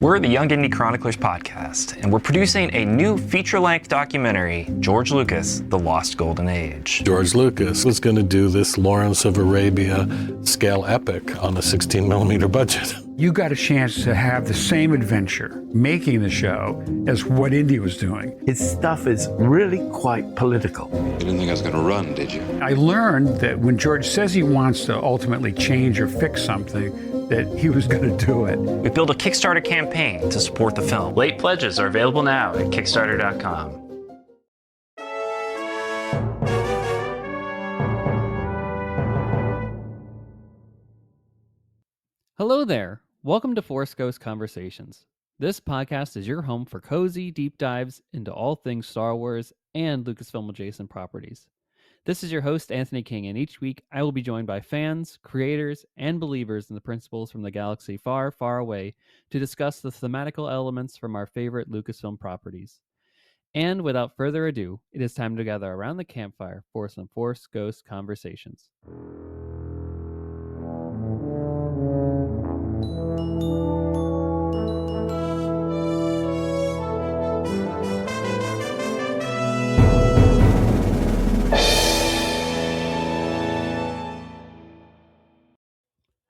We're the Young Indie Chroniclers podcast, and we're producing a new feature-length documentary, George Lucas, The Lost Golden Age. George Lucas was going to do this Lawrence of Arabia scale epic on a 16-millimeter budget. You got a chance to have the same adventure making the show as what Indy was doing. His stuff is really quite political. You didn't think I was going to run, did you? I learned that when George says he wants to ultimately change or fix something, that he was going to do it. We built a Kickstarter campaign to support the film. Late pledges are available now at Kickstarter.com. Hello there. Welcome to Force Ghost Conversations. This podcast is your home for cozy deep dives into all things Star Wars and Lucasfilm adjacent properties. This is your host, Anthony King, and each week I will be joined by fans, creators, and believers in the principles from the galaxy far, far away to discuss the thematical elements from our favorite Lucasfilm properties. And without further ado, it is time to gather around the campfire for some Force Ghost Conversations.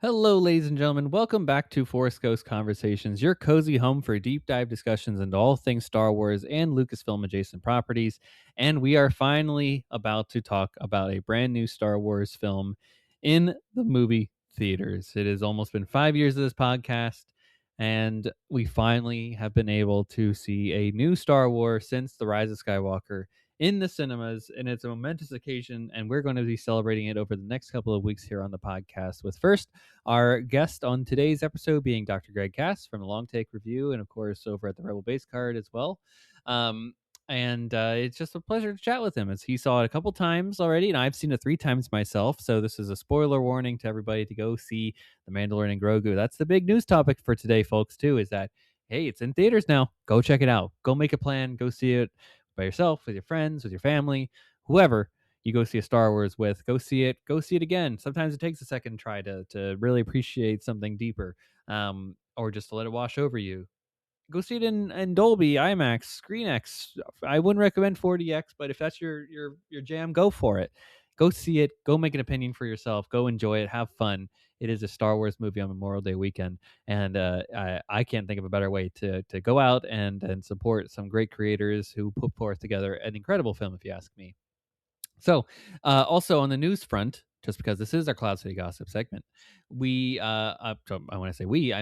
Hello, ladies and gentlemen. Welcome back to Force Ghost Conversations, your cozy home for deep dive discussions into all things Star Wars and Lucasfilm adjacent properties. And we are finally about to talk about a brand new Star Wars film in the movie theaters. It has almost been 5 years of this podcast, and we finally have been able to see a new Star Wars since The Rise of Skywalker in the cinemas, and it's a momentous occasion, and we're going to be celebrating it over the next couple of weeks here on the podcast, with first our guest on today's episode being Dr. Greg Cass from the Long Take Review, and of course over at the Rebel Base Card as well. It's just a pleasure to chat with him, as he saw it a couple times already, and I've seen it 3 times myself, so this is a spoiler warning to everybody to go see The Mandalorian and Grogu. That's the big news topic for today, folks, too, is that, hey, it's in theaters now. Go check it out. Go make a plan. Go see it by yourself, with your friends, with your family, whoever you go see a Star Wars with. Go see it again. Sometimes it takes a second try to really appreciate something deeper, or just to let it wash over you. Go see it in Dolby, IMAX, ScreenX. I wouldn't recommend 4DX, but if that's your jam, go for it. Go see it. Go make an opinion for yourself. Go enjoy it. Have fun. It is a Star Wars movie on Memorial Day weekend, and I can't think of a better way to go out and support some great creators who put forth together an incredible film, if you ask me. So, also on the news front, just because this is our Cloud City Gossip segment, I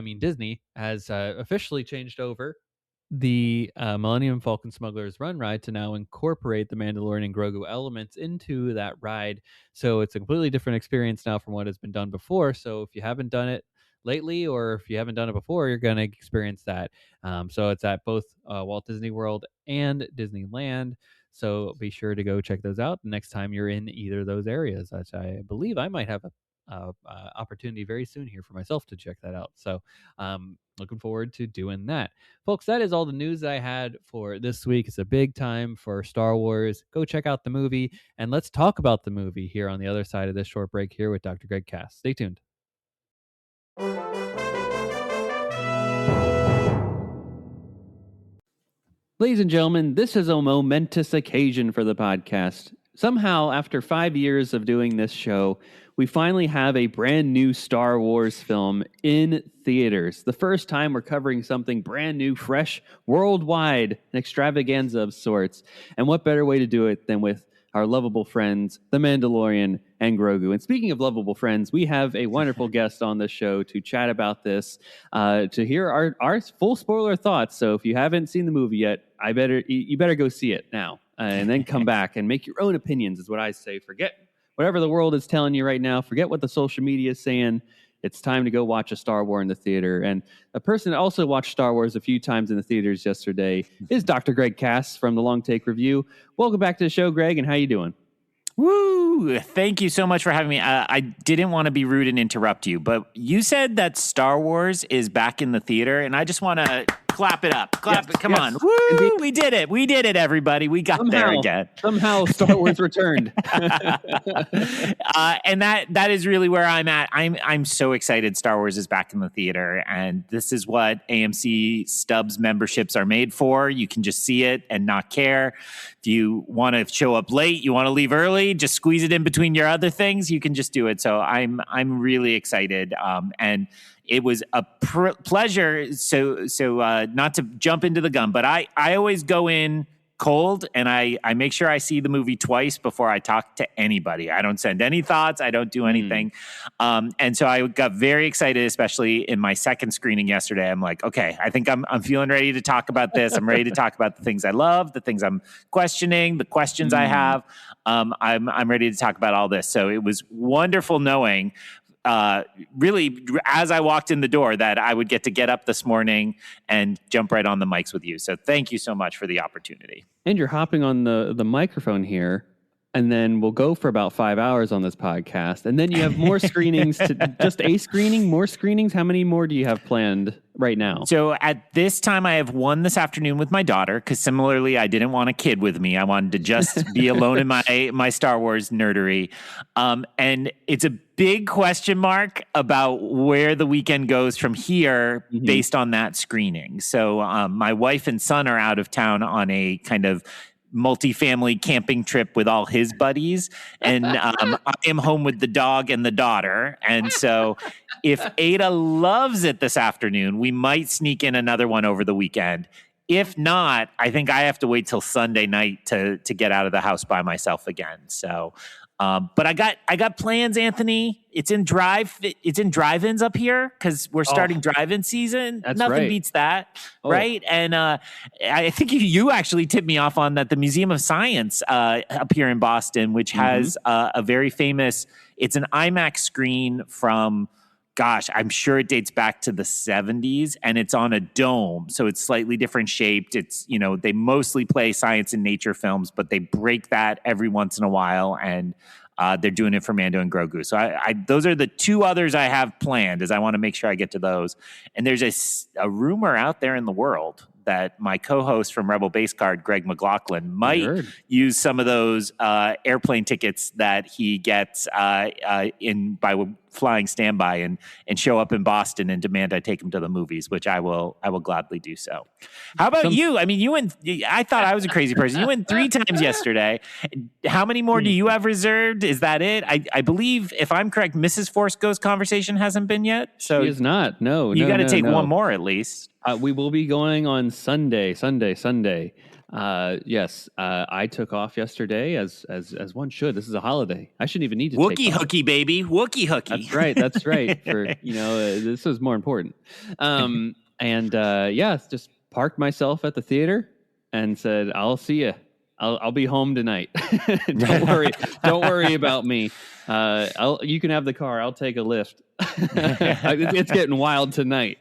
mean Disney has officially changed over the Millennium Falcon Smuggler's Run ride to now incorporate the Mandalorian and Grogu elements into that ride. So it's a completely different experience now from what has been done before. So if you haven't done it lately, or if you haven't done it before, you're going to experience that. So it's at both Walt Disney World and Disneyland. So be sure to go check those out next time you're in either of those areas. I believe I might have a opportunity very soon here for myself to check that out. So looking forward to doing that. Folks, that is all the news that I had for this week. It's a big time for Star Wars. Go check out the movie, and let's talk about the movie here on the other side of this short break here with Dr. Greg Cass. Stay tuned. Ladies and gentlemen, this is a momentous occasion for the podcast. Somehow, after 5 years of doing this show, we finally have a brand new Star Wars film in theaters. The first time we're covering something brand new, fresh, worldwide, an extravaganza of sorts. And what better way to do it than with our lovable friends, The Mandalorian and Grogu. And speaking of lovable friends, we have a wonderful guest on the show to chat about this, to hear our full spoiler thoughts. So if you haven't seen the movie yet, you better go see it now, and then come back and make your own opinions, is what I say. Forget whatever the world is telling you right now. Forget what the social media is saying. It's time to go watch a Star Wars in the theater. And a person that also watched Star Wars a few times in the theaters yesterday is Dr. Greg Cass from the Long Take Review. Welcome back to the show, Greg, and how you doing? Woo! Thank you so much for having me. I didn't want to be rude and interrupt you, but you said that Star Wars is back in the theater, and I just want to clap it up. Clap Yes, it. Come yes. on. Woo! We did it. We did it, everybody. We got there again. Somehow Star Wars returned. And that is really where I'm at. I'm so excited Star Wars is back in the theater, and this is what AMC Stubs memberships are made for. You can just see it and not care. If you want to show up late, you want to leave early, just squeeze it in between your other things, you can just do it. So I'm really excited, and it was a pleasure. So not to jump into the gun, but I always go in cold, and I make sure I see the movie twice before I talk to anybody. I don't send any thoughts. I don't do anything. And so I got very excited, especially in my second screening yesterday. I'm like, okay, I think I'm feeling ready to talk about this. I'm ready to talk about the things I love, the things I'm questioning, the questions I have. I'm ready to talk about all this. So it was wonderful knowing really, as I walked in the door, that I would get up this morning and jump right on the mics with you. So thank you so much for the opportunity. And you're hopping on the microphone here, and then we'll go for about 5 hours on this podcast. And then you have more screenings, just a screening, more screenings. How many more do you have planned right now? So at this time, I have one this afternoon with my daughter, because similarly, I didn't want a kid with me. I wanted to just be alone in my Star Wars nerdery. And it's a big question mark about where the weekend goes from here based on that screening. So my wife and son are out of town on a kind of multifamily camping trip with all his buddies, and I am home with the dog and the daughter. And so if Ada loves it this afternoon, we might sneak in another one over the weekend. If not, I think I have to wait till Sunday night to get out of the house by myself again. So but I got plans, Anthony. It's in drive-ins up here, because we're starting drive-in season. Nothing right. beats that, right? And I think you actually tipped me off on that. The Museum of Science up here in Boston, which has a very famous. It's an IMAX screen from. Gosh, I'm sure it dates back to the 70s, and it's on a dome. So it's slightly different shaped. It's, they mostly play science and nature films, but they break that every once in a while, and they're doing it for Mando and Grogu. So those are the two others I have planned, is I want to make sure I get to those. And there's a rumor out there in the world that my co-host from Rebel Base Card, Greg McLaughlin, might use some of those airplane tickets that he gets by flying standby and show up in Boston and demand I take him to the movies, which I will gladly do so. How about you? I mean, you went. I thought I was a crazy person. You went 3 times yesterday. How many more do you have reserved? Is that it? I believe, if I'm correct, Mrs. Force Ghost conversation hasn't been yet. So she is not. No, you got to take no. one more at least. We will be going on Sunday. Yes, I took off yesterday as one should. This is a holiday. I shouldn't even need to Wookie hooky, baby. Wookie hooky. That's right. For this is more important. Just parked myself at the theater and said, "I'll see you. I'll be home tonight. Don't worry about me. You can have the car. I'll take a lift. It's getting wild tonight."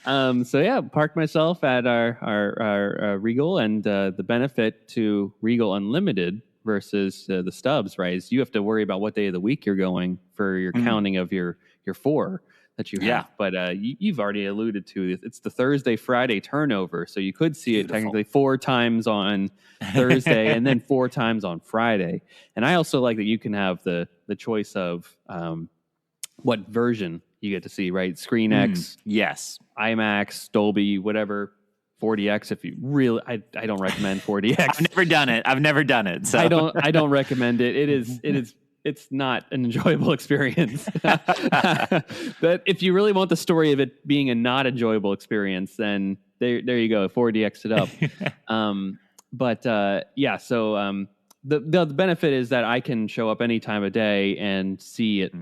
Parked myself at our Regal, and the benefit to Regal Unlimited versus the Stubs, right, is you have to worry about what day of the week you're going for your counting of your 4 that you have. Yeah. But you've already alluded to it's the Thursday Friday turnover, so you could see it technically 4 times on Thursday and then 4 times on Friday. And I also like that you can have the choice of what version you get to see, right? Screen X, yes, IMAX, Dolby, whatever. 40X, if you really, I don't recommend 40X. I've never done it. So I don't recommend it. It's not an enjoyable experience. But if you really want the story of it being a not enjoyable experience, then there you go, 4DX it up. The benefit is that I can show up any time of day and see it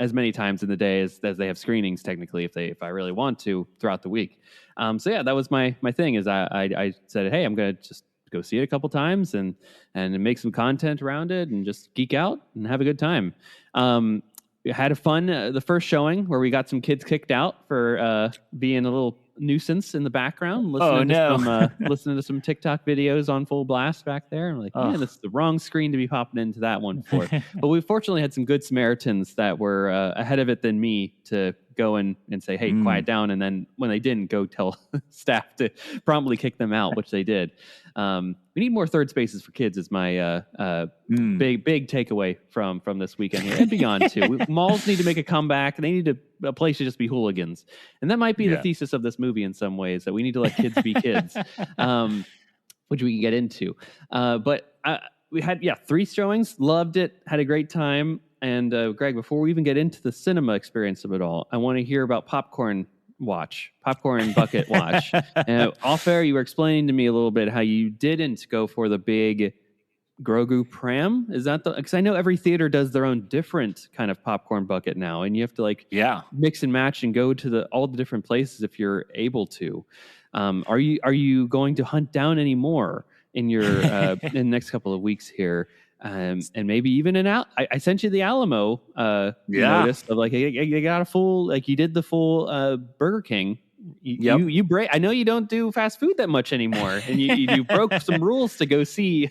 as many times in the day as they have screenings, technically, if I really want to throughout the week. That was my thing, is I said, hey, I'm going to just go see it a couple times and make some content around it and just geek out and have a good time. We had a fun the first showing where we got some kids kicked out for being a little nuisance in the background. Listening to some TikTok videos on full blast back there. I'm like, man, this is the wrong screen to be popping into that one for. But we fortunately had some good Samaritans that were ahead of it than me to go and say, hey, quiet down. And then when they didn't, go tell staff to promptly kick them out, which they did. We need more third spaces for kids is my big takeaway from this weekend here and beyond too. Malls need to make a comeback. They need a place to just be hooligans. And that might be the thesis of this movie in some ways, that we need to let kids be kids, which we can get into. But we had, 3 showings, loved it, had a great time. And Greg, before we even get into the cinema experience of it all, I want to hear about popcorn bucket watch. And off air, you were explaining to me a little bit how you didn't go for the big Grogu pram. Is that because I know every theater does their own different kind of popcorn bucket now, and you have to mix and match and go to all the different places if you're able to. Are you going to hunt down any more in your in the next couple of weeks here? And maybe even I sent you the Alamo notice of you got a full, you did the full Burger King. You break. I know you don't do fast food that much anymore, and you broke some rules to go see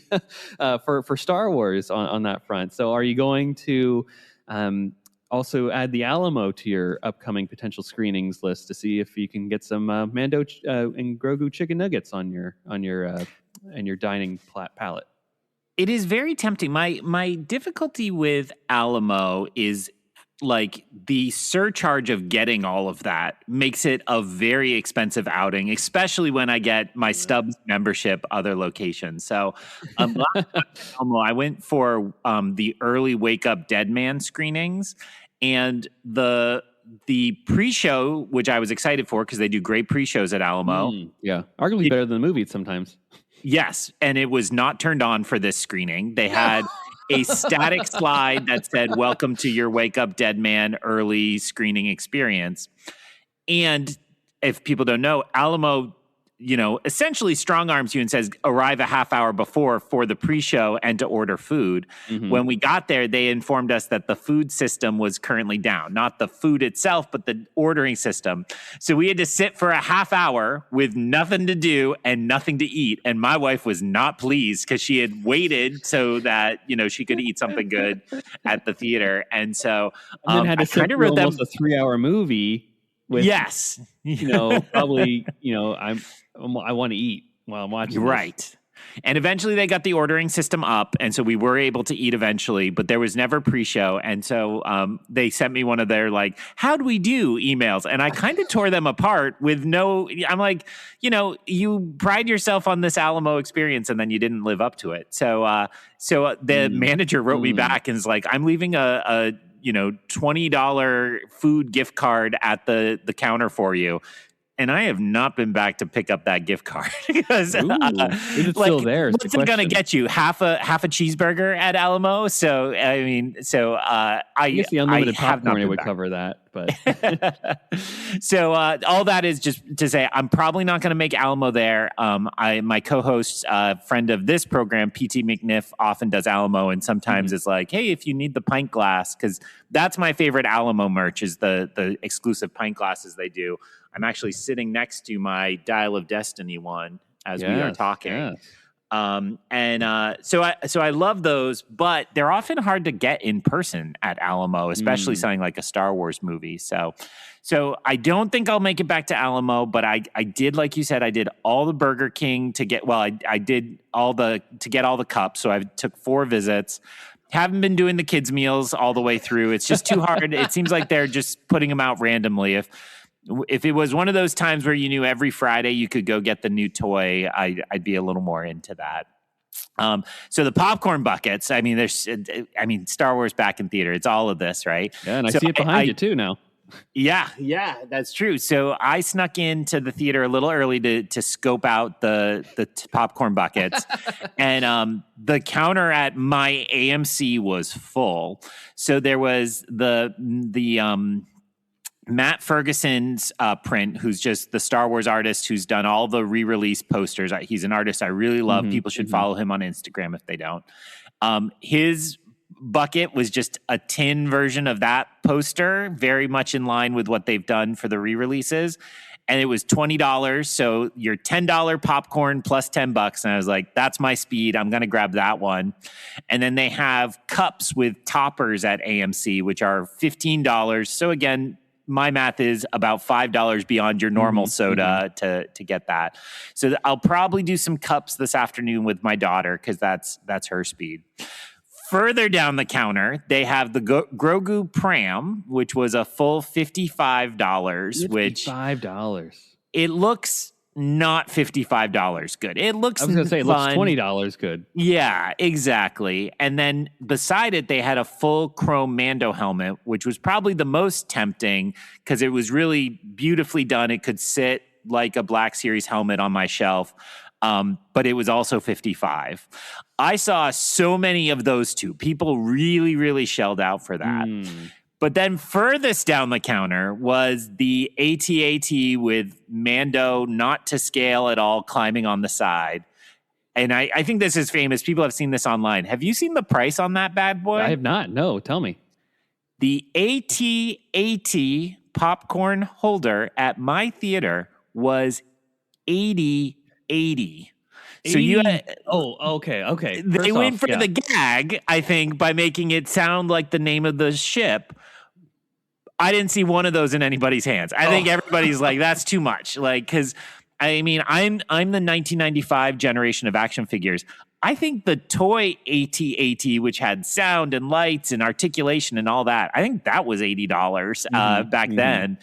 for Star Wars on that front. So are you going to also add the Alamo to your upcoming potential screenings list to see if you can get some Mando and Grogu chicken nuggets on your dining palette? It is very tempting. My difficulty with Alamo is the surcharge of getting all of that makes it a very expensive outing, especially when I get my Stubbs membership other locations. So last time Alamo, I went for the early Wake Up Dead Man screenings, and the pre-show, which I was excited for because they do great pre-shows at Alamo. Arguably better than the movie sometimes. Yes, and it was not turned on for this screening. They had a static slide that said, "Welcome to your Wake Up Dead Man early screening experience." And if people don't know, Alamo, essentially strong arms you and says, arrive a half hour before for the pre-show and to order food. Mm-hmm. When we got there, they informed us that the food system was currently down, not the food itself, but the ordering system. So we had to sit for a half hour with nothing to do and nothing to eat. And my wife was not pleased because she had waited so that, she could eat something good at the theater. And so and then had to sit through almost a 3-hour movie. With, yes. Probably, I want to eat while I'm watching. Right. This. And eventually they got the ordering system up. And so we were able to eat eventually, but there was never pre-show. And so they sent me one of their how do we do emails? And I kind of tore them apart with I'm like, you pride yourself on this Alamo experience and then you didn't live up to it. So the manager wrote me back and is like, I'm leaving a $20 food gift card at the counter for you. And I have not been back to pick up that gift card because is it still there? What's it going to get you? Half a cheeseburger at Alamo? So I guess the unlimited popcorn would cover that. But so all that is just to say I'm probably not going to make Alamo there. My co-host, friend of this program, PT McNiff, often does Alamo, and sometimes it's like, hey, if you need the pint glass, because that's my favorite Alamo merch is the exclusive pint glasses they do. I'm actually sitting next to my Dial of Destiny one as we are talking. Yes. So I love those, but they're often hard to get in person at Alamo, especially something like a Star Wars movie. So I don't think I'll make it back to Alamo, but I did, like you said, I did all the Burger King to get all the cups. So I took 4 visits. Haven't been doing the kids' meals all the way through. It's just too hard. It seems like they're just putting them out randomly. If it was one of those times where you knew every Friday you could go get the new toy, I'd be a little more into that. So the popcorn buckets, Star Wars back in theater. It's all of this, right? Yeah, and I see it behind you too now. Yeah, that's true. So I snuck into the theater a little early to scope out the popcorn buckets, and the counter at my AMC was full. So there was the Matt Ferguson's print, who's just the Star Wars artist who's done all the re-release posters. He's an artist I really love. People should follow him on Instagram if they don't. His bucket was just a tin version of that poster, very much in line with what they've done for the re-releases. and it was $20. So your $10 popcorn plus $10. And I was like, that's my speed. I'm going to grab that one. And then they have cups with toppers at AMC, which are $15. So again, my math is about $5 beyond your normal soda to get that. So I'll probably do some cups this afternoon with my daughter because that's her speed. Further down the counter, they have the Grogu Pram, which was a full $55, which $55. It looks not $55 good. It looks I was going to say, it looks fun. $20 good. Yeah, exactly. And then beside it, they had a full chrome Mando helmet, which was probably the most tempting because it was really beautifully done. It could sit like a Black Series helmet on my shelf. But it was also $55. I saw so many of those two. People really, really shelled out for that. But then furthest down the counter was the AT-AT with Mando not to scale at all, climbing on the side. And I think this is famous. People have seen this online. Have you seen the price on that bad boy? I have not. No, tell me. The AT-AT popcorn holder at my theater was $80. So you okay. They went for the gag, I think, by making it sound like the name of the ship. I didn't see one of those in anybody's hands. I think everybody's like, that's too much. Like, because I mean, I'm the 1995 generation of action figures. I think the toy AT-AT, which had sound and lights and articulation and all that, I think that was $80 back then.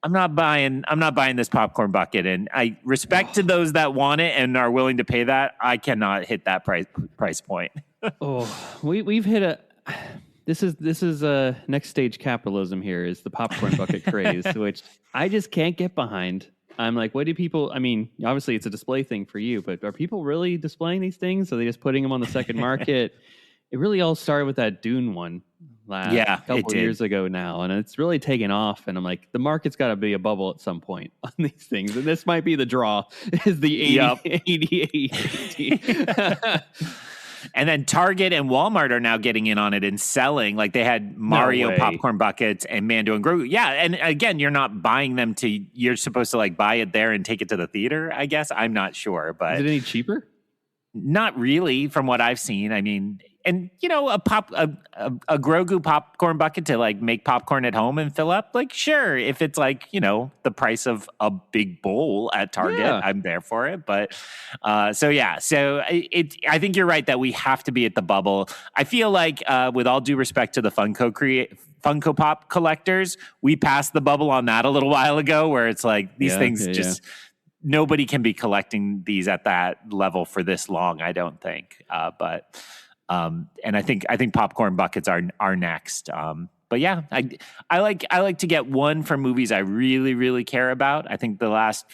I'm not buying this popcorn bucket, and I respect to those that want it and are willing to pay that. I cannot hit that price point. We've hit a. This is a next stage capitalism. Here is the popcorn bucket craze, which I just can't get behind. I'm like, what do people? I mean, obviously it's a display thing for you, but are people really displaying these things? Are they just putting them on the second market? It really all started with that Dune one. A couple years ago now, and it's really taken off, and I'm like, the market's got to be a bubble at some point on these things, and this might be the draw is the 88. And then Target and Walmart are now getting in on it and selling. Like they had Mario popcorn buckets and Mando and Grogu. Yeah, and again, you're not buying them you're supposed to like buy it there and take it to the theater, I guess. I'm not sure, but is it any cheaper? Not really from what I've seen. I mean, and you know, a Grogu popcorn bucket to like make popcorn at home and fill up, like sure, if it's like, you know, the price of a big bowl at Target, I'm there for it. But I think you're right that we have to be at the bubble. I feel like with all due respect to the Funko Pop collectors, we passed the bubble on that a little while ago, where it's like these things just. Nobody can be collecting these at that level for this long, I don't think. And I think popcorn buckets are next. But yeah, I like to get one for movies I really, really care about. I think the last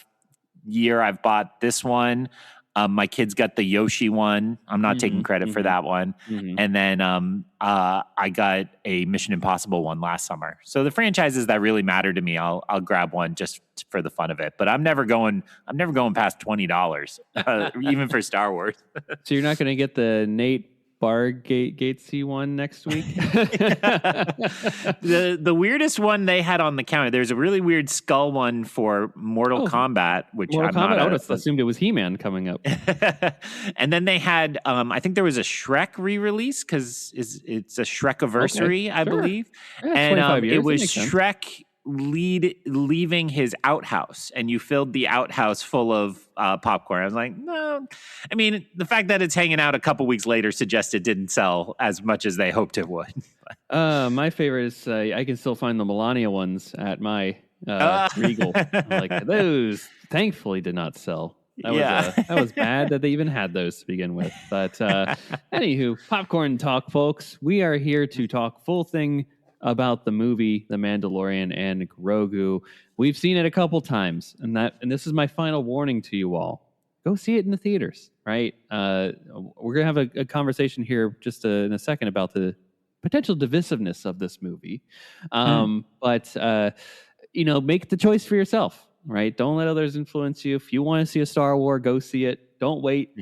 year I've bought this one. My kids got the Yoshi one. I'm not taking credit for that one. And then I got a Mission Impossible one last summer. So the franchises that really matter to me, I'll grab one just for the fun of it. But I'm never going past $20, even for Star Wars. So you're not going to get the Nate Gatesy one next week? The weirdest one they had on the counter, there's a really weird skull one for Mortal Kombat, which I would have assumed it was He-Man coming up. And then they had, I think there was a Shrek re-release because it's a Shrek-iversary, I believe. Yeah, and years, it was Shrek leaving his outhouse, and you filled the outhouse full of popcorn. I was like, no. I mean, the fact that it's hanging out a couple weeks later suggests it didn't sell as much as they hoped it would. My favorite is I can still find the Melania ones at my Regal. Like those, thankfully, did not sell. That was bad that they even had those to begin with. But anywho, popcorn talk, folks. We are here to talk full thing about the movie The Mandalorian and Grogu. We've seen it a couple times, and this is my final warning to you all. Go see it in the theaters, right? We're going to have a conversation here just in a second about the potential divisiveness of this movie. But, make the choice for yourself, right? Don't let others influence you. If you want to see a Star Wars, go see it. Don't wait.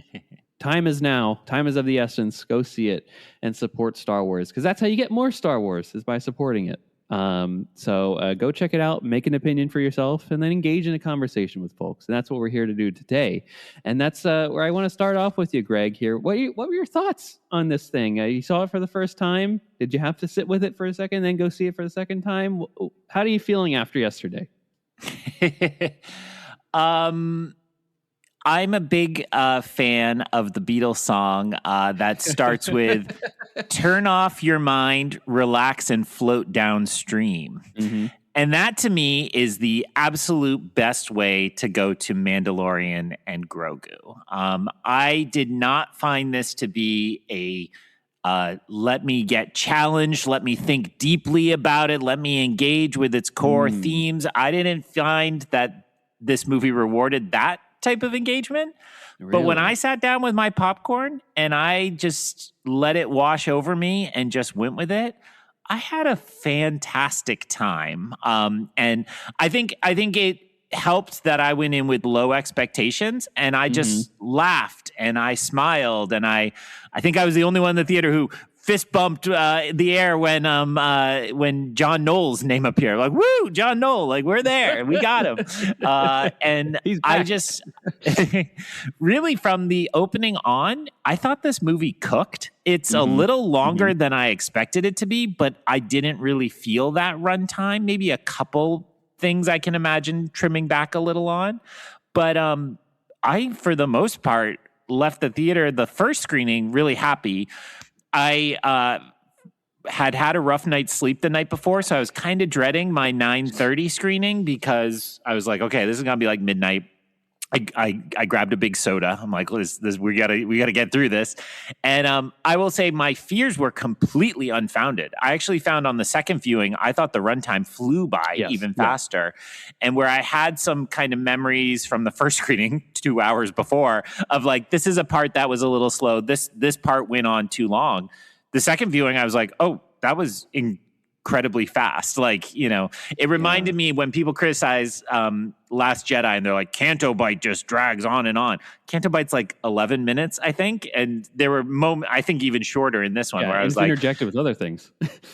Time is now. Time is of the essence. Go see it and support Star Wars, because that's how you get more Star Wars, is by supporting it. So go check it out, make an opinion for yourself, and then engage in a conversation with folks. And that's what we're here to do today. And that's where I want to start off with you, Greg, here. What were your thoughts on this thing? You saw it for the first time. Did you have to sit with it for a second, then go see it for the second time? How are you feeling after yesterday? I'm a big fan of the Beatles song that starts with "Turn off your mind, relax, and float downstream." Mm-hmm. And that to me is the absolute best way to go to Mandalorian and Grogu. I did not find this to be a let me get challenged, let me think deeply about it, let me engage with its core themes. I didn't find that this movie rewarded that type of engagement. Really? But when I sat down with my popcorn and I just let it wash over me and just went with it, I had a fantastic time. And I think it helped that I went in with low expectations and I just laughed and I smiled, and I think I was the only one in the theater who fist bumped the air when John Knoll's name appeared. Like, woo, John Knoll! Like, we're there, we got him. And I just really, from the opening on, I thought this movie cooked. It's a little longer than I expected it to be, but I didn't really feel that runtime. Maybe a couple things I can imagine trimming back a little on, but I, for the most part, left the theater, the first screening, really happy. I had a rough night's sleep the night before, so I was kind of dreading my 9:30 screening because I was like, okay, this is gonna be like midnight. I grabbed a big soda. I'm like, we gotta get through this. And I will say my fears were completely unfounded. I actually found on the second viewing, I thought the runtime flew by even faster. And where I had some kind of memories from the first screening 2 hours before of like, this is a part that was a little slow. This part went on too long. The second viewing, I was like, oh, that was incredibly fast. Like, it reminded me when people criticize Last Jedi and they're like, Canto Bite just drags on and on. Canto Bite's like 11 minutes, I think. And there were moments, I think even shorter in this one where I was like, interjected with other things.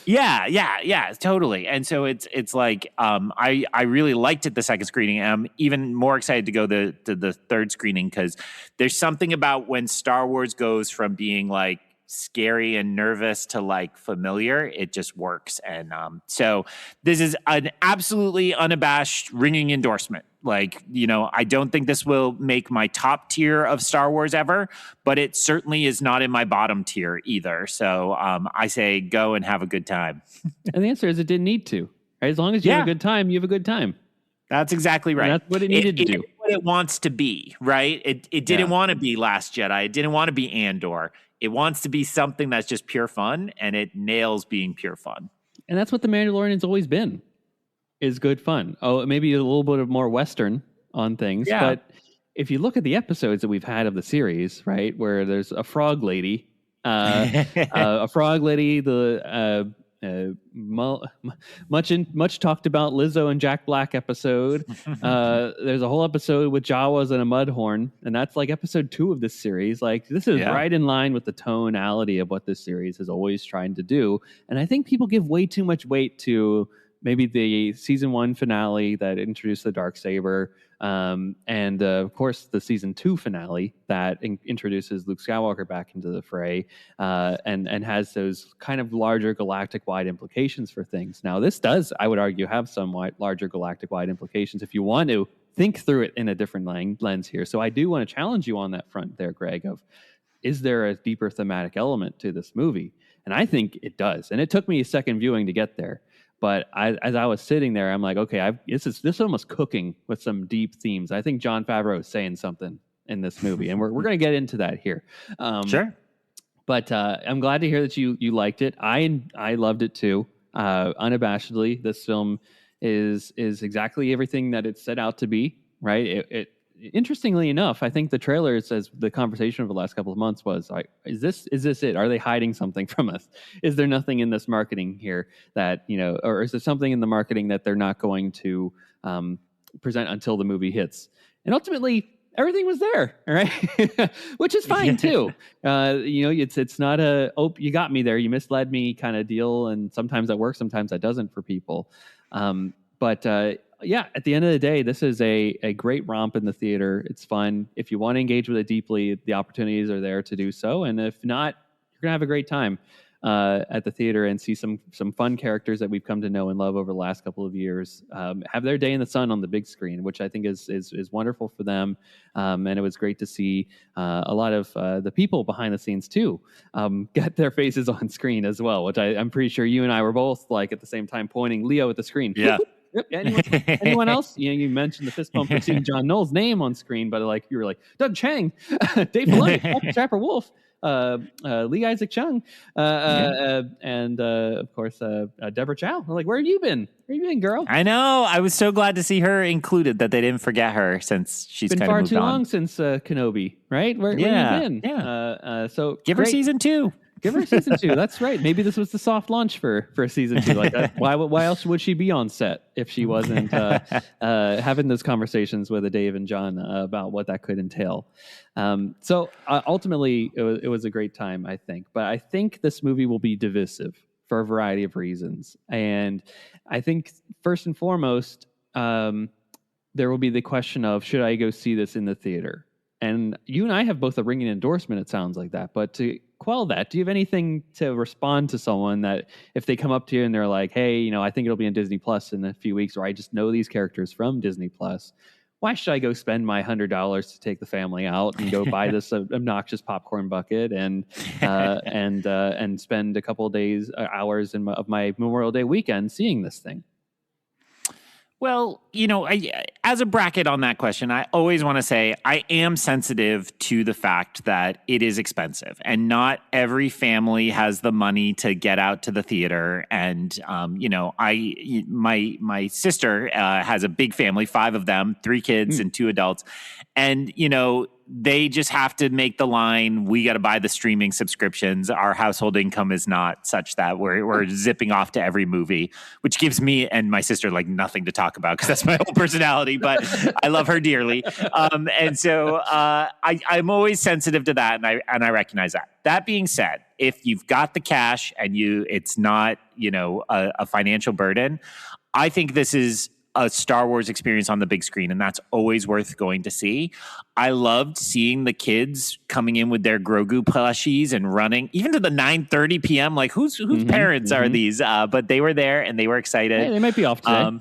yeah, totally. And so it's like, I really liked it the second screening. And I'm even more excited to go to the third screening because there's something about when Star Wars goes from being like scary and nervous to like familiar, it just works. And so this is an absolutely unabashed ringing endorsement. Like, I don't think this will make my top tier of Star Wars ever, but it certainly is not in my bottom tier either. So I say go and have a good time. And the answer is it didn't need to. Right? As long as you have a good time, you have a good time. That's exactly right. And that's what it needed to do. It's what it wants to be, right? It didn't want to be Last Jedi. It didn't want to be Andor. It wants to be something that's just pure fun, and it nails being pure fun. And that's what The Mandalorian's always been, is good fun. Oh, maybe a little bit of more Western on things. Yeah. But if you look at the episodes that we've had of the series, right, where there's a frog lady, much talked about Lizzo and Jack Black episode. There's a whole episode with Jawas and a Mudhorn, and that's like episode 2 of this series. Like, this is right in line with the tonality of what this series is always trying to do. And I think people give way too much weight to maybe the season 1 finale that introduced the Darksaber, and of course the season 2 finale that introduces Luke Skywalker back into the fray, and has those kind of larger galactic-wide implications for things. Now, this does, I would argue, have some larger galactic-wide implications if you want to think through it in a different lens here. So I do want to challenge you on that front there, Greg, of is there a deeper thematic element to this movie? And I think it does. And it took me a second viewing to get there. But as I was sitting there, I'm like, okay, this is almost cooking with some deep themes. I think Jon Favreau is saying something in this movie, and we're going to get into that here. Sure. But I'm glad to hear that you liked it. I loved it too. Unabashedly, this film is exactly everything that it set out to be. Right. It interestingly enough, I think the trailer says the conversation over the last couple of months was like, is this it? Are they hiding something from us? Is there nothing in this marketing here that, or is there something in the marketing that they're not going to present until the movie hits? And ultimately, everything was there, right? Which is fine too. It's not you got me there, you misled me kind of deal, and sometimes that works, sometimes that doesn't for people. But at the end of the day, this is a great romp in the theater. It's fun. If you want to engage with it deeply, the opportunities are there to do so, and if not, you're gonna have a great time at the theater and see some fun characters that we've come to know and love over the last couple of years have their day in the sun on the big screen, which I think is wonderful for them. And it was great to see a lot of the people behind the scenes too get their faces on screen as well, which I'm pretty sure you and I were both like at the same time pointing Leo at the screen. Yeah. Yep. Anyone else? You mentioned the fist bump for seeing John Knoll's name on screen, but like you were like Doug Chang, Dave Filoni, Trapper Wolf, Lee Isaac Chung, and of course Deborah Chow. I'm like, where have you been? Where have you been, girl? I know. I was so glad to see her included. That they didn't forget her since she's been kind of far moved too on. long since Kenobi, right? Where have you been? Yeah. So give her great. season 2. Give her season 2. That's right. Maybe this was the soft launch for season 2. Like that. Why else would she be on set if she wasn't having those conversations with Dave and John about what that could entail? So ultimately, it was a great time, I think. But I think this movie will be divisive for a variety of reasons. And I think first and foremost, there will be the question of, should I go see this in the theater? And you and I have both a ringing endorsement, it sounds like that. But to quell that, do you have anything to respond to someone that if they come up to you and they're like, hey, I think it'll be on Disney Plus in a few weeks, or I just know these characters from Disney Plus, why should I go spend my $100 to take the family out and go buy this obnoxious popcorn bucket and spend a couple of hours of my Memorial Day weekend seeing this thing? Well, as a bracket on that question, I always want to say I am sensitive to the fact that it is expensive and not every family has the money to get out to the theater. And, my sister has a big family, 5 of them, 3 kids and 2 adults. And, they just have to make the line. We got to buy the streaming subscriptions. Our household income is not such that we're zipping off to every movie, which gives me and my sister like nothing to talk about because that's my whole personality. But I love her dearly, and so I'm always sensitive to that, and I recognize that. That being said, if you've got the cash and it's not a financial burden, I think this is a Star Wars experience on the big screen, and that's always worth going to see. I loved seeing the kids coming in with their Grogu plushies and running, even to the 9:30 p.m. Like, whose parents are these? But they were there, and they were excited. Hey, they might be off today.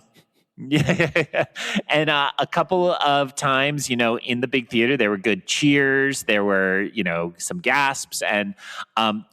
Yeah. And a couple of times, in the big theater, there were good cheers. There were, some gasps and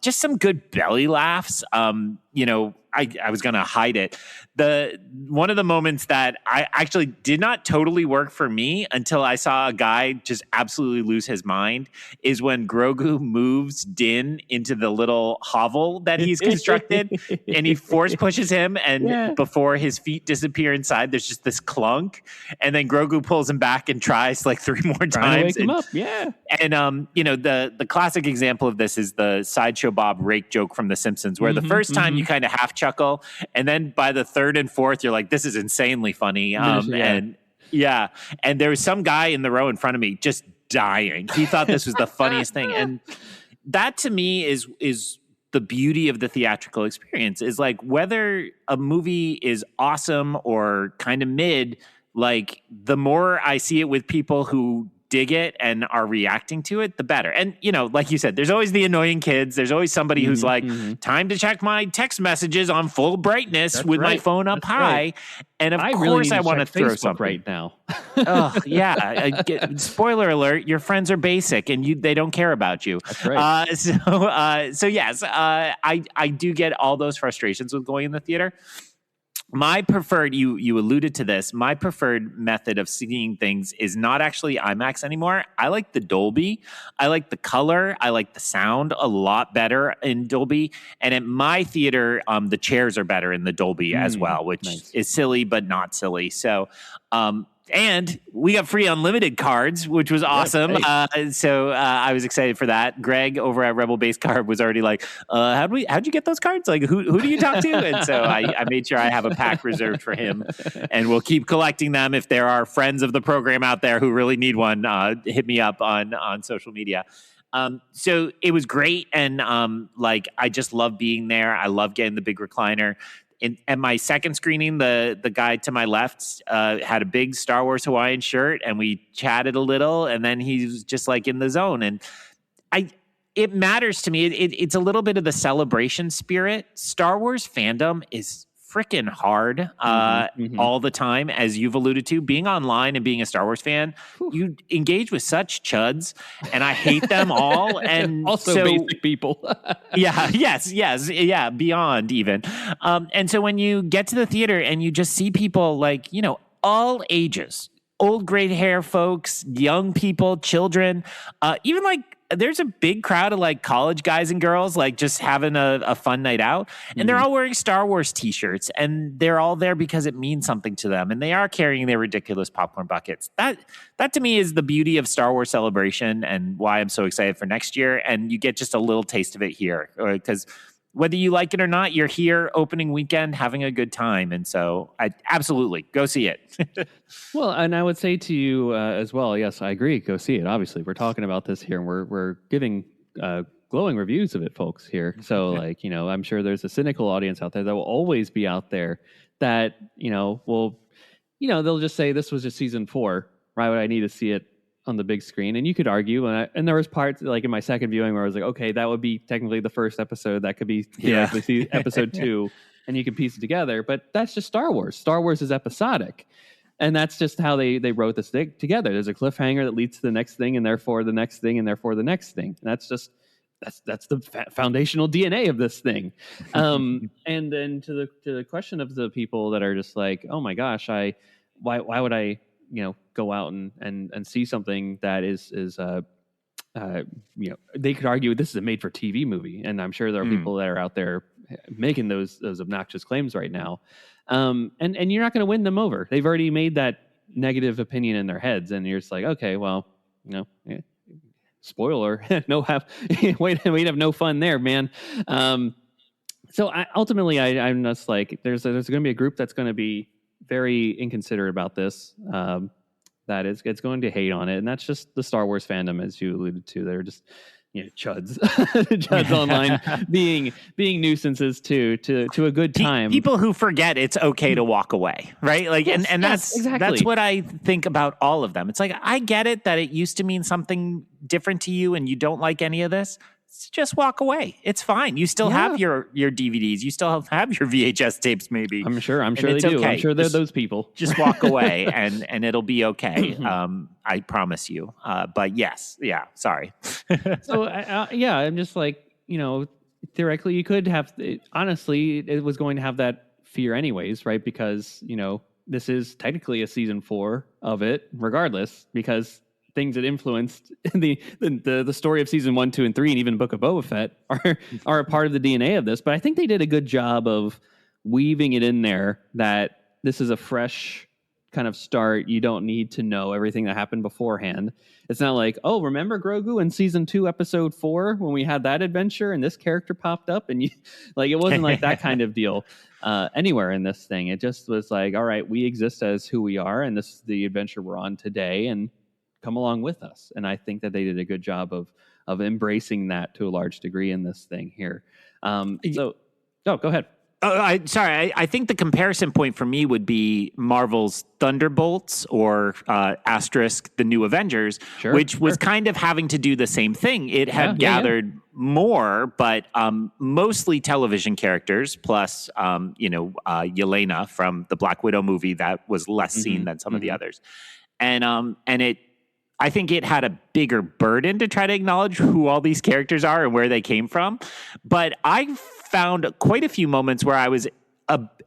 just some good belly laughs. I was going to hide it. One of the moments that I actually did not totally work for me until I saw a guy just absolutely lose his mind is when Grogu moves Din into the little hovel that he's constructed and he force pushes him. And before his feet disappear inside, there's just this clunk. And then Grogu pulls him back and tries like 3 more times. To wake him up. Yeah. And, the classic example of this is the Sideshow Bob rake joke from The Simpsons, where the first time you kind of half chuckle, and then by the 3rd and 4th, you're like, this is insanely funny. And there was some guy in the row in front of me just dying. He thought this was the funniest thing. And that to me is the beauty of the theatrical experience, is like whether a movie is awesome or kind of mid, like the more I see it with people who dig it and are reacting to it, the better. And, like you said, there's always the annoying kids. There's always somebody who's like, time to check my text messages on full brightness with my phone up high. Right. And of course I want to throw Facebook something right now. Oh, yeah. Spoiler alert, your friends are basic and they don't care about you. That's right. So yes, I do get all those frustrations with going in the theater. My preferred, you alluded to this, my preferred method of seeing things is not actually IMAX anymore. I like the Dolby. I like the color. I like the sound a lot better in Dolby. And at my theater, the chairs are better in the Dolby as well, which is silly, but not silly. So And we got free unlimited cards, which was awesome. So I was excited for that. Greg over at Rebel Base Card was already like, how'd you get those cards? Like, who do you talk to? And so I made sure I have a pack reserved for him, and we'll keep collecting them. If there are friends of the program out there who really need one, hit me up on social media. So it was great. And I just love being there. I love getting the big recliner. At my second screening, the guy to my left had a big Star Wars Hawaiian shirt, and we chatted a little, and then he was just like in the zone. And it matters to me. It's a little bit of the celebration spirit. Star Wars fandom is freaking hard all the time, as you've alluded to. Being online and being a Star Wars fan, you engage with such chuds, and I hate them all. And also basic people. Beyond even. And so when you get to the theater and you just see people like, all ages, old gray hair folks, young people, children, even like, there's a big crowd of like college guys and girls, like just having a fun night out. And they're all wearing Star Wars t-shirts, and they're all there because it means something to them. And they are carrying their ridiculous popcorn buckets. That to me is the beauty of Star Wars Celebration, and why I'm so excited for next year. And you get just a little taste of it here, because whether you like it or not, you're here opening weekend having a good time. And so I absolutely go see it. Well, and I would say to you as well, yes, I agree. Go see it. Obviously, we're talking about this here, and we're giving glowing reviews of it, folks, here. So I'm sure there's a cynical audience out there that will always be out there that, they'll just say this was just season 4. Why would I need to see it on the big screen? And you could argue, and there was parts like in my second viewing where I was like, okay, that would be technically the first episode. That could be episode 2, and you can piece it together. But that's just Star Wars. Star Wars is episodic, and that's just how they wrote this thing together. There's a cliffhanger that leads to the next thing, and therefore the next thing, and therefore the next thing. And that's the foundational DNA of this thing. And then to the question of the people that are just like, oh my gosh, why would I go out and see something that is they could argue this is a made for TV movie, and I'm sure there are people that are out there making those obnoxious claims right now, and you're not going to win them over. They've already made that negative opinion in their heads, and you're just like, okay, well, spoiler, we'd have no fun there, man. So ultimately, I'm just like, there's going to be a group that's going to be very inconsiderate about this. That it's going to hate on it, and that's just the Star Wars fandom, as you alluded to. They're just chuds online, being nuisances to a good time. People who forget it's okay to walk away, right? Like, yes, and that's exactly. That's what I think about all of them. It's like, I get it that it used to mean something different to you, and you don't like any of this. Just walk away. It's fine. You still have your DVDs. You still have your VHS tapes, maybe. I'm sure they do. Okay. I'm sure they're those people. Just walk away, and it'll be okay. I promise you. But yes, sorry. So I'm just like, theoretically, you could have. Honestly, it was going to have that fear anyways, right? Because this is technically a season 4 of it, regardless, because things that influenced the story of season 1, 2, and 3, and even Book of Boba Fett are a part of the DNA of this. But I think they did a good job of weaving it in there that this is a fresh kind of start. You don't need to know everything that happened beforehand. It's not like, oh, remember Grogu in season 2, episode 4, when we had that adventure and this character popped up, and it wasn't like that kind of deal anywhere in this thing. It just was like, all right, we exist as who we are, and this is the adventure we're on today, and come along with us. And I think that they did a good job of embracing that to a large degree in this thing here. Go ahead. I think the comparison point for me would be Marvel's Thunderbolts or asterisk the New Avengers, which was kind of having to do the same thing. It had gathered more, but mostly television characters, plus Yelena from the Black Widow movie that was less seen than some of the others, and I think it had a bigger burden to try to acknowledge who all these characters are and where they came from. But I found quite a few moments where I was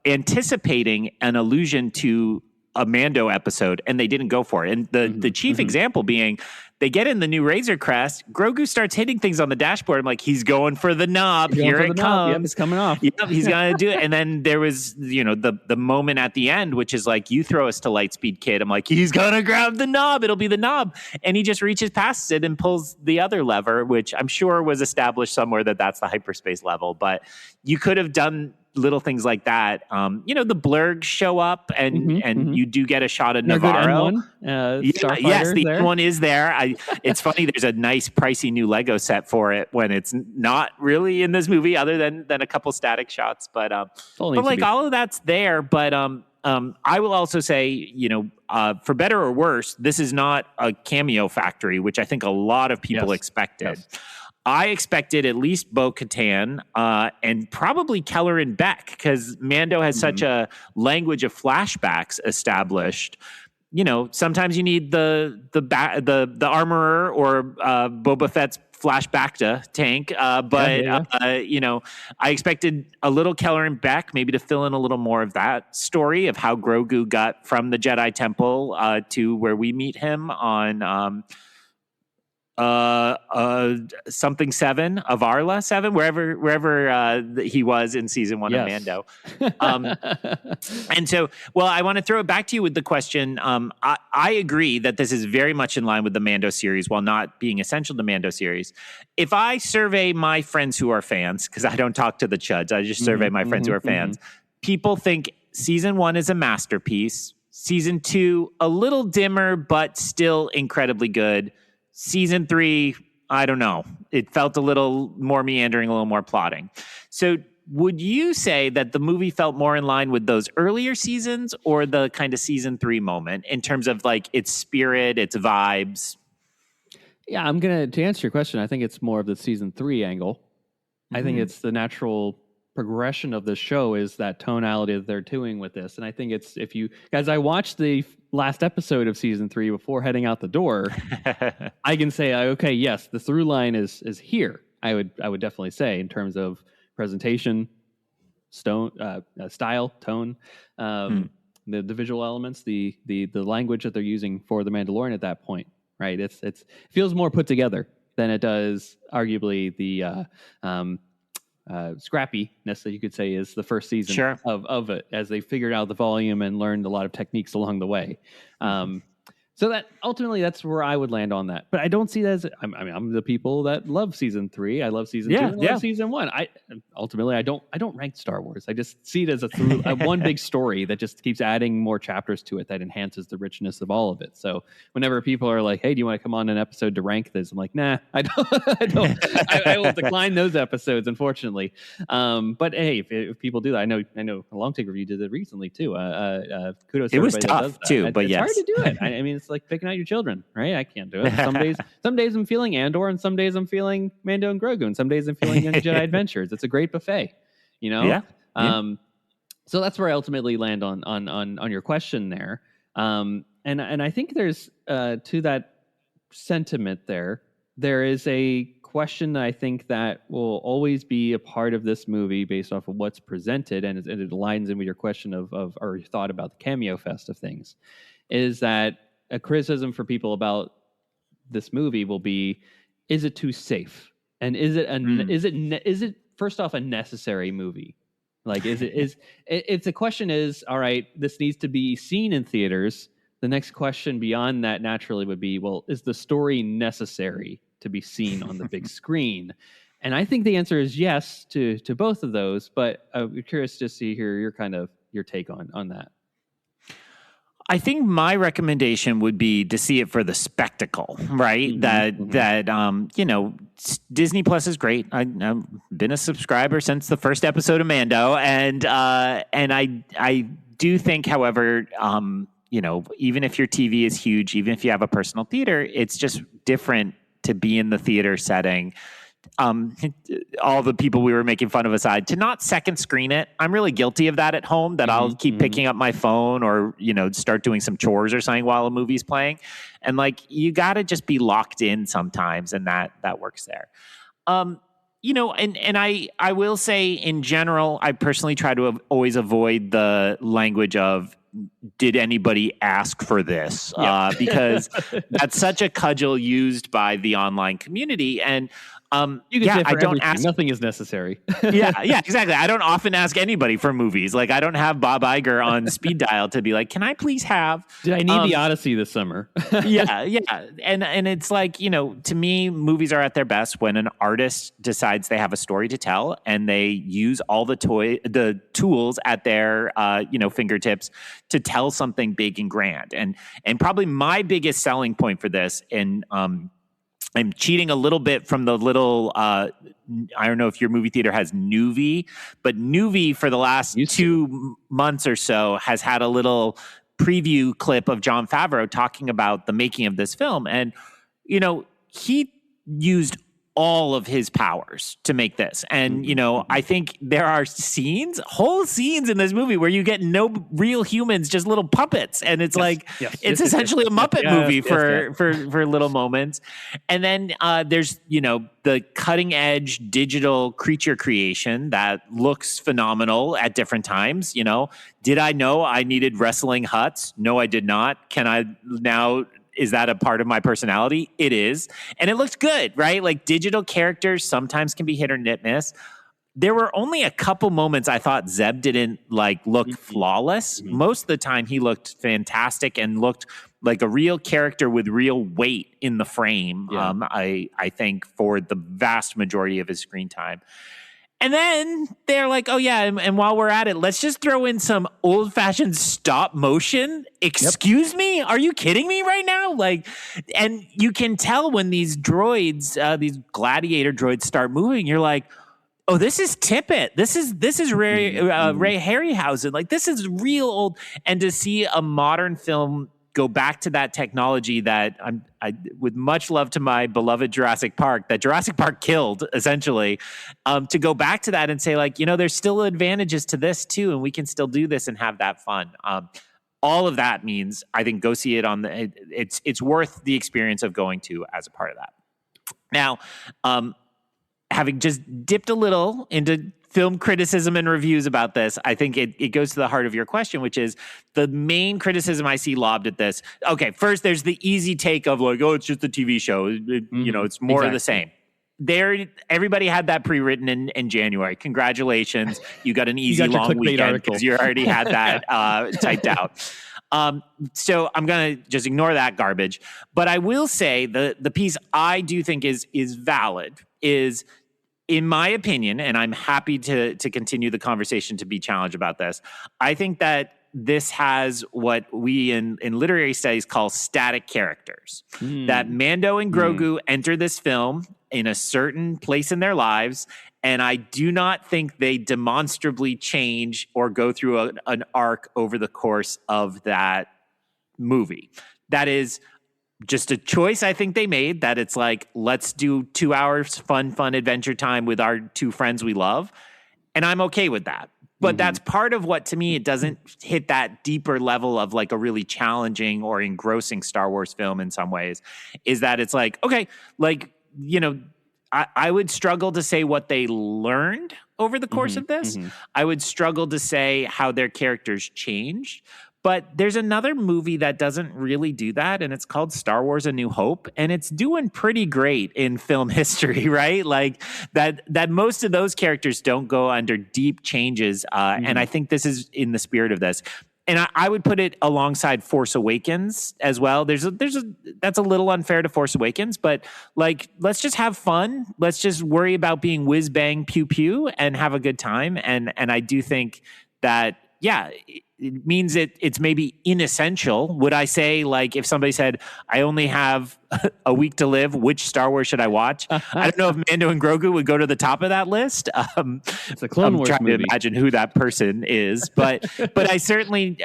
anticipating an allusion to a Mando episode, and they didn't go for it. And the chief example being they get in the new Razor Crest. Grogu starts hitting things on the dashboard. I'm like, he's going for the knob. Here it comes. Yep, it's coming off. Yep, he's gonna do it. And then there was, the moment at the end, which is like, you throw us to Lightspeed Kid. I'm like, he's gonna grab the knob. It'll be the knob. And he just reaches past it and pulls the other lever, which I'm sure was established somewhere that's the hyperspace level. But you could have done little things like that. The blurgs show up and you do get a shot of Navarro. Yes, the N1 is there. It's funny, there's a nice pricey new Lego set for it when it's not really in this movie other than a couple static shots. But all of that's there. But I will also say, for better or worse, this is not a cameo factory, which I think a lot of people expected. Yes. I expected at least Bo-Katan and probably Keller and Beck, because Mando has such a language of flashbacks established. Sometimes you need the armorer or Boba Fett's flashback tank. I expected a little Keller and Beck, maybe to fill in a little more of that story of how Grogu got from the Jedi Temple to where we meet him on something 7 of Arla 7, wherever he was in season 1 of Mando. And so, I want to throw it back to you with the question. I agree that this is very much in line with the Mando series while not being essential to Mando series. If I survey my friends who are fans, because I don't talk to the chuds, I just survey my friends who are fans, people think season 1 is a masterpiece. Season 2, a little dimmer, but still incredibly good. Season 3, I don't know. It felt a little more meandering, a little more plotting. So would you say that the movie felt more in line with those earlier seasons or the kind of season 3 moment in terms of like its spirit, its vibes? Yeah, to answer your question, I think it's more of the season 3 angle. I think it's the natural progression of the show is that tonality that they're doing with this. And I think it's, I watched the last episode of season 3 before heading out the door, I can say, okay, yes, the through line is here. I would definitely say in terms of presentation, style, tone, the visual elements, the language that they're using for the Mandalorian at that point, right? It feels more put together than it does arguably the scrappiness that you could say is the first season of it, as they figured out the volume and learned a lot of techniques along the way. So that ultimately that's where I would land on that. But I don't see that as I'm the people that love season 3. I love season 2. I love season 1. I don't rank Star Wars. I just see it as one big story that just keeps adding more chapters to it that enhances the richness of all of it. So whenever people are like, "Hey, do you want to come on an episode to rank this?" I'm like, "Nah, I don't. I will decline those episodes, unfortunately." But hey, if people do that, I know a Long Take Review did it recently too. Kudos to everybody that does that. It was tough too, but it's hard to do it. I mean, it's like picking out your children, right? I can't do it. Some days I'm feeling Andor, and some days I'm feeling Mando and Grogu, and some days I'm feeling Young Jedi Adventures. It's a great buffet, So that's where I ultimately land on your question there. And I think there's to that sentiment there is a question that I think that will always be a part of this movie based off of what's presented, and it aligns in with your question of or your thought about the cameo fest of things, is that a criticism for people about this movie will be, is it too safe? And is it first off a necessary movie? Like, if the question is, all right, this needs to be seen in theaters, the next question beyond that naturally would be, well, is the story necessary to be seen on the big screen? And I think the answer is yes to both of those, but I'm curious to see your take on that. I think my recommendation would be to see it for the spectacle, right? Disney Plus is great. I've been a subscriber since the first episode of Mando, and I do think, however, even if your TV is huge, even if you have a personal theater, it's just different to be in the theater setting. All the people we were making fun of aside, to not second screen it. I'm really guilty of that at home, that I'll keep picking up my phone or, start doing some chores or something while a movie's playing. And you got to just be locked in sometimes. And that works there. And I will say in general, I personally try to always avoid the language of did anybody ask for this? Because that's such a cudgel used by the online community. And You can say for I don't everything. ask. Nothing is necessary. yeah, exactly. I don't often ask anybody for movies. Like I don't have Bob Iger on speed dial to be like, can I please have? Did I need the Odyssey this summer? yeah. And it's like, to me, movies are at their best when an artist decides they have a story to tell and they use all the tools at their fingertips to tell something big and grand. And probably my biggest selling point for this, and I'm cheating a little bit from the little, I don't know if your movie theater has Nuvi, but Nuvi for the last 2 months or so has had a little preview clip of Jon Favreau talking about the making of this film. And, he used all of his powers to make this. And, I think there are whole scenes in this movie where you get no real humans, just little puppets. And it's it's essentially a Muppet movie for little moments. And then there's, the cutting edge digital creature creation that looks phenomenal at different times. Did I know I needed wrestling huts? No, I did not. Can I now... Is that a part of my personality? It is. And it looks good, right? Like digital characters sometimes can be hit or miss. There were only a couple moments I thought Zeb didn't look flawless. Most of the time he looked fantastic and looked like a real character with real weight in the frame. Yeah. I think for the vast majority of his screen time. And then they're like, oh, yeah, and while we're at it, let's just throw in some old-fashioned stop motion. Excuse me? Are you kidding me right now? And you can tell when these droids, these gladiator droids start moving, you're like, oh, this is Tippett. This is Ray Harryhausen. This is real old. And to see a modern film go back to that technology that I with much love to my beloved Jurassic Park, that Jurassic Park killed essentially, to go back to that and say there's still advantages to this too, and we can still do this and have that fun. All of that means I think go see it it's worth the experience of going to as a part of that. Now, having just dipped a little into film criticism and reviews about this, I think it goes to the heart of your question, which is the main criticism I see lobbed at this. Okay, first there's the easy take of it's just a TV show. It's more of the same. Everybody had that pre-written in January. Congratulations, you got an easy long weekend because you already had that typed out. So I'm going to just ignore that garbage. But I will say the piece I do think is valid is, in my opinion, and I'm happy to continue the conversation to be challenged about this, I think that this has what we in literary studies call static characters. That Mando and Grogu enter this film in a certain place in their lives, and I do not think they demonstrably change or go through an arc over the course of that movie. That is just a choice I think they made, that it's let's do 2 hours fun adventure time with our two friends we love. And I'm okay with that. But that's part of what, to me, it doesn't hit that deeper level of a really challenging or engrossing Star Wars film in some ways, is that it's okay, I would struggle to say what they learned over the course of this. I would struggle to say how their characters changed. But there's another movie that doesn't really do that, and it's called Star Wars: A New Hope, and it's doing pretty great in film history, right? That most of those characters don't go under deep changes, and I think this is in the spirit of this. And I would put it alongside Force Awakens as well. That's a little unfair to Force Awakens, but let's just have fun. Let's just worry about being whiz bang pew pew and have a good time. And I do think that, yeah, it means it's maybe inessential. Would I say, if somebody said, I only have a week to live, which Star Wars should I watch? I don't know if Mando and Grogu would go to the top of that list. It's a Clone Wars movie. To imagine who that person is. But I certainly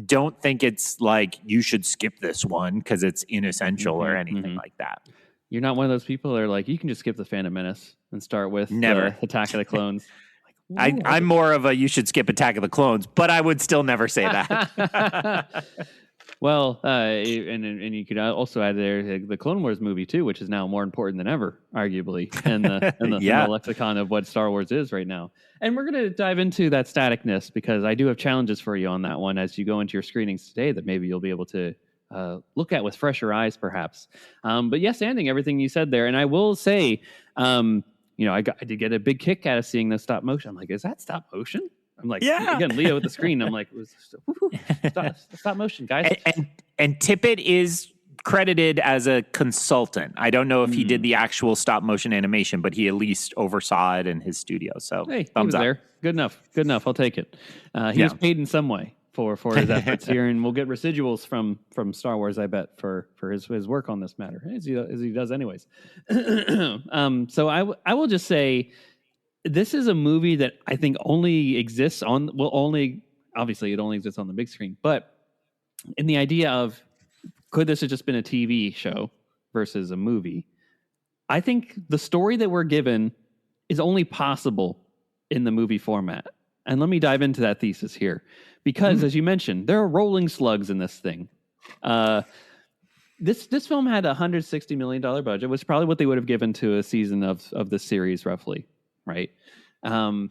don't think it's you should skip this one because it's inessential or anything like that. You're not one of those people that are you can just skip the Phantom Menace and start with Never. Attack of the Clones. I'm more of a you should skip Attack of the Clones, but I would still never say that. Well, and you could also add there the Clone Wars movie too, which is now more important than ever, arguably, in the lexicon of what Star Wars is right now. And we're going to dive into that staticness because I do have challenges for you on that one as you go into your screenings today that maybe you'll be able to look at with fresher eyes, perhaps. But yes, ending everything you said there, and I will say, I did get a big kick out of seeing the stop motion. I'm like, is that stop motion? I'm like, again, Leo with the screen. I'm like, stop motion, guys. And Tippett is credited as a consultant. I don't know if he did the actual stop motion animation, but he at least oversaw it in his studio. So hey, thumbs he was up. there. Good enough. I'll take it. He was paid in some way for his efforts here, and we'll get residuals from Star Wars, I bet, for his work on this matter, as he does anyways. So I will just say, this is a movie that I think only exists obviously it only exists on the big screen, but in the idea of could this have just been a TV show versus a movie, I think the story that we're given is only possible in the movie format. And let me dive into that thesis here, because as you mentioned, there are rolling slugs in this thing. This film had a $160 million budget, which is probably what they would have given to a season of the series, roughly. Right. In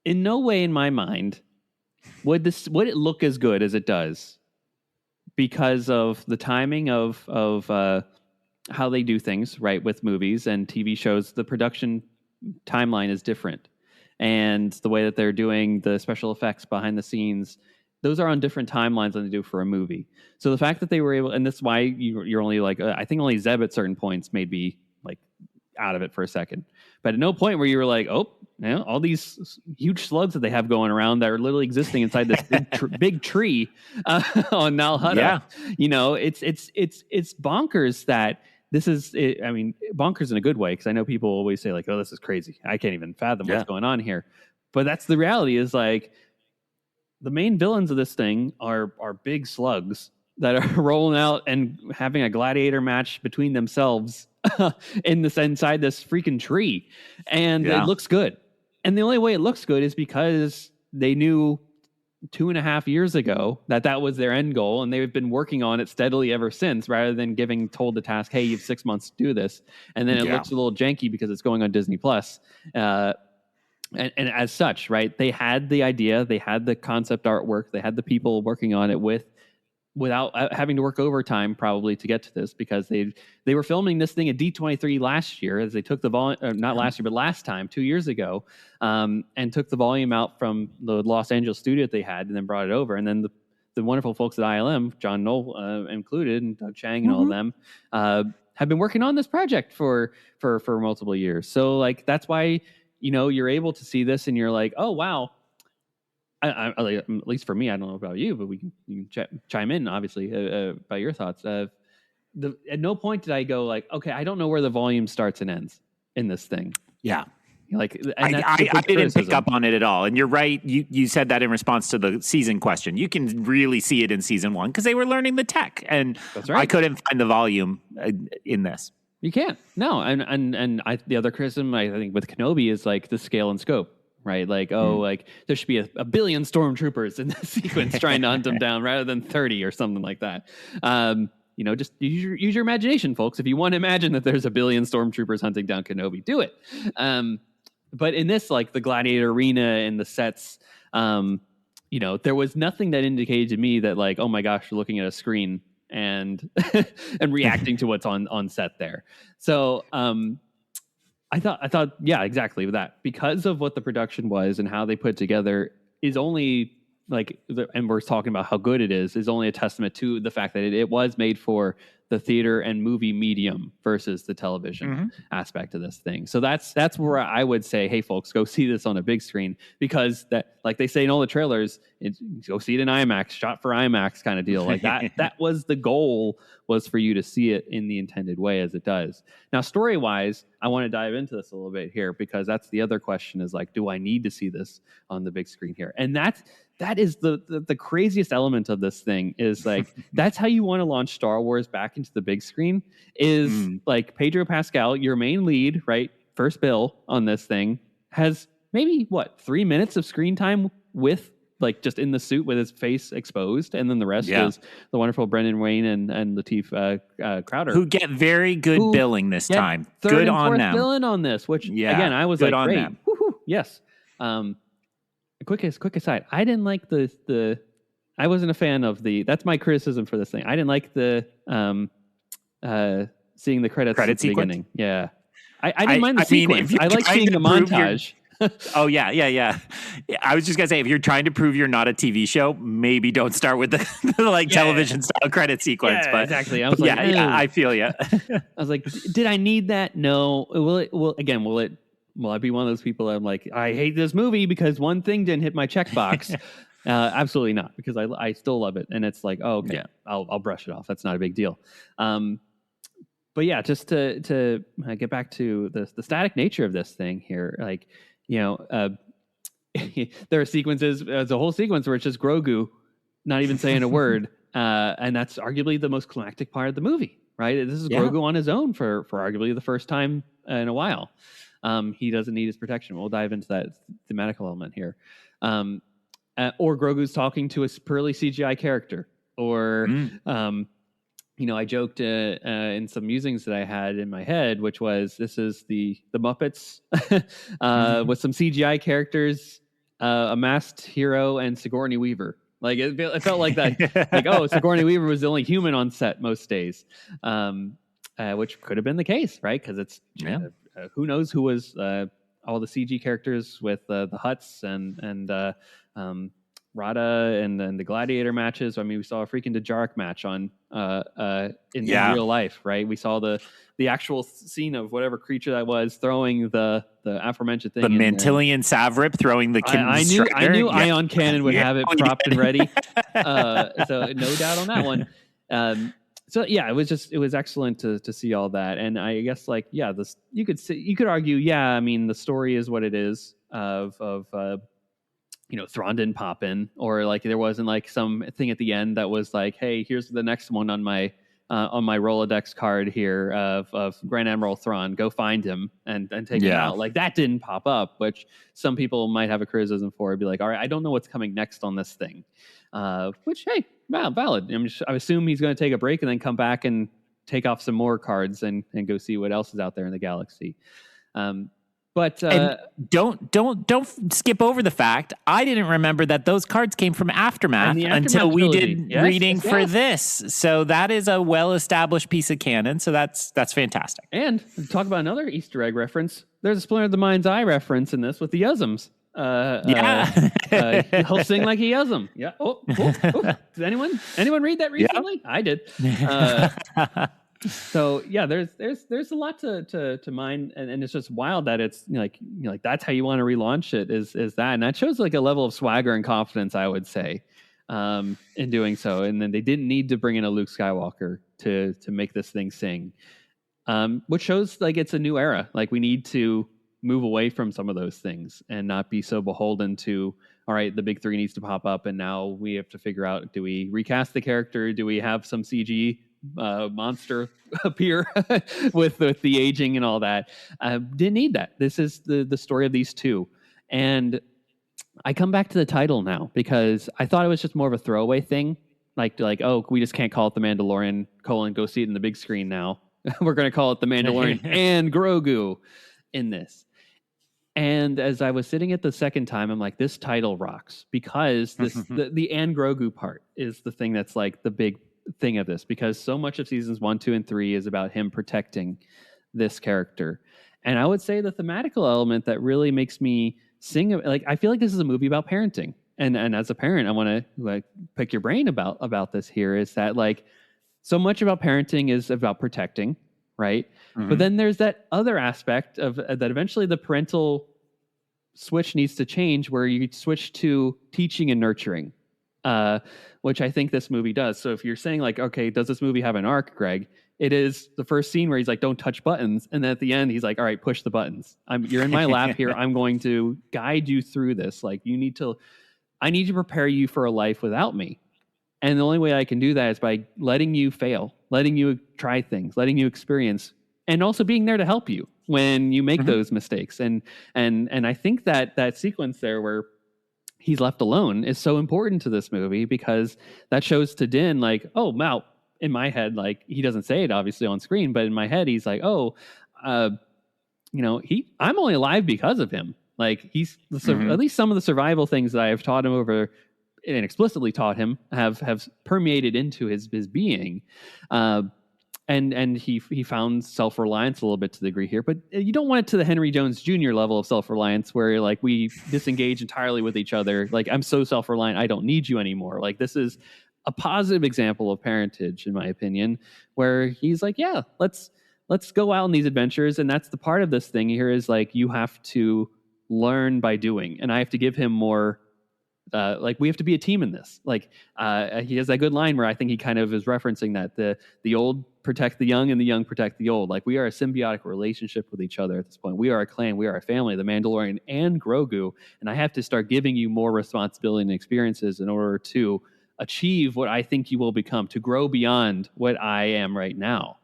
no way in my mind would it look as good as it does because of the timing of how they do things, right, with movies and TV shows. The production timeline is different, and the way that they're doing the special effects behind the scenes, those are on different timelines than they do for a movie. So the fact that they were able, and that's why you're only like, I think only Zeb at certain points made me like out of it for a second. But at no point where you were like, oh, all these huge slugs that they have going around that are literally existing inside this big tree on Nal Hutta. Yeah. It's bonkers that this is. Bonkers in a good way, because I know people always say like, oh, this is crazy. I can't even fathom what's going on here. But that's the reality. Is like the main villains of this thing are big slugs that are rolling out and having a gladiator match between themselves inside this freaking tree, and it looks good. And the only way it looks good is because they knew 2.5 years ago that was their end goal, and they've been working on it steadily ever since, rather than told the task, hey, you have 6 months to do this, and then it looks a little janky because it's going on Disney Plus. And as such, right, they had the idea, they had the concept artwork, they had the people working on it without having to work overtime probably to get to this, because they were filming this thing at D23 last year, as they took the volume, not last year, but last time, 2 years ago, and took the volume out from the Los Angeles studio that they had and then brought it over. And then the wonderful folks at ILM, John Knoll included, and Doug Chang and all of them, have been working on this project for multiple years. So like, that's why, you're able to see this and you're like, oh, wow. I, at least for me, I don't know about you, but you can chime in, obviously, about your thoughts. At no point did I go like, okay, I don't know where the volume starts and ends in this thing. Yeah. Like, I didn't pick up on it at all. And you're right. You said that in response to the season question. You can really see it in season 1 because they were learning the tech. And that's right. I couldn't find the volume in this. You can't. No. And the other criticism, I think, with Kenobi is like the scale and scope. Right, like like there should be a billion stormtroopers in this sequence trying to hunt them down, rather than 30 or something like that. Just use your imagination, folks. If you want to imagine that there's a billion stormtroopers hunting down Kenobi, do it. But in this, like the gladiator arena and the sets, there was nothing that indicated to me that like, oh my gosh, you're looking at a screen and and reacting to what's on set there. So. I thought, yeah, exactly with that, because of what the production was and how they put it together is only like, and we're talking about how good it is only a testament to the fact that it was made for the theater and movie medium versus the television aspect of this thing. So that's where I would say, hey folks, go see this on a big screen, because that, like they say in all the trailers, go see it in IMAX, shot for IMAX kind of deal. Like that was the goal, was for you to see it in the intended way as it does. Now, story-wise, I want to dive into this a little bit here, because that's the other question, is like, do I need to see this on the big screen here? And that is the craziest element of this thing, is like, that's how you want to launch Star Wars back into the big screen, is like Pedro Pascal, your main lead, right? First bill on this thing, has maybe 3 minutes of screen time with like just in the suit with his face exposed, and then the rest Yeah. is the wonderful Brendan Wayne and Lateef Crowder, Who get very good billing this time. Third Good and on fourth them. billing on this, which Yeah, again I was good like, on great, them. woohoo, yes. Quick aside, I didn't like the. I wasn't a fan of the. That's my criticism for this thing. I didn't like the seeing the credits Credit at the sequence? beginning. Yeah, I didn't mind the I mean, sequence. if you're I like trying seeing to the prove your- montage. Oh yeah. I was just gonna say, if you're trying to prove you're not a TV show, maybe don't start with the like television style credit sequence. Yeah, but exactly. I was yeah, like, I feel you. I was like, did I need that? No. Will I be one of those people that I'm like, I hate this movie because one thing didn't hit my checkbox? Absolutely not, because I still love it, and it's like, oh, okay, Yeah. I'll brush it off. That's not a big deal. But yeah, just to get back to the static nature of this thing here, like, there are sequences, there's a whole sequence where it's just Grogu not even saying a word, and that's arguably the most climactic part of the movie, right? This is Grogu on his own for arguably the first time in a while. He doesn't need his protection. We'll dive into that thematical element here. Or Grogu's talking to a purely CGI character, or I joked in some musings that I had in my head, which was, this is the Muppets with some CGI characters, a masked hero, and Sigourney Weaver. Like it felt like that. Like, oh, Sigourney Weaver was the only human on set most days, which could have been the case, right? Because it's who knows who was all the CG characters with the Hutts and Rada and then the gladiator matches. I mean, we saw a freaking Dejarik match on in real life, right? We saw the actual scene of whatever creature that was throwing the aforementioned thing. The Mantillion Savrip throwing the I knew EyeOnCanon would have it propped and ready. So no doubt on that one. So yeah, it was excellent to see all that. And I guess you could argue, yeah, I mean, the story is what it is of Thrawn didn't pop in, or like there wasn't like some thing at the end that was like, hey, here's the next one on my Rolodex card here of Grand Admiral Thrawn. Go find him and take him out. Like that didn't pop up, which some people might have a criticism for. It'd be like, all right, I don't know what's coming next on this thing. Which, hey, valid. I assume he's going to take a break and then come back and take off some more cards and go see what else is out there in the galaxy. But don't skip over the fact I didn't remember that those cards came from Aftermath until we did reading for this. So that is a well-established piece of canon. So that's fantastic. And talk about another Easter egg reference. There's a Splinter of the Mind's Eye reference in this with the Yuzums. He'll sing like he Yuzum. Yeah. Oh. Did anyone read that recently? Yeah. I did. So yeah, there's a lot to mine, and it's just wild that it's like that's how you want to relaunch it is that, and that shows like a level of swagger and confidence, I would say, in doing so. And then they didn't need to bring in a Luke Skywalker to make this thing sing, which shows like it's a new era. Like we need to move away from some of those things and not be so beholden to, all right, the big three needs to pop up, and now we have to figure out, do we recast the character? Do we have some CG monster appear with the aging and all that? Didn't need that. This is the story of these two. And I come back to the title now because I thought it was just more of a throwaway thing. Like, oh, we just can't call it The Mandalorian, go see it in the big screen now. We're going to call it The Mandalorian and Grogu in this. And as I was sitting it the second time, I'm like, this title rocks, because the and Grogu part is the thing that's like the big thing of this, because so much of seasons 1, 2, and 3 is about him protecting this character. And I would say the thematical element that really makes me sing, like, I feel like this is a movie about parenting. And as a parent, I want to like pick your brain about this here, is that like so much about parenting is about protecting, right? But then there's that other aspect of that eventually the parental switch needs to change, where you switch to teaching and nurturing, which I think this movie does. So if you're saying like, okay, does this movie have an arc, Greg? It is the first scene where he's like, don't touch buttons. And then at the end, he's like, all right, push the buttons. You're in my lap here. I'm going to guide you through this. Like I need to prepare you for a life without me. And the only way I can do that is by letting you fail, letting you try things, letting you experience, and also being there to help you when you make those mistakes. And I think that sequence there where he's left alone is so important to this movie, because that shows to Din, like, oh, wow, in my head, like, he doesn't say it obviously on screen, but in my head, he's like, oh, I'm only alive because of him. Like, he's at least some of the survival things that I have taught him over and explicitly taught him have permeated into his being. And he found self-reliance a little bit to the degree here, but you don't want it to the Henry Jones Jr. level of self-reliance where like we disengage entirely with each other. Like, I'm so self-reliant, I don't need you anymore. Like, this is a positive example of parentage, in my opinion, where he's like, yeah, let's go out on these adventures. And that's the part of this thing here is like, you have to learn by doing. And I have to give him more, like, we have to be a team in this. Like, he has that good line where I think he kind of is referencing that the old protect the young and the young protect the old. Like, we are a symbiotic relationship with each other at this point. We are a clan. We are a family, the Mandalorian and Grogu. And I have to start giving you more responsibility and experiences in order to achieve what I think you will become, to grow beyond what I am right now.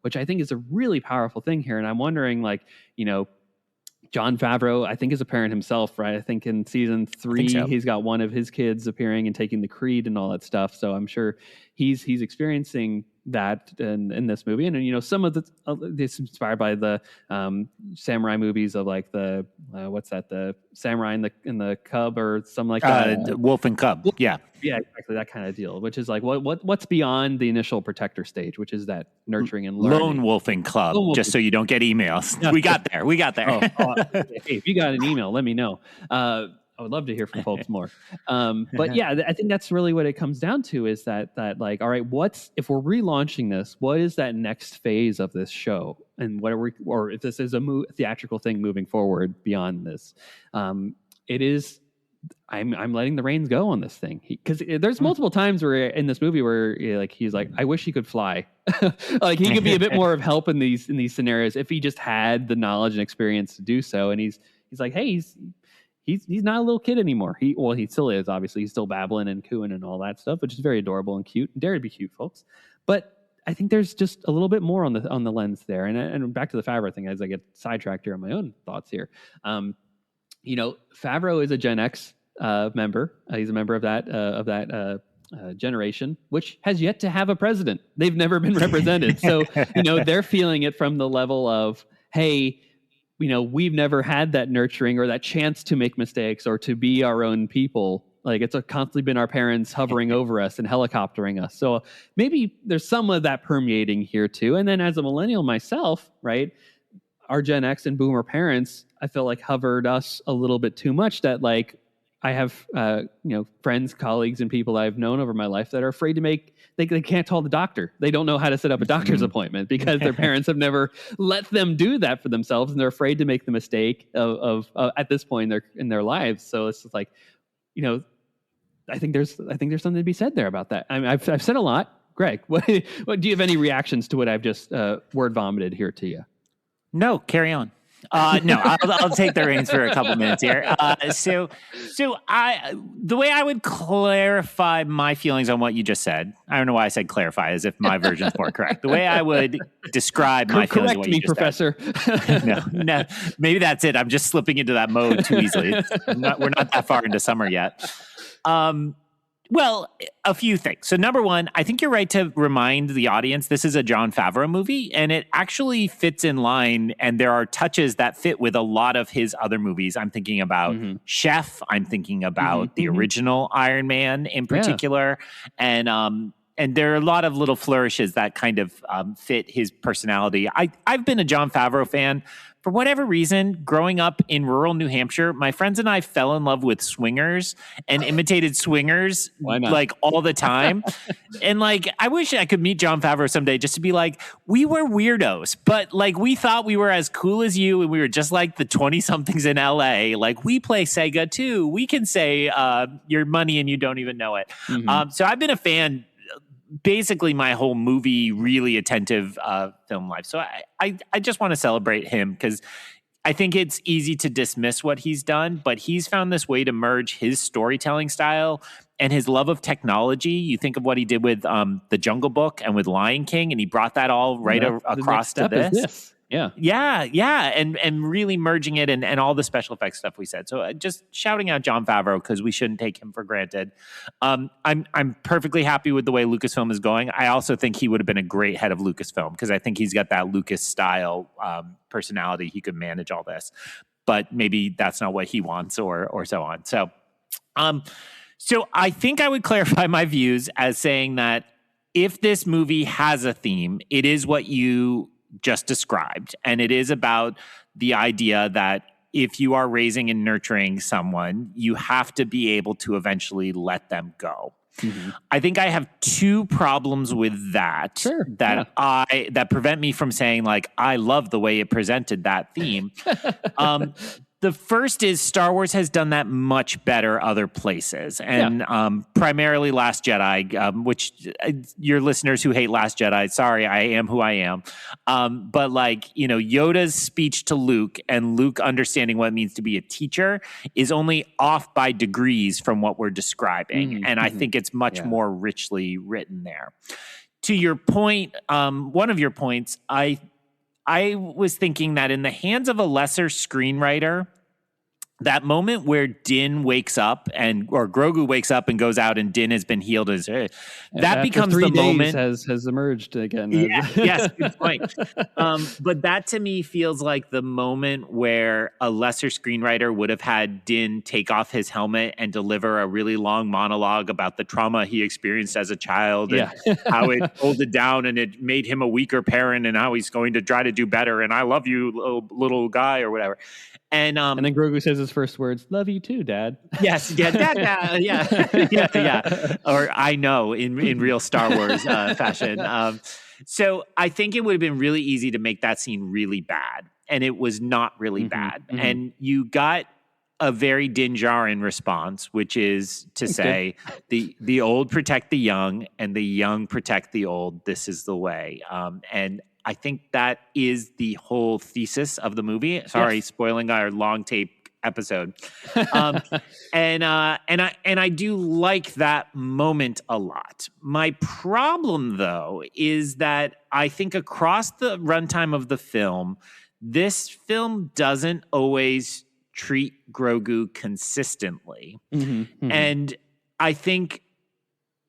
Which I think is a really powerful thing here. And I'm wondering, like, Jon Favreau, I think, is a parent himself, right? I think in season 3, he's got one of his kids appearing and taking the creed and all that stuff. So I'm sure he's experiencing that in this movie. And some of it's inspired by the samurai movies of like the what's that? The samurai in the cub or something like that. Wolf and Cub. Yeah. Yeah, exactly, that kind of deal, which is like what's beyond the initial protector stage, which is that nurturing and learning. Lone Wolf and Club, just so you don't get emails. Yeah. We got there. Hey, if you got an email, let me know. I would love to hear from folks more. But yeah, I think that's really what it comes down to is that like, all right, if we're relaunching this, what is that next phase of this show? And or if this is a theatrical thing moving forward beyond this, it is, I'm letting the reins go on this thing, because there's multiple times where in this movie where he's like, I wish he could fly. Like, he could be a bit more of help in these scenarios if he just had the knowledge and experience to do so. And he's like, hey, he's not a little kid anymore. He still is, obviously. He's still babbling and cooing and all that stuff, which is very adorable and cute. Dare to be cute, folks. But I think there's just a little bit more on the lens there. And back to the Favreau thing, as I get sidetracked here on my own thoughts here. Favreau is a Gen X member. He's a member of that generation, which has yet to have a president. They've never been represented. So, they're feeling it from the level of, hey, we've never had that nurturing or that chance to make mistakes or to be our own people. Like, it's constantly been our parents hovering over us and helicoptering us. So maybe there's some of that permeating here too. And then as a millennial myself, right, our Gen X and Boomer parents, I feel like hovered us a little bit too much, that like, I have, friends, colleagues, and people I've known over my life that are afraid to they can't call the doctor. They don't know how to set up a doctor's appointment because their parents have never let them do that for themselves. And they're afraid to make the mistake of at this point in their lives. So it's just like, I think there's something to be said there about that. I mean, I've said a lot. Greg, what do you have any reactions to what I've just word vomited here to you? No, carry on. No, I'll take the reins for a couple minutes here. So the way I would clarify my feelings on what you just said, I don't know why I said clarify as if my version is more correct. The way I would describe my feelings on what you just Professor. said. No, maybe that's it. I'm just slipping into that mode too easily. We're not that far into summer yet. Well, a few things. So number one, I think you're right to remind the audience this is a Jon Favreau movie, and it actually fits in line, and there are touches that fit with a lot of his other movies. I'm thinking about Chef. I'm thinking about the original Iron Man in particular. Yeah. And there are a lot of little flourishes that kind of fit his personality. I've been a Jon Favreau fan. For whatever reason, growing up in rural New Hampshire, my friends and I fell in love with swingers and imitated swingers like all the time. And like, I wish I could meet Jon Favreau someday just to be like, we were weirdos, but like we thought we were as cool as you, and we were just like the 20-somethings in LA. Like, we play Sega too. We can say your money and you don't even know it. So I've been a fan basically my whole movie, really attentive film life. So I just want to celebrate him, because I think it's easy to dismiss what he's done, but he's found this way to merge his storytelling style and his love of technology. You think of what he did with The Jungle Book and with Lion King, and he brought that all across to this. Yeah, and really merging it and all the special effects stuff we said. So just shouting out Jon Favreau because we shouldn't take him for granted. I'm perfectly happy with the way Lucasfilm is going. I also think he would have been a great head of Lucasfilm because I think he's got that Lucas style personality. He could manage all this, but maybe that's not what he wants or so on. So I think I would clarify my views as saying that if this movie has a theme, it is what you just described. And it is about the idea that if you are raising and nurturing someone, you have to be able to eventually let them go. Mm-hmm. I think I have two problems with that that prevent me from saying like I love the way it presented that theme. The first is Star Wars has done that much better other places, and primarily Last Jedi, which your listeners who hate Last Jedi, sorry, I am who I am. But like, you know, Yoda's speech to Luke and Luke understanding what it means to be a teacher is only off by degrees from what we're describing. Mm-hmm, and I think it's much more richly written there. To your point, one of your points, I was thinking that in the hands of a lesser screenwriter, that moment where Din wakes up or Grogu wakes up and goes out and Din has been healed that after becomes 3 the days moment has emerged again. Yes, good point. But that to me feels like the moment where a lesser screenwriter would have had Din take off his helmet and deliver a really long monologue about the trauma he experienced as a child and how it pulled it down and it made him a weaker parent and how he's going to try to do better. And I love you, little guy, or whatever. And then Grogu says his first words, "Love you too, Dad." Yes, Dad, yeah. Or I know in real Star Wars fashion. So I think it would have been really easy to make that scene really bad, and it was not really bad. Mm-hmm. And you got a very Din Djarin response, which is to say the old protect the young, and the young protect the old. This is the way. And I think that is the whole thesis of the movie. Sorry, spoiling our long tape episode. And I do like that moment a lot. My problem, though, is that I think across the runtime of the film, this film doesn't always treat Grogu consistently. Mm-hmm, mm-hmm. And I think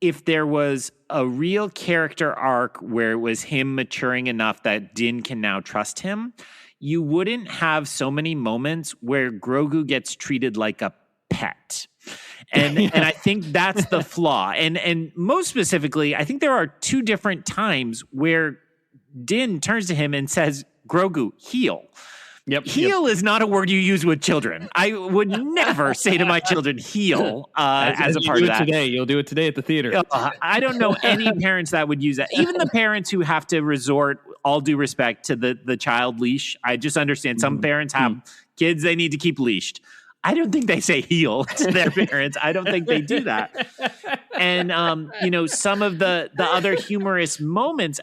if there was a real character arc where it was him maturing enough that Din can now trust him, you wouldn't have so many moments where Grogu gets treated like a pet. And I think that's the flaw. And most specifically, I think there are 2 different times where Din turns to him and says, "Grogu, heal." Yep. Heal is not a word you use with children. I would never say to my children, heal, as a part of that. Today. You'll do it today at the theater. I don't know any parents that would use that. Even the parents who have to resort, all due respect, to the child leash. I just understand some parents have kids they need to keep leashed. I don't think they say heal to their parents. I don't think they do that. And, some of the other humorous moments,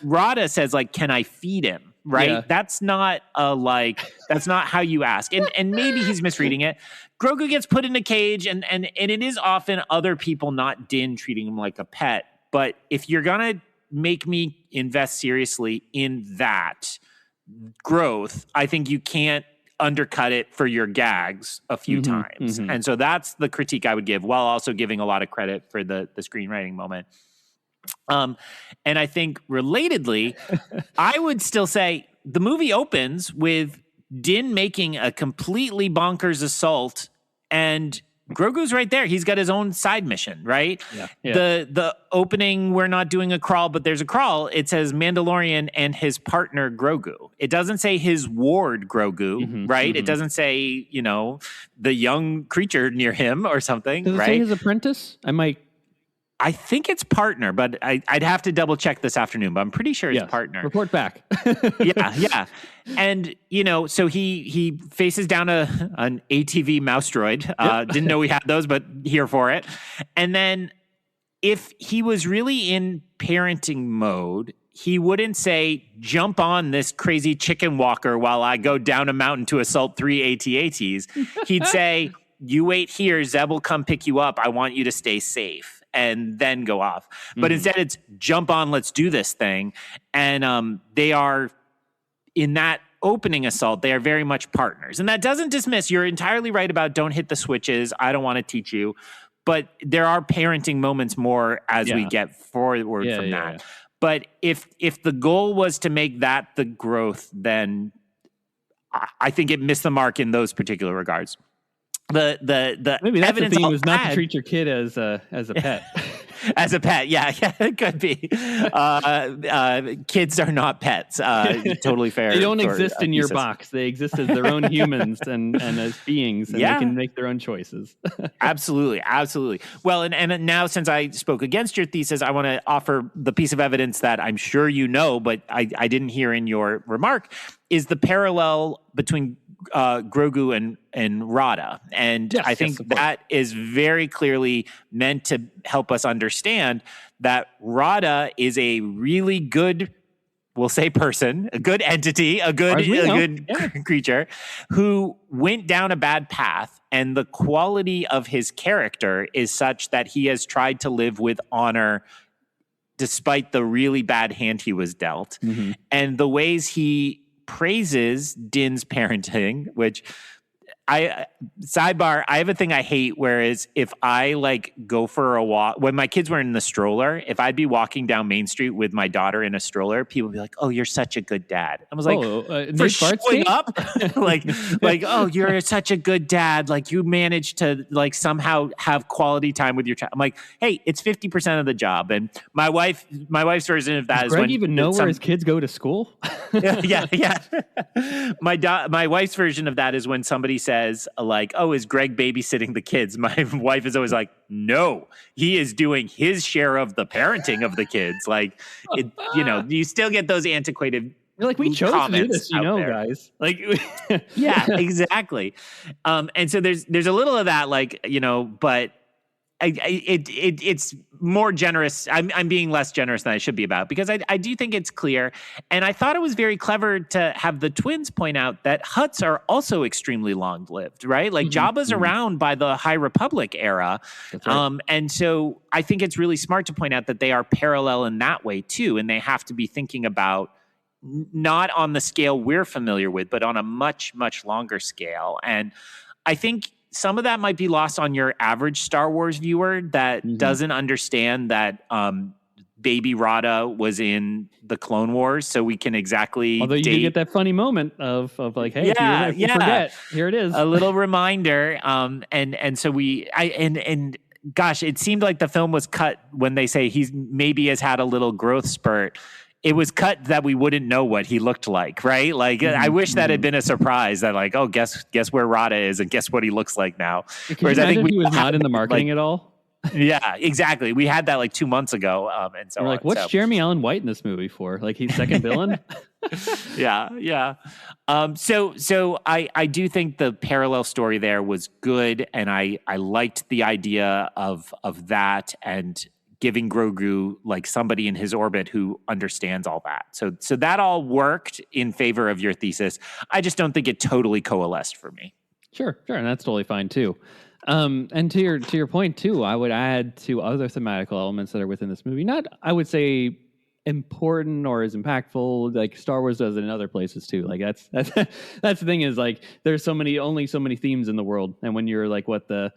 Rada says, like, can I feed him? Right. Yeah. That's not that's not how you ask. And maybe he's misreading it. Grogu gets put in a cage and it is often other people, not Din, treating him like a pet. But if you're going to make me invest seriously in that growth, I think you can't undercut it for your gags a few times. Mm-hmm. And so that's the critique I would give, while also giving a lot of credit for the screenwriting moment. And I think relatedly, I would still say the movie opens with Din making a completely bonkers assault and Grogu's right there. He's got his own side mission, right? Yeah. The opening, we're not doing a crawl, but there's a crawl. It says Mandalorian and his partner Grogu. It doesn't say his ward Grogu, right? Mm-hmm. It doesn't say, the young creature near him or something, Does it right? say his apprentice? I think it's partner, but I'd have to double check this afternoon, but I'm pretty sure it's partner. Report back. Yeah. And, so he faces down an ATV mouse droid. Didn't know we had those, but here for it. And then if he was really in parenting mode, he wouldn't say, jump on this crazy chicken walker while I go down a mountain to assault 3 AT-ATs. He'd say, you wait here, Zeb will come pick you up. I want you to stay safe. And then go off. But instead it's jump on, let's do this thing. And they are in that opening assault, they are very much partners. And that doesn't dismiss, you're entirely right about don't hit the switches. I don't want to teach you. But there are parenting moments more as we get forward from that. Yeah. But if the goal was to make that the growth, then I think it missed the mark in those particular regards. The maybe that's the evidence thing was not to treat your kid as a pet. As a pet, yeah, it could be. Kids are not pets. Totally fair. They don't exist in your box. They exist as their own humans and as beings, and they can make their own choices. Absolutely. Well, and now since I spoke against your thesis, I want to offer the piece of evidence that I'm sure you know, but I didn't hear in your remark, is the parallel between Grogu and Rada. And I think that is very clearly meant to help us understand that Rada is a really good, we'll say person, a good entity, a good creature who went down a bad path. And the quality of his character is such that he has tried to live with honor despite the really bad hand he was dealt. Mm-hmm. And the ways he praises Din's parenting, which I have a thing I hate, whereas if I like go for a walk, when my kids were in the stroller, if I'd be walking down Main Street with my daughter in a stroller, people would be like, "Oh, you're such a good dad." I was like, for showing up, like, "Oh, you're such a good dad. Like you managed to like somehow have quality time with your child." I'm like, "Hey, it's 50% of the job." And my wife's version of that is Greg even know where his kids go to school? yeah. My wife's version of that is when somebody says like, "Oh, is Greg babysitting the kids?" My wife is always like, "No, he is doing his share of the parenting of the kids." Like, you still get those antiquated. You're like, we chose to do this, guys. Like, yeah, exactly. And so there's a little of that, like, but it's more generous. I'm being less generous than I should be about, because I do think it's clear. And I thought it was very clever to have the twins point out that Hutts are also extremely long-lived, right? Like Jabba's around by the High Republic era. That's right. And so I think it's really smart to point out that they are parallel in that way too. And they have to be thinking about not on the scale we're familiar with, but on a much, much longer scale. And I think some of that might be lost on your average Star Wars viewer that doesn't understand that Baby Rada was in the Clone Wars, so we can exactly. Although you do get that funny moment of like, hey, if you forget, here it is, a little reminder. And so gosh, it seemed like the film was cut when they say he's maybe has had a little growth spurt. It was cut that we wouldn't know what he looked like, right? Like, I wish that had been a surprise that like, oh, guess where Rada is and guess what he looks like now. Whereas I think he was not in the marketing at all. Yeah, exactly. We had that like 2 months ago. And so we're like, what's Jeremy Allen White in this movie for? Like he's second villain? Yeah. So I do think the parallel story there was good. And I liked the idea of that and giving Grogu like somebody in his orbit who understands all that. So that all worked in favor of your thesis. I just don't think it totally coalesced for me. Sure, and that's totally fine too. And to your point too, I would add two other thematical elements that are within this movie. Not, I would say, important or as impactful like Star Wars does in other places too. Like that's the thing is like there's only so many themes in the world, and when you're like the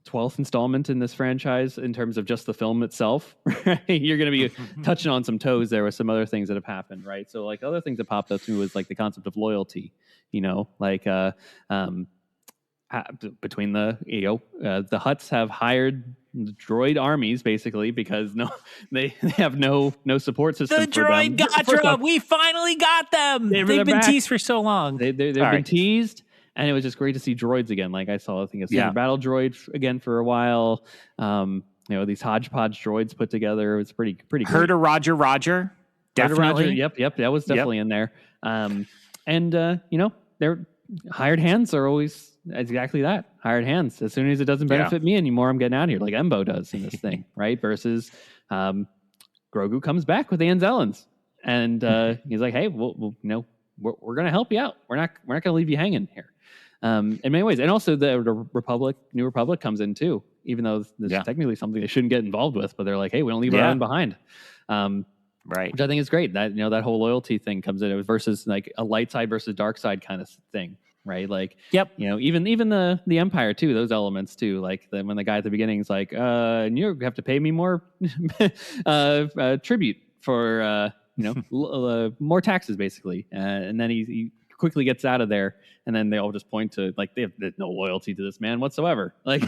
12th installment in this franchise in terms of just the film itself, right? You're going to be touching on some toes there with some other things that have happened, right? So like other things that popped up to me was like the concept of loyalty, like between the Hutts have hired droid armies basically because they have no support system. The droid Gatra, we finally got them. They've been teased for so long. They've been teased. And it was just great to see droids again. Like I saw, I think, a Saber Battle droid again for a while. These hodgepodge droids put together. It was pretty great. Herder Roger. Definitely. Yep. That was definitely in there. Their hired hands are always exactly that. Hired hands. As soon as it doesn't benefit me anymore, I'm getting out of here, like Embo does in this thing, right? Versus Grogu comes back with Anzellans. And he's like, hey, we're going to help you out. We're not going to leave you hanging here. In many ways. And also the New Republic comes in too, even though this is technically something they shouldn't get involved with, but they're like, hey, we don't leave our own behind. Right. which I think is great. That that whole loyalty thing comes in versus like a light side versus dark side kind of thing, right? Like, Yep. even the Empire too, those elements too. Like when the guy at the beginning is like, you have to pay me more tribute for more taxes, basically, and then he quickly gets out of there, and then they all just point to like they have no loyalty to this man whatsoever. Like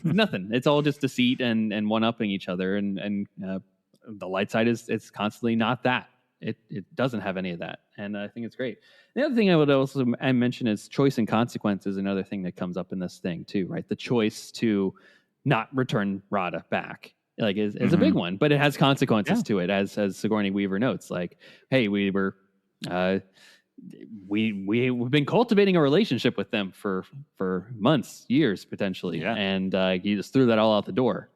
nothing. It's all just deceit and one upping each other, and the light side is it's constantly not that. It doesn't have any of that, and I think it's great. The other thing I would also mention is choice and consequence is another thing that comes up in this thing too, right? The choice to not return Rada back, like, is a big one, but it has consequences to it, as Sigourney Weaver notes. Like, hey, we've been cultivating a relationship with them for months, years, potentially, and you just threw that all out the door.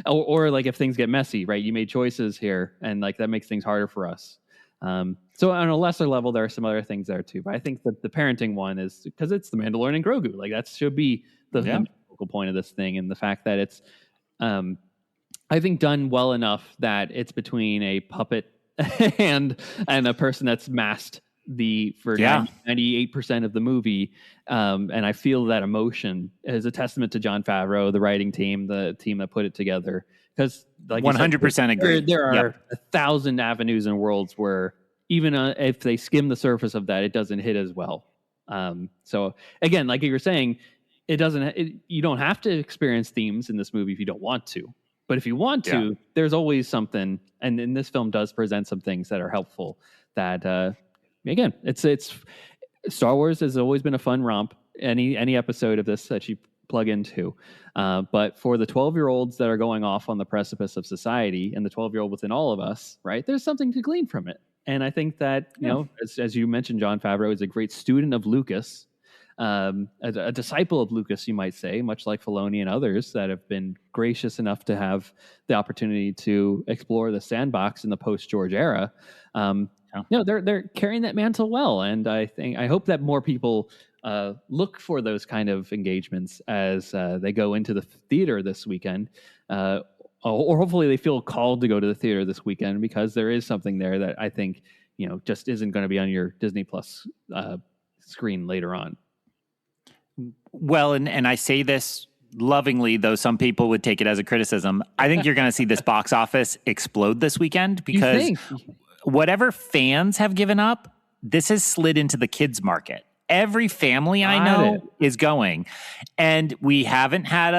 Or like if things get messy, right? You made choices here, and like that makes things harder for us. So on a lesser level, there are some other things there too. But I think that the parenting one is because it's the Mandalorian and Grogu. Like that should be the focal point of this thing, and the fact that it's, I think, done well enough that it's between a puppet and a person that's masked for 98% of the movie, and I feel that emotion is a testament to Jon Favreau, the writing team, the team that put it together. Because, like, 100% agree. There are 1,000 avenues and worlds where even if they skim the surface of that, it doesn't hit as well. So again, like you were saying, you don't have to experience themes in this movie if you don't want to. But if you want to, there's always something, and this film does present some things that are helpful. That again, it's Star Wars has always been a fun romp. Any episode of this that you plug into, but for the 12-year-olds that are going off on the precipice of society, and the 12-year-old within all of us, right? There's something to glean from it, and I think that as you mentioned, Jon Favreau is a great student of Lucas. A disciple of Lucas, you might say, much like Filoni and others that have been gracious enough to have the opportunity to explore the sandbox in the post-George era. They're carrying that mantle well, and I hope that more people look for those kind of engagements as they go into the theater this weekend, or hopefully they feel called to go to the theater this weekend, because there is something there that I think just isn't going to be on your Disney Plus screen later on. Well, and I say this lovingly, though some people would take it as a criticism. I think you're going to see this box office explode this weekend, because whatever fans have given up, this has slid into the kids market. Every family I know is going. And we haven't had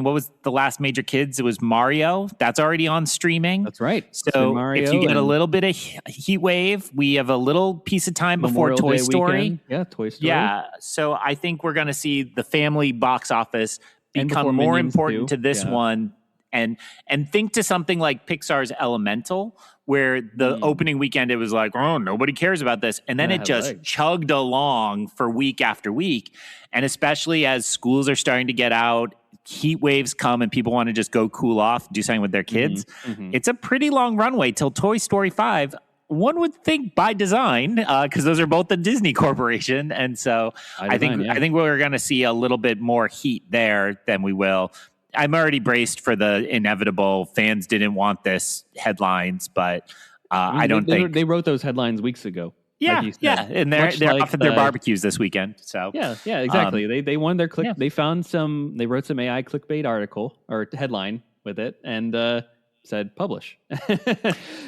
what was the last major kids? It was Mario. That's already on streaming. That's right. So if you get a little bit of heat wave, we have a little piece of time before Toy Story. Weekend. Yeah, Toy Story. Yeah. So I think we're going to see the family box office become more important to this one. And think to something like Pixar's Elemental, where the opening weekend it was like, oh, nobody cares about this. And then it just chugged along for week after week. And especially as schools are starting to get out, heat waves come and people want to just go cool off, do something with their kids. It's a pretty long runway till Toy Story 5. One would think by design, because those are both the Disney Corporation. And so I think we're going to see a little bit more heat there than we will. I'm already braced for the inevitable fans didn't want this headlines, but I don't think they wrote those headlines weeks ago. Yeah, and they're off at their barbecues this weekend. So yeah, exactly. They won their click. They found they wrote some AI clickbait article or headline with it, and said publish.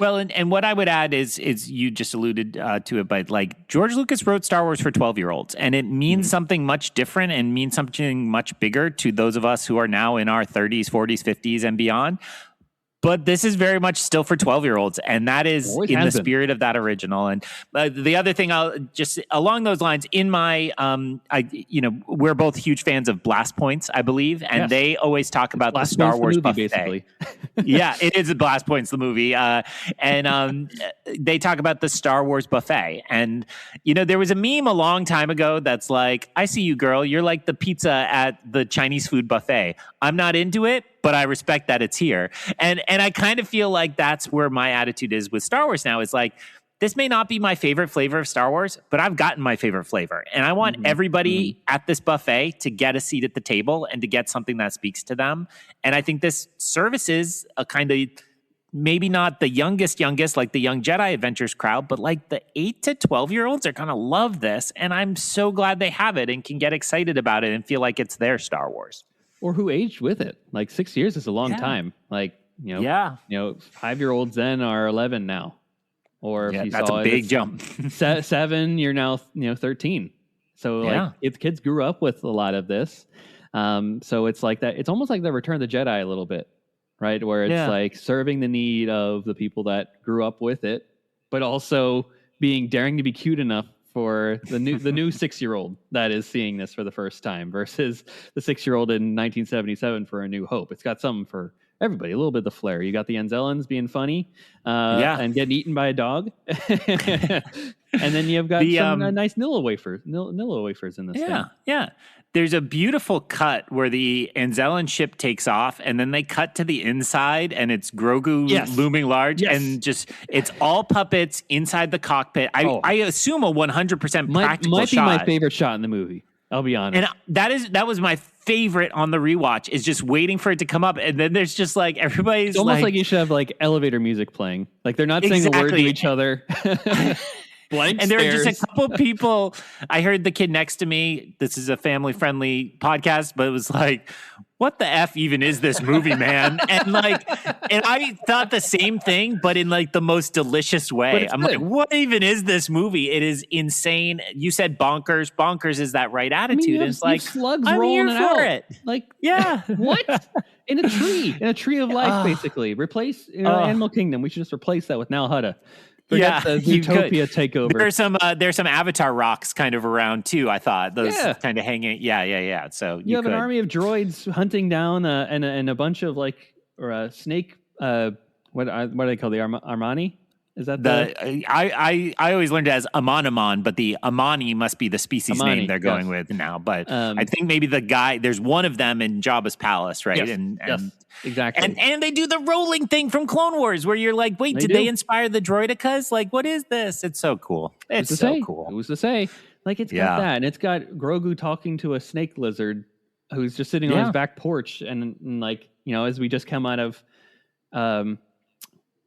Well, and what I would add is you just alluded to it, but like George Lucas wrote Star Wars for 12-year-olds, and it means something much different and means something much bigger to those of us who are now in our 30s, 40s, 50s, and beyond. But this is very much still for 12-year-olds, and that is in the spirit of that original. And the other thing, I'll just along those lines, in my, we're both huge fans of Blast Points, I believe, and they always talk about the Star Wars buffet. Basically. Yeah, it is a Blast Points, the movie, and they talk about the Star Wars buffet. And there was a meme a long time ago that's like, "I see you, girl. You're like the pizza at the Chinese food buffet. I'm not into it, but I respect that it's here." And I kind of feel like that's where my attitude is with Star Wars now. Is like, this may not be my favorite flavor of Star Wars, but I've gotten my favorite flavor. And I want everybody at this buffet to get a seat at the table and to get something that speaks to them. And I think this services a kind of maybe not the youngest, like the Young Jedi Adventures crowd, but like the 8 to 12-year-olds are going to love this. And I'm so glad they have it and can get excited about it and feel like it's their Star Wars. Or who aged with it. Like 6 years is a long time. Like, 5-year-olds then are 11 now. Or if you that's saw a big jump. 7, you're now 13. So like if kids grew up with a lot of this. So it's like that. It's almost like the Return of the Jedi a little bit, right? Where it's like serving the need of the people that grew up with it, but also daring to be cute enough for the new 6-year-old that is seeing this for the first time versus the 6-year-old in 1977 for A New Hope. It's got something for everybody, a little bit of the flair. You got the Anzellans being funny and getting eaten by a dog. And then you've got some nice Nilla wafers in this thing. Yeah. There's a beautiful cut where the Anzellan ship takes off, and then they cut to the inside, and it's Grogu looming large, and just it's all puppets inside the cockpit. I assume a 100% practical might shot. Might be my favorite shot in the movie. I'll be honest. And that was my favorite on the rewatch, is just waiting for it to come up, and then there's just like everybody's. It's almost like you should have like elevator music playing. Like they're not saying a word to each other. Blank and there stares. were just a couple people. I heard the kid next to me. This is a family-friendly podcast, but it was like, "What the f even is this movie, man?" And I thought the same thing, but in like the most delicious way. I'm like, "What even is this movie? It is insane." You said bonkers. Bonkers is that right attitude? It's like slugs I'm rolling here for out. it. Like, yeah, what? In a tree of life, basically. Replace Animal Kingdom. We should just replace that with Nal Hutta. Forget the Utopia takeover. There's some Avatar rocks kind of around too. I thought those kind of hanging. Yeah. So you have an army of droids hunting down and a bunch of snake. What are they called? The Armani? Is that I always learned it as Amon, but the Amani must be the species name they're going with now. But I think maybe the guy, there's one of them in Jabba's palace, right? Yes, exactly. And they do the rolling thing from Clone Wars where you're like, wait, they inspire the droidicas? Like, what is this? It's so cool. It's so cool. Who's to say? Like, it's got that, and it's got Grogu talking to a snake lizard who's just sitting on his back porch, and as we just come out of.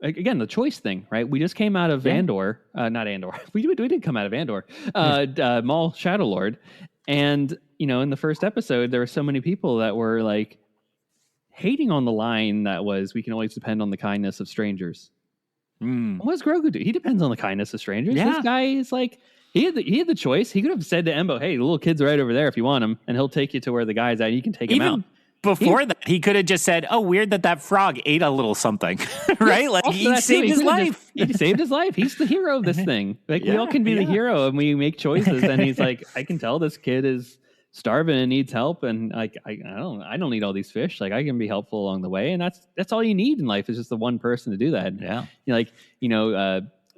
Again, the choice thing, right? We just came out of Andor, not Andor. We did come out of Andor, Maul Shadowlord, and in the first episode, there were so many people that were like hating on the line that was, "We can always depend on the kindness of strangers." What does Grogu do? He depends on the kindness of strangers. Yeah. This guy is like he had the choice. He could have said to Embo, "Hey, the little kid's right over there if you want him, and he'll take you to where the guy's at. You can take him out." Before that, he could have just said, "Oh, weird that frog ate a little something," right? Like he saved his life. He saved his life. He's the hero of this thing. Like we all can be the hero, and we make choices. And he's like, "I can tell this kid is starving and needs help, and like I don't need all these fish. Like I can be helpful along the way, and that's all you need in life is just the one person to do that." Yeah,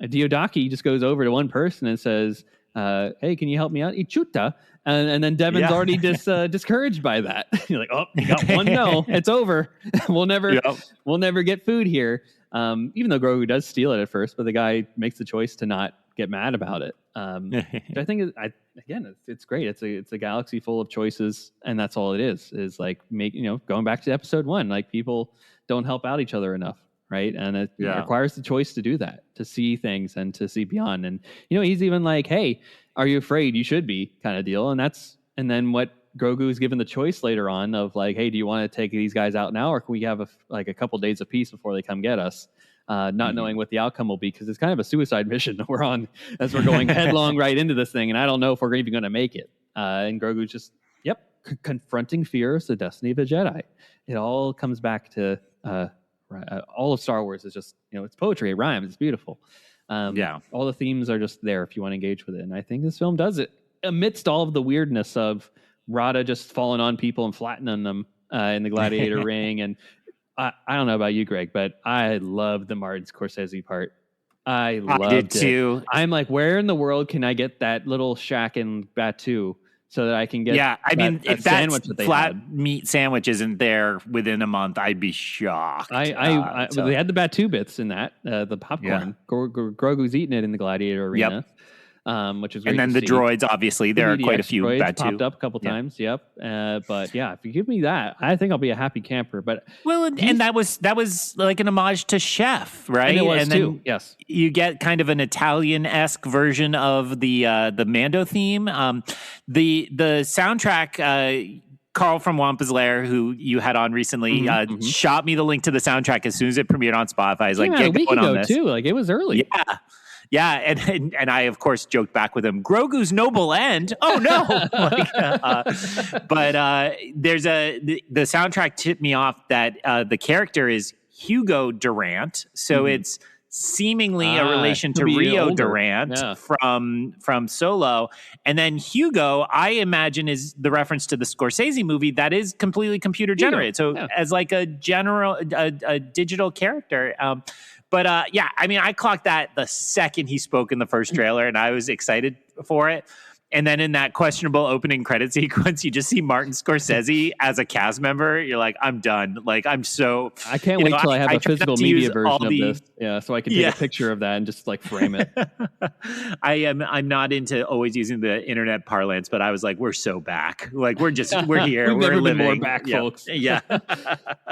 Diodaki just goes over to one person and says, "Hey, can you help me out? Ichuta." And then Devin's already discouraged by that. You're like, "Oh, you got one no, it's over. We'll never get food here." Even though Grogu does steal it at first, but the guy makes the choice to not get mad about it. I think it's great. It's a galaxy full of choices, and that's all it is. Is like going back to episode 1, like people don't help out each other enough. Right. And it requires the choice to do that, to see things and to see beyond. And, he's even like, "Hey, are you afraid? You should be," kind of deal. And then what Grogu is given the choice later on of like, "Hey, do you want to take these guys out now? Or can we have a couple days of peace before they come get us?" Not knowing what the outcome will be, because it's kind of a suicide mission that we're on as we're going headlong right into this thing. And I don't know if we're even going to make it. And Grogu's just, confronting fear is the destiny of a Jedi. It all comes back to, all of Star Wars is just, it's poetry, it rhymes, it's beautiful. All the themes are just there if you want to engage with it. And I think this film does it amidst all of the weirdness of Rada just falling on people and flattening them in the gladiator ring. And I don't know about you, Greg, but I loved the Martin Scorsese part. I loved it too. I'm like, where in the world can I get that little shack in Batuu so that I can get if that flat meat sandwich isn't there within a month, I'd be shocked. They had the Batuu bits in that, the popcorn. Grogu's eating it in the gladiator arena. which is great And then to the see. droids, obviously, there are quite a DDX few droids that too. popped up a couple times. Yep. But yeah, if you give me that, I think I'll be a happy camper. But Well, and that was like an homage to Chef, right? and it was then too. Yes. you get kind of an Italian-esque version of the Mando theme. The soundtrack. Carl from Wampa's Lair, who you had on recently, shot me the link to the soundtrack as soon as it premiered on Spotify. He's like, a get week going on ago this. too. Like it was early. Yeah, and I of course joked back with him, Grogu's noble end. Oh no! But there's the soundtrack tipped me off that the character is Hugo Durant, so it's seemingly a relation to Rio older. Durant from Solo, and then Hugo, I imagine, is the reference to the Scorsese movie that is completely computer generated. So as like a digital character. But I mean, I clocked that the second he spoke in the first trailer, and I was excited for it. And then in that questionable opening credit sequence, you just see Martin Scorsese as a cast member. You're like, I'm done. Like, I'm so... I can't wait till I have a try not physical to media use version all of the- this. Yeah, so I can take a picture of that and just like frame it. I'm not into always using the internet parlance, but I was like, we're so back. Like, we're here. We've we're never been living. more back, folks. Yeah.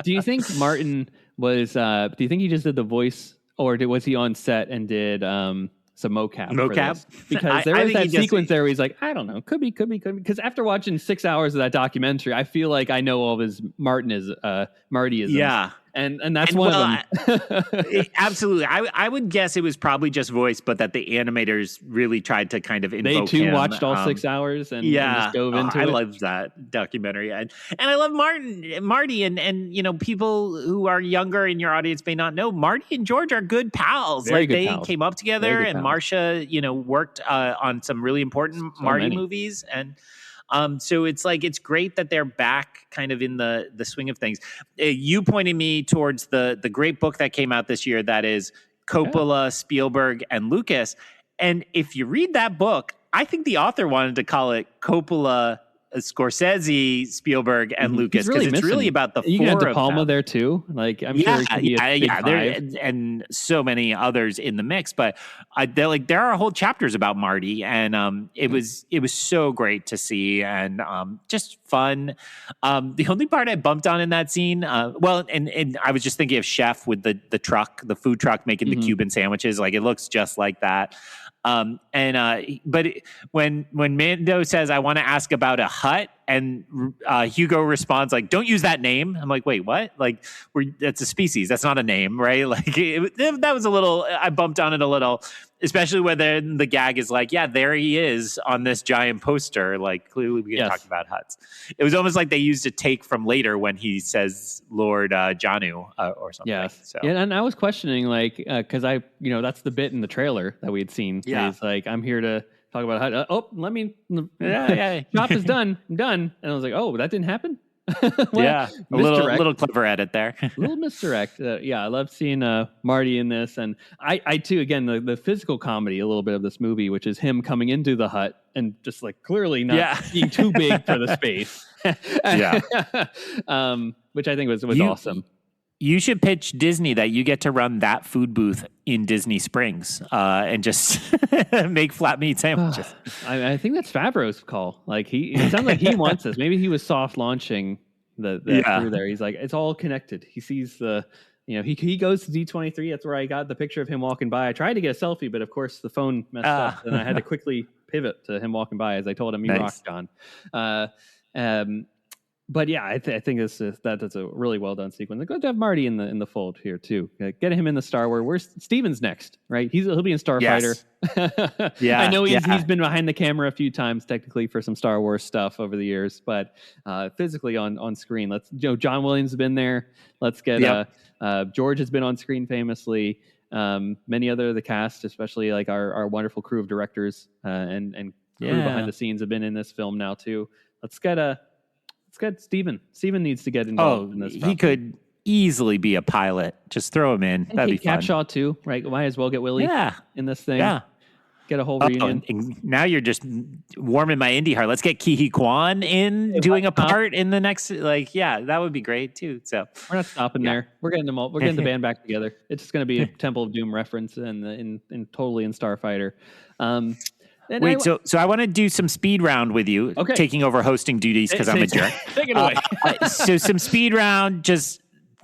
Do you think Martin was... do you think he just did the voice, or was he on set and did... some mocap. Mocap? Because there I was think that he sequence there where he's like, I don't know, could be. Because after watching 6 hours of that documentary, I feel like I know all of his Martyisms. Yeah. And that's one of them. Absolutely. I would guess it was probably just voice, but that the animators really tried to kind of invoke They too him. watched all 6 hours and just dove into I it. loved that documentary. And I love Marty and you know, people who are younger in your audience may not know, Marty and George are good pals. Very like good they pals. came up together, Very good and pals. Marcia, you know, worked on some really important Marty many. movies. And so it's like, it's great that they're back kind of in the swing of things. You pointed me towards the great book that came out this year that is Coppola, Spielberg, and Lucas. And if you read that book, I think the author wanted to call it Coppola, Scorsese, Spielberg, and Lucas, because it's really about the you four got De of Palma them. there too. Like I'm sure it could be a big there five. and so many others in the mix. But there are whole chapters about Marty, and it was so great to see, and just fun. The only part I bumped on in that scene, and I was just thinking of Chef with the truck, the food truck making the Cuban sandwiches. Like it looks just like that. But when Mando says, I want to ask about a hut, and Hugo responds like, don't use that name. I'm like, wait, what? Like that's a species. That's not a name, right? Like that was a little, I bumped on it a little, especially when the gag is like, yeah, there he is on this giant poster. Like clearly we can talk about huts. It was almost like they used a take from later when he says Lord Janu or something. Yes. So. Yeah, and I was questioning like, cause that's the bit in the trailer that we had seen. Yeah. He's like, I'm here to talk about how, let me, Yeah. shop is done. I'm done. And I was like, oh, that didn't happen. Yeah, a Misdirect. little clever edit there. Little misdirect. I love seeing Marty in this, and I too, again, the physical comedy a little bit of this movie, which is him coming into the hut and just like clearly not being too big for the space. Which I think was awesome. You should pitch Disney that you get to run that food booth in Disney Springs and just make flat meat sandwiches. I think that's Favreau's call. Like it sounds like he wants this. Maybe he was soft launching the crew there. He's like, it's all connected. He sees he goes to D23. That's where I got the picture of him walking by. I tried to get a selfie, but of course the phone messed up, and I had to quickly pivot to him walking by as I told him he rocked John. But yeah, I think that's a really well done sequence. Good to have Marty in the fold here too. Get him in the Star Wars. Where's Steven's next? Right? He'll be in Starfighter. Yes. Yeah, I know he's been behind the camera a few times technically for some Star Wars stuff over the years, but physically on screen. John Williams has been there. Let's get George has been on screen famously. Many other of the cast, especially like our wonderful crew of directors and crew behind the scenes have been in this film now too. Let's get Steven. Steven needs to get involved in this. He could easily be a pilot. Just throw him in. That'd be fun. Capshaw too, right? Might as well get Willie in this thing. Yeah. Get a whole reunion. And now you're just warming my indie heart. Let's get Ki-Hee Kwan in doing a part in the next. That would be great too. So we're not stopping there. We're getting them all. We're getting the band back together. It's just going to be a Temple of Doom reference and totally in Starfighter. And Wait, so I want to do some speed round with you, Okay. taking over hosting duties because I'm a jerk. Take it away. So some speed round, just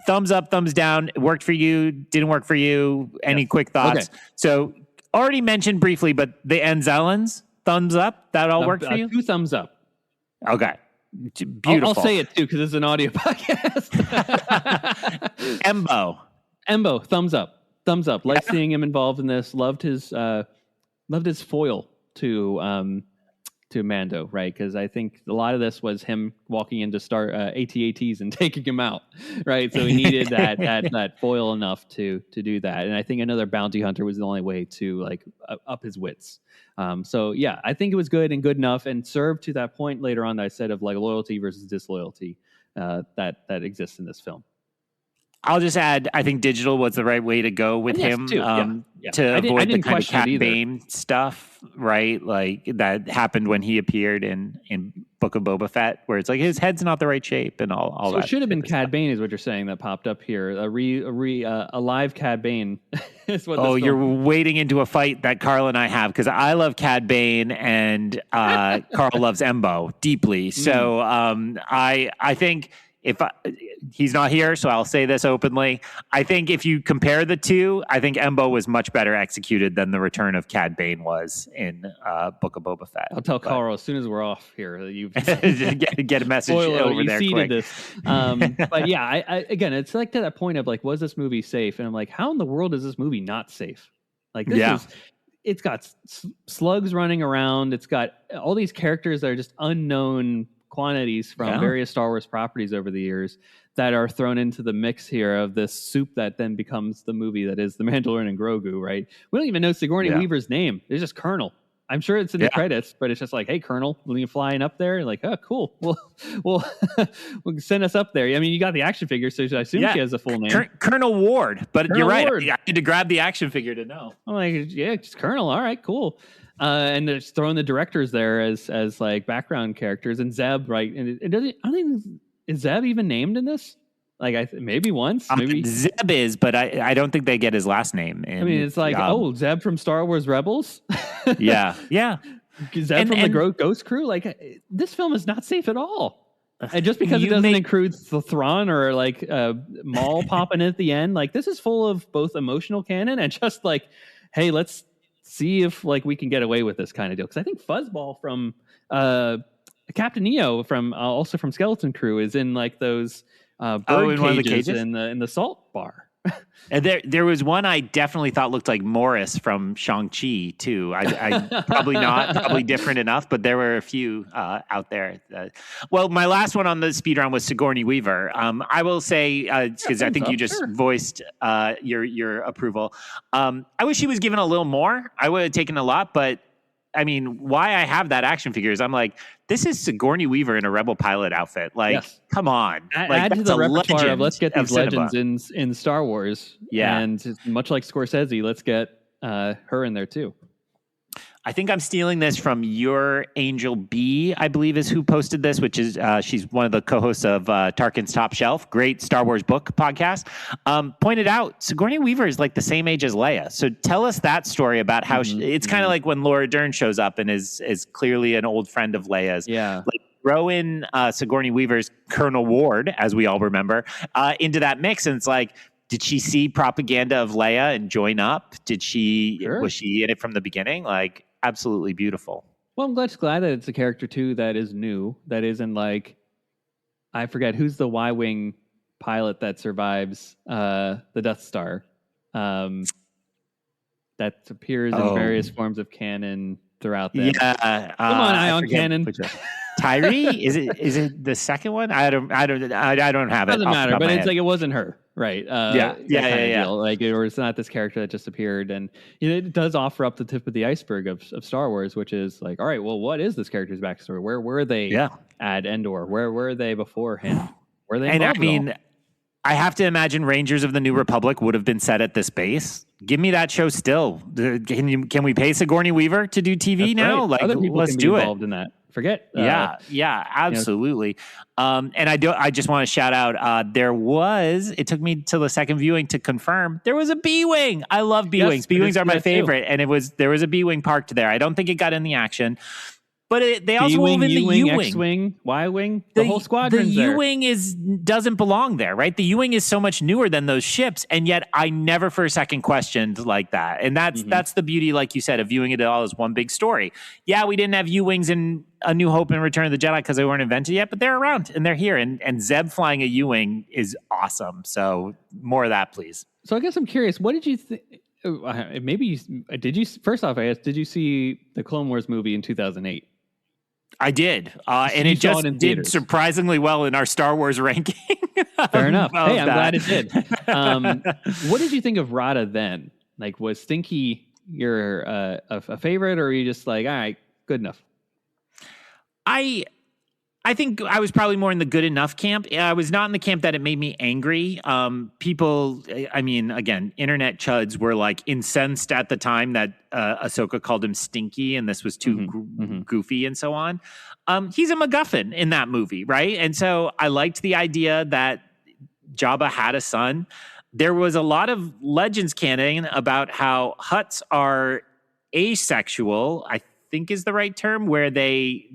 thumbs up, thumbs down. It worked for you, didn't work for you. Any quick thoughts? Okay. So already mentioned briefly, but the Enzellans, thumbs up. That all worked for you? 2 thumbs up. Okay. Beautiful. I'll say it too because it's an audio podcast. Embo. Thumbs up. Thumbs up. Like seeing him involved in this. Loved his foil to Mando, right? Because I think a lot of this was him walking into AT-ATs and taking him out, right? So he needed that foil enough to do that. And I think another bounty hunter was the only way to like up his wits. So yeah, I think it was good and good enough, and served to that point later on that I said of like loyalty versus disloyalty that exists in this film. I'll just add, I think digital was the right way to go with him too. to avoid the kind of question it Cat either. Bane stuff, right? Like that happened when he appeared in Book of Boba Fett, where it's like his head's not the right shape and all So that. it should have been type of Cad stuff. Bane, is what you're saying, that popped up here. A live Cad Bane is what. Oh, this you're film- wading into a fight that Carl and I have because I love Cad Bane and Carl loves Embo deeply. So I think he's not here, so I'll say this openly. I think if you compare the two, I think Embo was much better executed than the return of Cad Bane was in Book of Boba Fett. I'll tell Carl as soon as we're off here. You've get a message spoiler, over you there seeded quick. this. But yeah, I again, it's like to that point of like, was this movie safe? And I'm like, how in the world is this movie not safe? Like this it's got slugs running around. It's got all these characters that are just unknown quantities from various Star Wars properties over the years that are thrown into the mix here of this soup that then becomes the movie that is The Mandalorian and Grogu, right? We don't even know Sigourney Weaver's name. It's just Colonel. I'm sure it's in the credits, but it's just like, hey, Colonel, will you flying up there? Like, oh, cool. We'll send us up there. I mean, you got the action figure, so I assume she has a full name. Colonel Ward, but Colonel you're right. Ward. I need to grab the action figure to know. I'm like, yeah, just Colonel. All right, cool. And they're just throwing the directors there as like background characters, and Zeb, right? And it doesn't. I don't think is Zeb even named in this. Like maybe once, maybe Zeb is, but I don't think they get his last name. I mean, it's like Zeb from Star Wars Rebels. yeah. Zeb from the Ghost Crew. Like this film is not safe at all. And just because it doesn't include Thrawn or like Maul popping in at the end, like this is full of both emotional canon and just like, hey, let's see if like we can get away with this kind of deal. Because I think Fuzzball from Captain EO from also from Skeleton Crew is in like those bird in one of the cages in the salt bar. And there was one I definitely thought looked like Morris from Shang-Chi too. I probably not, probably different enough, but there were a few out there. Well, my last one on the speed round was Sigourney Weaver. I will say, because I think you just voiced your approval. I wish she was given a little more. I would have taken a lot, but I mean, why I have that action figure is I'm like, this is Sigourney Weaver in a Rebel pilot outfit. Like, come on. Add to the repertoire of let's get these legends in Star Wars. Yeah. And much like Scorsese, let's get her in there too. I think I'm stealing this from Your Angel B, I believe is who posted this, which is she's one of the co-hosts of Tarkin's Top Shelf, great Star Wars book podcast, pointed out Sigourney Weaver is like the same age as Leia. So tell us that story about how it's kind of like when Laura Dern shows up and is clearly an old friend of Leia's. Yeah. Like, throw in Sigourney Weaver's Colonel Ward, as we all remember, into that mix. And it's like, did she see propaganda of Leia and join up? Was she in it from the beginning? Like, absolutely beautiful. Well, I'm glad that it's a character too that is new, that isn't like, I forget who's the Y-wing pilot that survives the Death Star, that appears in various forms of canon throughout them. Yeah, come on, EyeOnCanon. Tyree? Is it the second one? I don't have it. Doesn't matter, but it's like it wasn't her, right? Yeah. Deal. Like, or it's not this character that just appeared, and it does offer up the tip of the iceberg of Star Wars, which is like, all right, well, what is this character's backstory? Where were they at Endor? Where were they beforehand? Were they? And I mean, I have to imagine Rangers of the New Republic would have been set at this base. Give me that show still. Can we pay Sigourney Weaver to do TV now? Right. Like, other people let's can do be it. involved in that forget. Yeah, absolutely. And I just want to shout out. It took me till the second viewing to confirm there was a B-wing. I love B-wings. B-wings are my favorite, and there was a B-wing parked there. I don't think it got in the action. But they also wove in the U-wing, X-wing, Y-wing, the whole squadron. The U-wing doesn't belong there, right? The U-wing is so much newer than those ships, and yet I never for a second questioned like that. And that's the beauty, like you said, of viewing it all as one big story. Yeah, we didn't have U-wings in A New Hope and Return of the Jedi because they weren't invented yet, but they're around and they're here. And Zeb flying a U-wing is awesome. So more of that, please. So I guess I'm curious, what did you think? First off, I guess, did you see the Clone Wars movie in 2008? I did, and it just did surprisingly well in our Star Wars ranking. Fair enough. Hey, I'm glad it did. What did you think of Rada then? Like, was Stinky your a favorite, or were you just like, all right, good enough? I think I was probably more in the good enough camp. I was not in the camp that it made me angry. People, I mean, again, internet chuds were like incensed at the time that Ahsoka called him Stinky and this was too goofy and so on. He's a MacGuffin in that movie, right? And so I liked the idea that Jabba had a son. There was a lot of Legends canon about how Hutts are asexual, I think is the right term, where they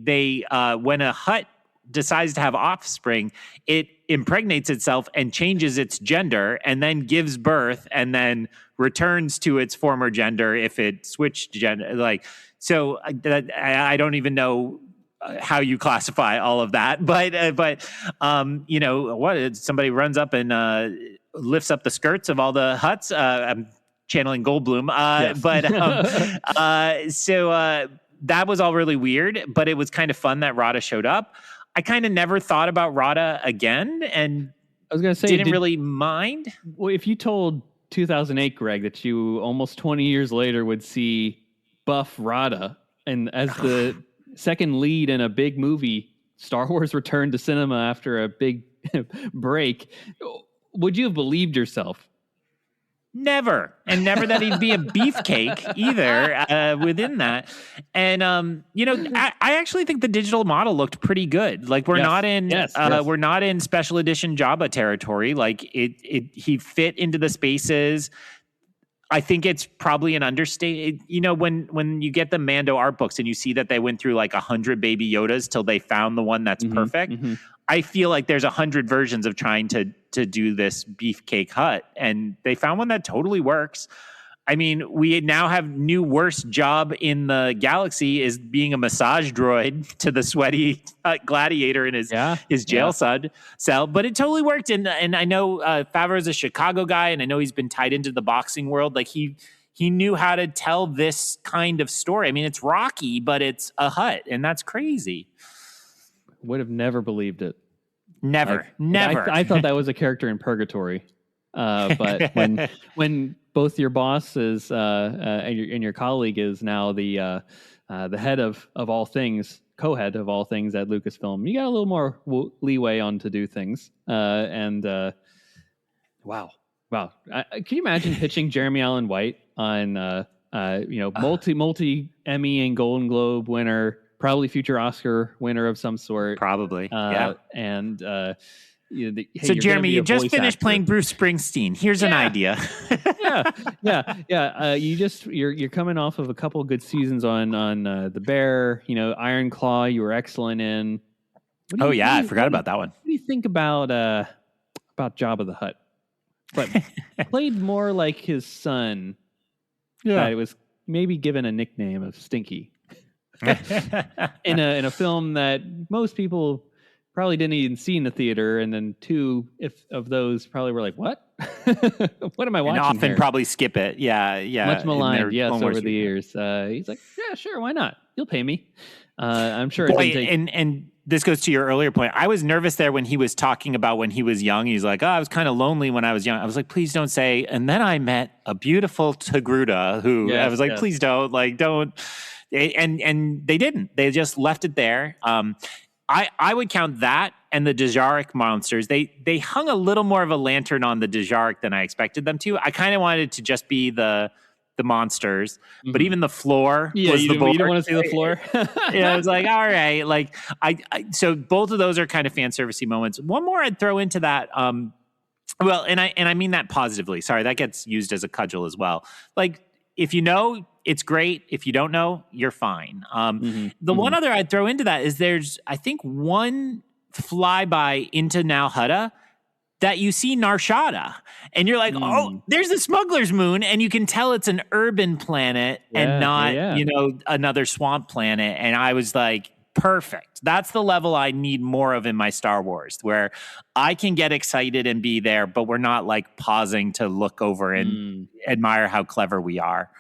when a Hutt decides to have offspring, it impregnates itself and changes its gender and then gives birth and then returns to its former gender if it switched gender. Like, so I don't even know how you classify all of that, but you know what? Somebody runs up and lifts up the skirts of all the Hutts. I'm channeling Goldblum, yes. But so that was all really weird. But it was kind of fun that Rada showed up. I kind of never thought about Rada again, and I was going to say, didn't really mind. Well, if you told 2008 Greg that you almost 20 years later would see buff Rada and as the second lead in a big movie, Star Wars returned to cinema after a big break, would you have believed yourself? Never. And never that he'd be a beefcake either within that. And, you know, I actually think the digital model looked pretty good. Like we're not in, we're not in special edition Jabba territory. Like he fit into the spaces. I think it's probably an understatement. You know, when you get the Mando art books and you see that they went through like 100 baby Yodas till they found the one that's perfect. I feel like there's 100 versions of trying to do this beefcake Hutt, and they found one that totally works. I mean, we now have new worst job in the galaxy is being a massage droid to the sweaty gladiator in his jail cell, but it totally worked. And I know Favreau's a Chicago guy, and I know he's been tied into the boxing world. Like he knew how to tell this kind of story. I mean, it's Rocky, but it's a Hutt, and that's crazy. Would have never believed it. Never. I thought that was a character in Purgatory. But when both your boss is and your colleague is now the head of all things, co-head of all things at Lucasfilm, you got a little more leeway on to do things. Wow. Can you imagine pitching Jeremy Allen White on multi Emmy and Golden Globe winner, probably future Oscar winner of some sort. Probably. And so Jeremy, you just finished playing Bruce Springsteen. Here's an idea. You're coming off of a couple of good seasons on The Bear. You know, Iron Claw, you were excellent in. I forgot about that one. What do you think about Jabba the Hutt? But played more like his son. Yeah, it was maybe given a nickname of Stinky. in a film that most people probably didn't even see in the theater, and then two of those probably were like, "What? What am I watching?" And often here? probably skip it. Yeah. Much maligned, yes, over the years. He's like, "Yeah, sure, why not? You'll pay me." I'm sure. And this goes to your earlier point. I was nervous there when he was talking about when he was young. He's like, "Oh, I was kind of lonely when I was young." I was like, "Please don't say." And then I met a beautiful Togruta who I was like, "Please don't, don't." And they didn't. They just left it there. I would count that and the Djarik monsters. They hung a little more of a lantern on the Djarik than I expected them to. I kind of wanted it to just be the the monsters, but even the floor Yeah, was you the don't, board. you don't want to see the floor. Yeah, I was like, all right. Like so both of those are kind of fan servicey moments. One more I'd throw into that. Well, and I mean that positively. Sorry, that gets used as a cudgel as well. Like, if you know, it's great. If you don't know, you're fine. The one other I'd throw into that is there's, I think, one flyby into Nal Hutta that you see Nar Shaddaa, and you're like, oh, there's the smuggler's moon, and you can tell it's an urban planet and not, another swamp planet. And I was like, perfect. That's the level I need more of in my Star Wars, where I can get excited and be there, but we're not like pausing to look over and admire how clever we are.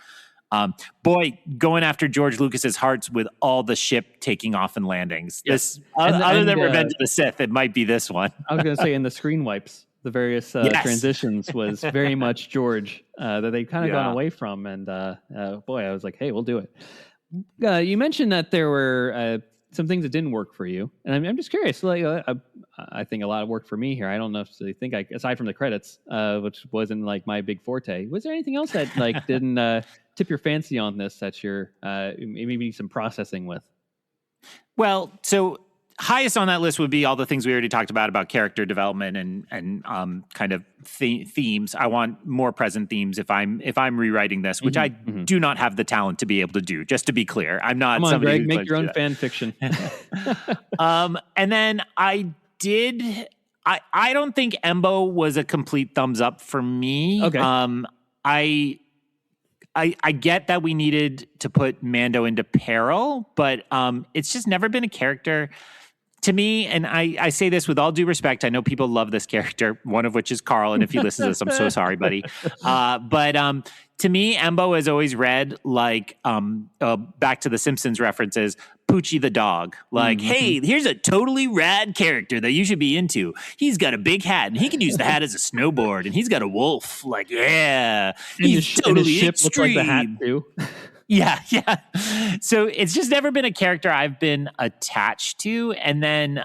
Boy, going after George Lucas's hearts with all the ship taking off and landings. Yes. This, other than Revenge of the Sith, it might be this one. I was going to say, in the screen wipes, the various transitions was very much George that they kind of gone away from. And boy, I was like, hey, we'll do it. You mentioned that there were some things that didn't work for you, and I'm just curious. Like, I think a lot of work for me here. I don't know if you think aside from the credits, which wasn't like my big forte. Was there anything else that like didn't tip your fancy on this that you're maybe some processing with? Well, so highest on that list would be all the things we already talked about character development and kind of themes. I want more present themes if I'm rewriting this, which I do not have the talent to be able to do. Just to be clear, I'm not. Come on, somebody Greg, make your own fan fiction. And then I don't think Embo was a complete thumbs up for me. Okay. I get that we needed to put Mando into peril, but it's just never been a character to me. And I say this with all due respect. I know people love this character, one of which is Carl. And if he listens to this, I'm so sorry, buddy. But to me, Embo has always read like, back to the Simpsons references, Poochie the dog. Like, hey, here's a totally rad character that you should be into. He's got a big hat, and he can use the hat as a snowboard, and he's got a wolf. Like, yeah, he's totally ship extreme. Looks like the hat too. Yeah. So it's just never been a character I've been attached to. And then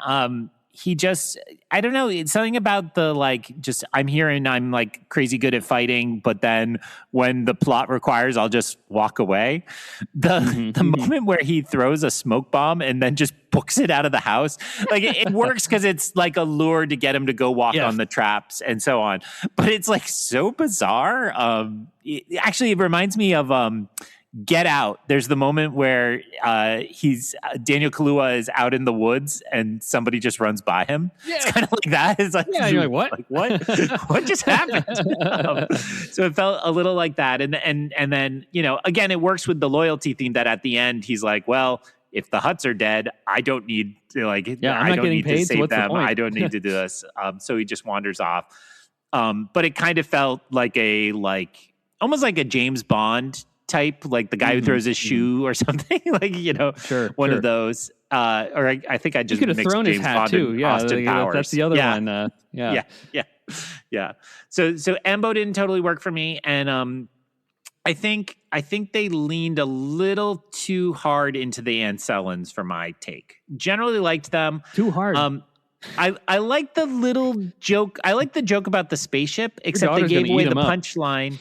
he just, I don't know, it's something about the like, just I'm here and I'm like crazy good at fighting, but then when the plot requires, I'll just walk away. The moment where he throws a smoke bomb and then just books it out of the house, like it works because it's like a lure to get him to go walk on the traps and so on. But it's like so bizarre. It reminds me of Get Out. There's the moment where Daniel Kaluuya is out in the woods and somebody just runs by him. Yeah. It's kind of like that. It's like, you're like, what? Like, what? What just happened? So it felt a little like that. And then, again, it works with the loyalty theme that at the end he's like, well, if the Hutts are dead, I don't need to I don't need to save them. I don't need to do this. So he just wanders off. But it kind of felt like almost like a James Bond type, like the guy who throws his shoe or something, like one of those. Or I think I just could have mixed thrown James his hat Bond too. and Yeah, Austin Powers. That's the other one. Yeah. So Embo didn't totally work for me, and I think they leaned a little too hard into the Ancellans for my take. Generally liked them. Too hard. I like the little joke. I like the joke about the spaceship, except they gave away the punchline.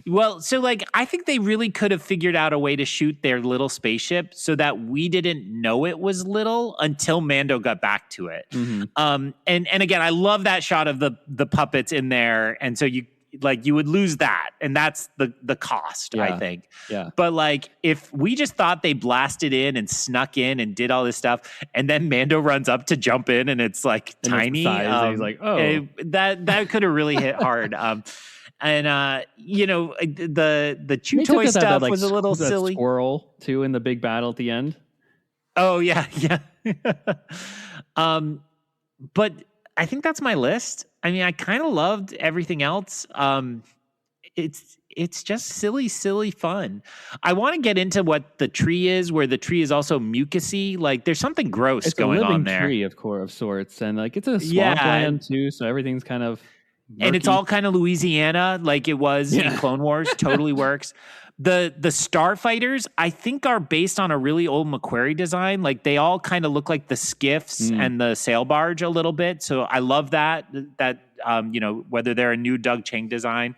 Well, so I think they really could have figured out a way to shoot their little spaceship so that we didn't know it was little until Mando got back to it. And again, I love that shot of the puppets in there, and so you would lose that, and that's the cost, I think. Yeah. But if we just thought they blasted in and snuck in and did all this stuff, and then Mando runs up to jump in, and it's tiny, and he's like, oh, that could have really hit hard. And the chew toy stuff was a little silly. Squirrel too in the big battle at the end. Oh yeah. But I think that's my list. I mean, I kind of loved everything else. It's just silly fun. I want to get into what the tree is, where the tree is also mucusy. Like there's something gross going on there. It's a living tree of sorts, and it's a swampland too, so everything's kind of murky. And it's all kind of Louisiana, like it was in Clone Wars. Totally works. The starfighters, I think, are based on a really old Macquarie design. Like they all kind of look like the skiffs and the sail barge a little bit. So I love that whether they're a new Doug Chang design.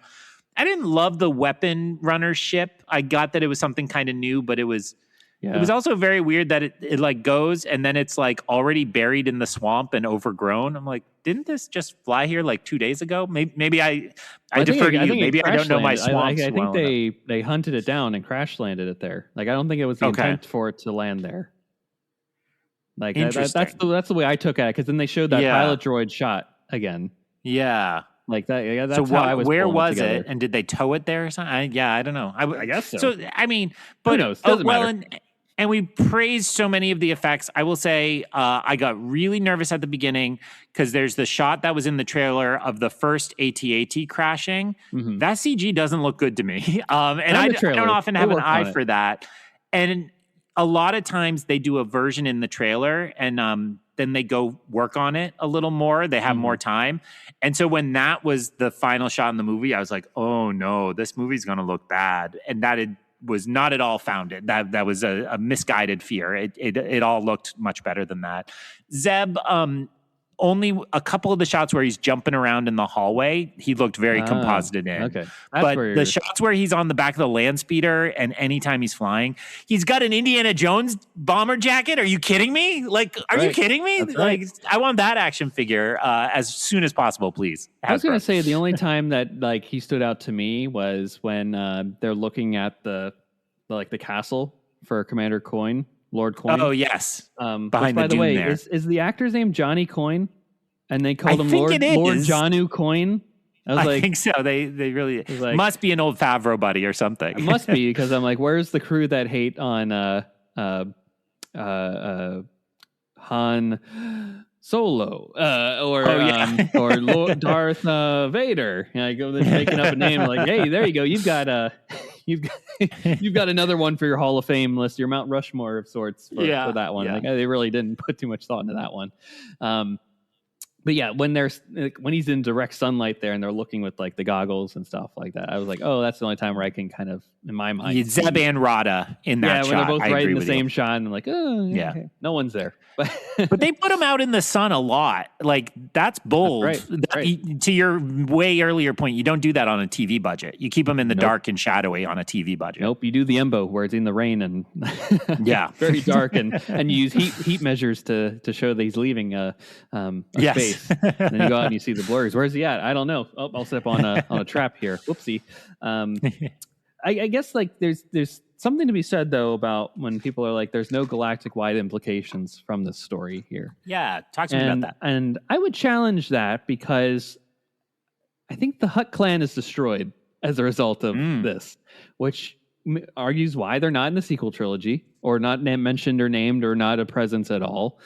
I didn't love the weapon runner ship. I got that it was something kind of new, but it was also very weird that it like goes and then it's like already buried in the swamp and overgrown. I'm like, didn't this just fly here like 2 days ago? Maybe I defer to you. Maybe I don't know my swamps. I think they hunted it down and crash landed it there. Like I don't think it was the intent for it to land there. Like that's the way I took it, because then they showed that pilot droid shot again. Yeah. Like that. Yeah, that's how I was. Where was it? And did they tow it there or something? I don't know. I guess so. So I mean, but who knows? Doesn't matter. And we praised so many of the effects. I will say I got really nervous at the beginning because there's the shot that was in the trailer of the first AT-AT crashing. Mm-hmm. That CG doesn't look good to me. And I don't often have an eye for that. And a lot of times they do a version in the trailer and then they go work on it a little more. They have more time. And so when that was the final shot in the movie, I was like, oh no, this movie's going to look bad. And that was not at all founded. That was a misguided fear. It all looked much better than that. Zeb, only a couple of the shots where he's jumping around in the hallway, he looked very composited in. Okay. But the shots where he's on the back of the land speeder and anytime he's flying, he's got an Indiana Jones bomber jacket. Are you kidding me? Like, are you kidding me? That's like, I want that action figure as soon as possible, please. I was going to say the only time that like he stood out to me was when they're looking at the castle for Commander Coin. Lord Coin. Oh, yes. Behind the dune way, there. Is the actor's name Johnny Coin? And they called him Lord Janu Coin? I think so. They really must be an old Favreau buddy or something. It must be, because I'm like, where's the crew that hate on Han Solo or Lord Darth Vader? And I go there making up a name like, hey, there you go. You've got another one for your Hall of Fame list, your Mount Rushmore of sorts for that one. Yeah. Like, they really didn't put too much thought into that one. But yeah, when he's in direct sunlight there and they're looking with like the goggles and stuff like that, I was like, oh, that's the only time where I can kind of, in my mind, Zeb and Rada in that shot. Yeah, when they're both right in the same shot, and I'm like, oh, yeah, okay. No one's there. But they put him out in the sun a lot. Like, that's bold. That's right. To your way earlier point, you don't do that on a TV budget. You keep him in the dark and shadowy on a TV budget. Nope, you do the Embo where it's in the rain and very dark, and you use heat measures to show that he's leaving a space. And then you go out and you see the blurs. Where's he at? I don't know. Oh, I'll step on a trap here. Whoopsie. I guess like there's something to be said though about when people are like, there's no galactic wide implications from this story here. Yeah, talk to me about that. And I would challenge that, because I think the Hutt clan is destroyed as a result of this, which argues why they're not in the sequel trilogy, or not mentioned or named, or not a presence at all.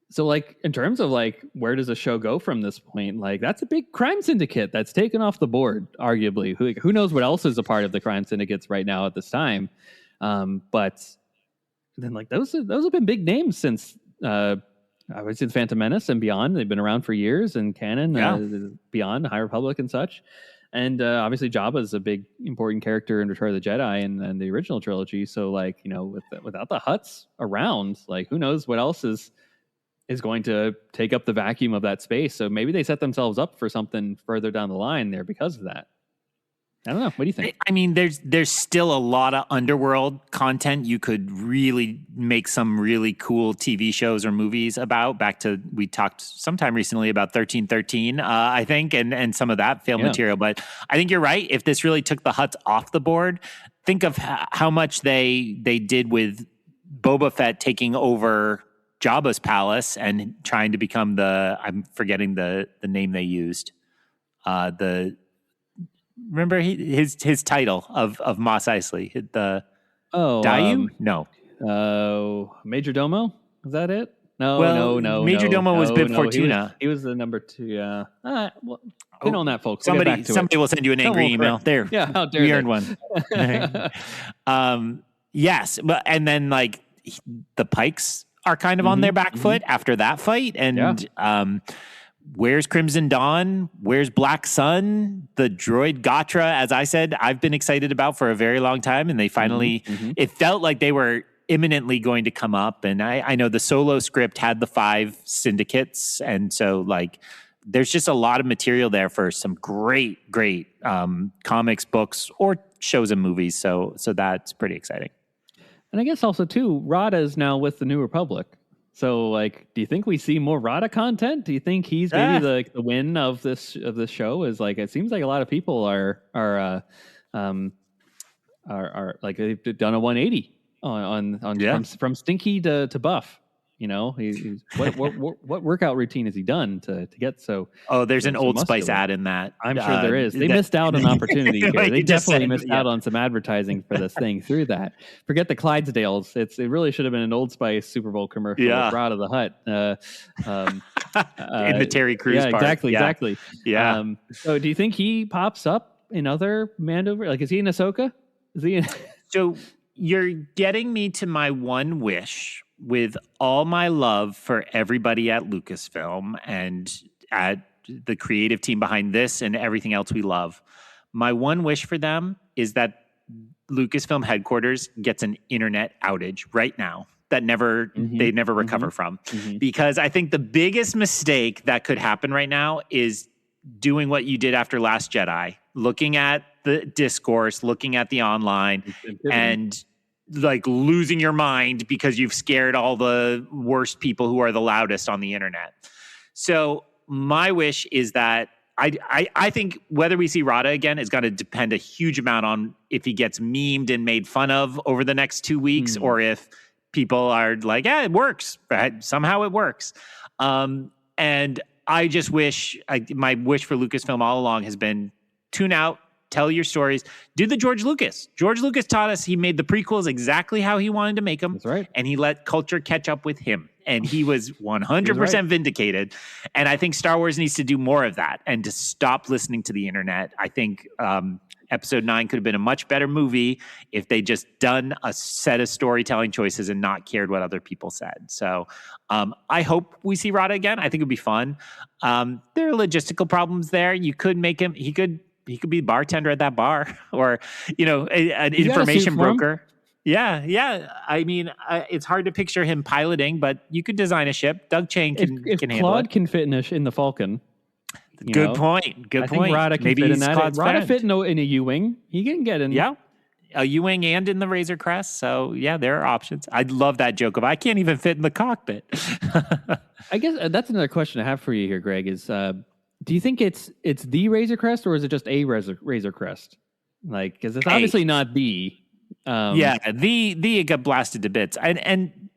So, like, in terms of, like, where does the show go from this point? Like, that's a big crime syndicate that's taken off the board, arguably. Who knows what else is a part of the crime syndicates right now at this time? But then, like, those have been big names since, obviously, Phantom Menace and beyond. They've been around for years, and canon, beyond, High Republic and such. And obviously, Jabba is a big, important character in Return of the Jedi and the original trilogy. So, like, you know, without the Hutts around, like, who knows what else is going to take up the vacuum of that space. So maybe they set themselves up for something further down the line there because of that. I don't know. What do you think? I mean, there's still a lot of underworld content you could really make some really cool TV shows or movies about. We talked sometime recently about 1313, I think, and some of that film material. But I think you're right. If this really took the Hutts off the board, think of how much they did with Boba Fett taking over Jabba's palace and trying to become I'm forgetting the name they used. Remember his title of Mos Eisley? Dayu? No. Major Domo? Is that it? No. Major Domo was Bib Fortuna. He was the number 2. Yeah. Get on that, folks. Somebody will send you an angry email. There. Yeah. How dare we earned one. Yes, but and then like the Pikes are kind of on their back foot after that fight. And where's Crimson Dawn? Where's Black Sun? The droid Gatra, as I said, I've been excited about for a very long time. And they finally, it felt like they were imminently going to come up. And I know the Solo script had the 5 syndicates. And so like there's just a lot of material there for some great comics, books, or shows and movies. So that's pretty exciting. And I guess also too, Rada is now with the New Republic. So like, do you think we see more Rada content? Do you think he's maybe the win of this show? Is like, it seems like a lot of people are like they've done a 180 on from Stinky to Buff. You know, he's what workout routine has he done to get so? Oh, there's an Old muscular. Spice ad in that. I'm sure there is. They missed out on opportunity here. Like They definitely missed out on some advertising for this thing through that. Forget the Clydesdales. It really should have been an Old Spice Super Bowl commercial. Yeah. With Rada the Hut. In the Terry Crews part. Exactly. Yeah. So do you think he pops up in other Mando? Like, is he in Ahsoka? Is he in? So you're getting me to my one wish. With all my love for everybody at Lucasfilm and at the creative team behind this and everything else we love, my one wish for them is that Lucasfilm headquarters gets an internet outage right now that they never recover from. Because I think the biggest mistake that could happen right now is doing what you did after Last Jedi, looking at the discourse, looking at the online, and like losing your mind because you've scared all the worst people who are the loudest on the internet. So my wish is that I think whether we see Rada again is going to depend a huge amount on if he gets memed and made fun of over the next 2 weeks, or if people are like, yeah, it works. Right? Somehow it works. And I just wish, my wish for Lucasfilm all along has been tune out, tell your stories. Do the George Lucas. George Lucas taught us he made the prequels exactly how he wanted to make them. That's right. And he let culture catch up with him. And he was 100% vindicated. And I think Star Wars needs to do more of that and to stop listening to the internet. I think Episode 9 could have been a much better movie if they just done a set of storytelling choices and not cared what other people said. So I hope we see Rada again. I think it'd be fun. There are logistical problems there. You could make him, he could be bartender at that bar, or, an information broker. Yeah. I mean, it's hard to picture him piloting, but you could design a ship. Doug Chang can handle Claude it. can fit in the Falcon. Good point. I think Rada can fit in that. Rada fit in a U-wing. He can get in. Yeah. A U-wing and in the Razor Crest. So, yeah, there are options. I'd love that joke of I can't even fit in the cockpit. I guess that's another question I have for you here, Greg, is do you think it's the Razor Crest, or is it just a Razor Crest? Like, because it's obviously not the. The got blasted to bits. And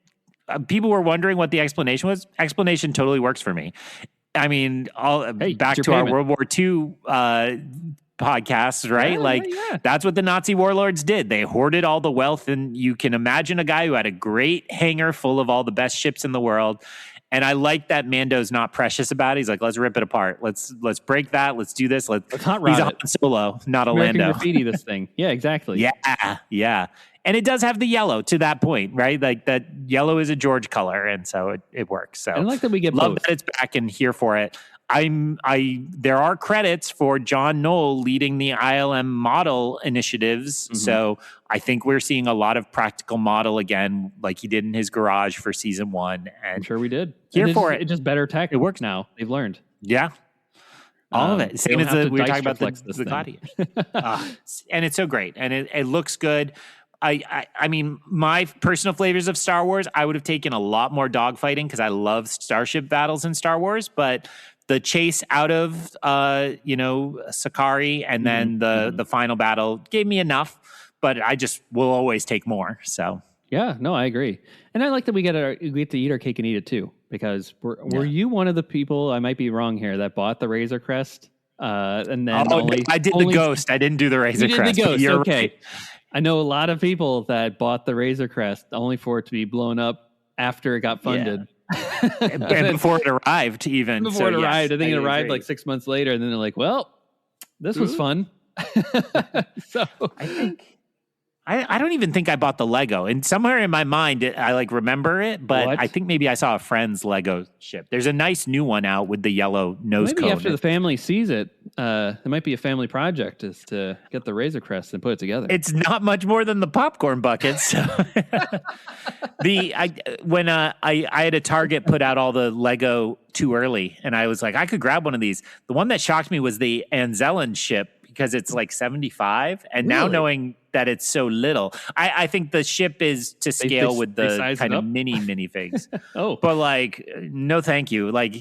people were wondering what the explanation was. Explanation totally works for me. I mean, back to our World War II podcasts, right? That's what the Nazi warlords did. They hoarded all the wealth, and you can imagine a guy who had a great hangar full of all the best ships in the world. And I like that Mando's not precious about it. He's like, let's rip it apart. Let's break that. Let's do this. Let's not he's a Han Solo, not a American Lando. graffiti this thing. Yeah, exactly. Yeah. And it does have the yellow to that point, right? Like that yellow is a George color, and so it works. So I like that we get love both. that it's back and here for it. There are credits for John Knoll leading the ILM model initiatives. So I think we're seeing a lot of practical model again, like he did in his garage for season 1. And I'm sure we did. Here for it. It's just better tech. It works now. They've learned. Yeah. All of it. Same as we were talking about the Gladiator. And it's so great. And it looks good. I mean, my personal flavors of Star Wars, I would have taken a lot more dogfighting because I love starship battles in Star Wars, but the chase out of Sakari and then the final battle gave me enough, but I just will always take more. So yeah, no, I agree, and I like that we get to eat our cake and eat it too. Because were you one of the people, I might be wrong here, that bought the Razor Crest? And then I did the Ghost. I didn't do the Razor Crest. The Ghost. Okay. Right. I know a lot of people that bought the Razor Crest only for it to be blown up after it got funded. And before it arrived, even. Before it arrived. I think it arrived like 6 months later, and then they're like, well, this was fun. So I think I don't even think I bought the Lego. And somewhere in my mind, I remember it, but I think maybe I saw a friend's Lego ship. There's a nice new one out with the yellow nose cone. Maybe after the family sees it, it might be a family project is to get the Razor Crest and put it together. It's not much more than the popcorn bucket. So. When I had a Target put out all the Lego too early, and I was like, I could grab one of these. The one that shocked me was the Anzellan ship, because it's like 75, and now knowing that it's so little, I think the ship is to scale with the kind of mini minifigs. But like, no, thank you. Like,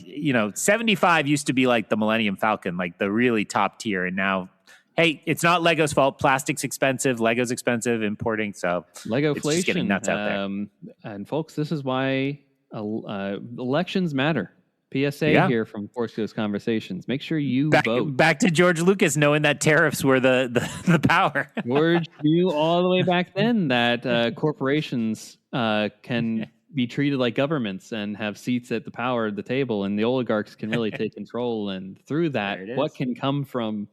75 used to be like the Millennium Falcon, like the really top tier, and now, hey, it's not Lego's fault. Plastic's expensive, Lego's expensive, importing, so Legoflation. It's just getting nuts out there. And folks, this is why elections matter. PSA here from Force Ghost Conversations. Make sure you vote. Back to George Lucas knowing that tariffs were the power. George knew all the way back then that corporations can be treated like governments and have seats at the table, and the oligarchs can really take control. And through that, what can come from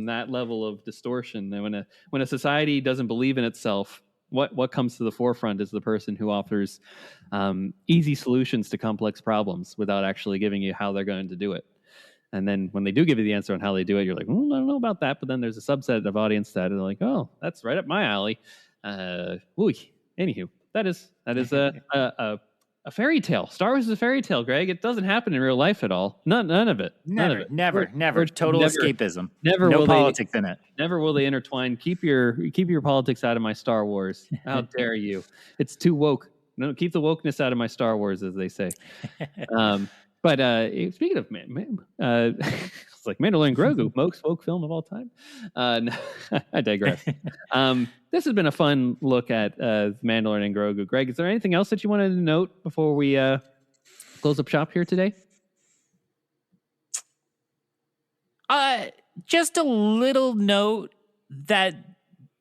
that level of distortion? And when a society doesn't believe in itself, what comes to the forefront is the person who offers easy solutions to complex problems without actually giving you how they're going to do it. And then when they do give you the answer on how they do it, you're like, I don't know about that. But then there's a subset of audience that are like, oh, that's right up my alley. Anywho, that is a fairy tale. Star Wars is a fairy tale, Greg. It doesn't happen in real life at all. None of it. Never. Total escapism. Never. No politics in it. Never will they intertwine. Keep your politics out of my Star Wars. How dare you? It's too woke. No, keep the wokeness out of my Star Wars, as they say. But speaking of it's like Mandalorian and Grogu, most woke film of all time. I digress. This has been a fun look at Mandalorian and Grogu. Greg, is there anything else that you wanted to note before we close up shop here today? Just a little note that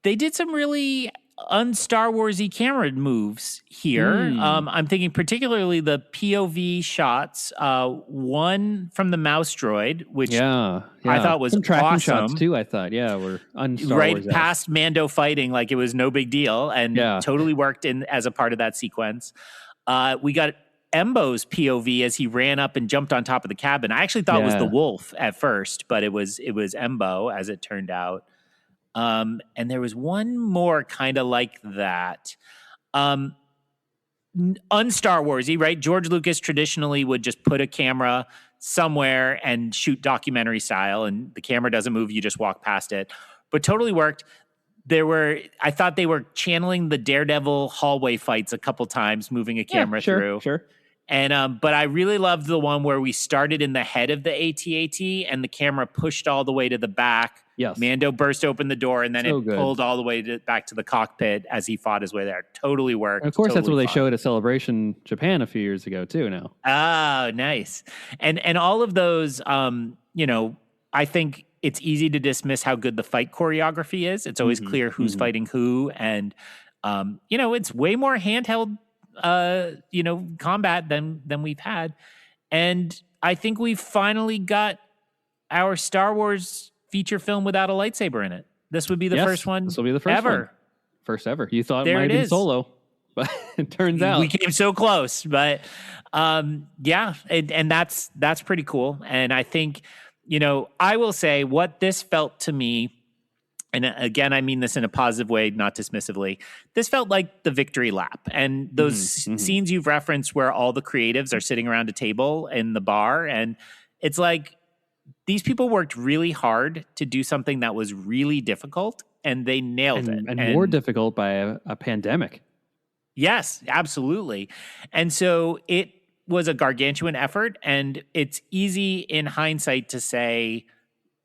they did some really un-Star Wars-y camera moves here. I'm thinking particularly the POV shots. One from the mouse droid, which I thought was some tracking awesome. shots too. I thought, were un-Star right Wars past Mando fighting like it was no big deal, and totally worked in as a part of that sequence. We got Embo's POV as he ran up and jumped on top of the cabin. I actually thought it was the wolf at first, but it was Embo, as it turned out. And there was one more kind of like that. Un-Star Warsy, right? George Lucas traditionally would just put a camera somewhere and shoot documentary style, and the camera doesn't move, you just walk past it. But totally worked. I thought they were channeling the Daredevil hallway fights a couple times, moving a camera through. Sure. And but I really loved the one where we started in the head of the AT-AT and the camera pushed all the way to the back. Yes. Mando burst open the door, and then pulled all the way back to the cockpit as he fought his way there. Totally worked. And of course, totally that's what they showed at Celebration Japan a few years ago too. Now, oh, nice. And all of those, I think it's easy to dismiss how good the fight choreography is. It's always clear who's fighting who, and it's way more handheld, combat than we've had. And I think we've finally got our Star Wars feature film without a lightsaber in it. This would be the first one. This will be the first ever. One. First ever. You thought it might have been Solo, but it turns out we came so close. But and that's pretty cool. And I think, I will say what this felt to me, and again, I mean this in a positive way, not dismissively. This felt like the victory lap. And those scenes you've referenced where all the creatives are sitting around a table in the bar, and it's like, these people worked really hard to do something that was really difficult, and they nailed it. And more difficult by a pandemic. Yes, absolutely. And so it was a gargantuan effort, and it's easy in hindsight to say,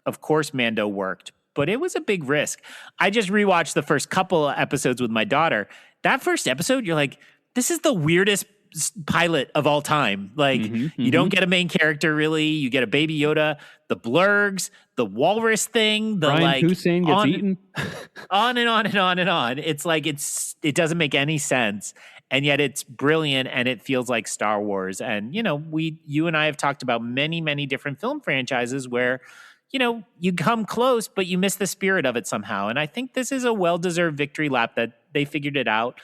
of course, Mando worked, but it was a big risk. I just rewatched the first couple episodes with my daughter. That first episode, you're like, this is the weirdest pilot of all time. Like, you don't get a main character really. You get a Baby Yoda, the blurgs, the walrus thing, the Brian Hussein gets eaten. on and on and on and on. It's like it doesn't make any sense, and yet it's brilliant, and it feels like Star Wars. And you and I have talked about many, many different film franchises where you come close, but you miss the spirit of it somehow. And I think this is a well-deserved victory lap that they figured it out.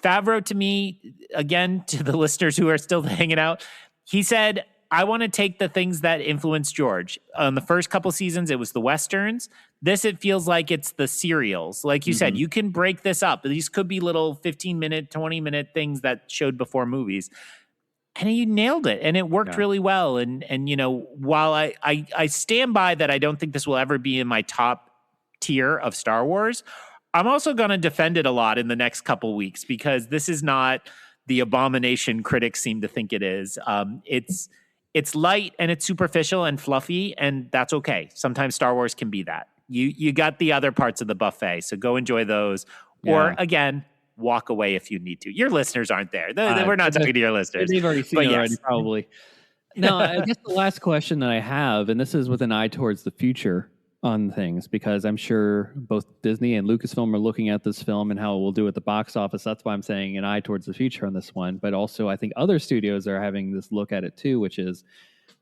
Favreau, to me, again, to the listeners who are still hanging out, he said, I want to take the ththings that influenced George. On the first couple seasons, it was the Westerns. This, it feels like it's the serials. Like you said, you can break this up. These could be little 15-minute, 20-minute things that showed before movies. And he nailed it, and it worked really well. And you know, while I stand by that, I don't think this will ever be in my top tier of Star Wars, I'm also going to defend it a lot in the next couple weeks, because this is not the abomination critics seem to think it is. It's light and it's superficial and fluffy, and that's okay. Sometimes Star Wars can be that. You got the other parts of the buffet, so go enjoy those. Or again, walk away if you need to. Your listeners aren't there. We're not talking to your listeners. They've already seen it already, probably. No, I guess the last question that I have, and this is with an eye towards the future on things, because I'm sure both Disney and Lucasfilm are looking at this film and how it will do at the box office. That's why I'm saying an eye towards the future on this one. But also, I think other studios are having this look at it too, which is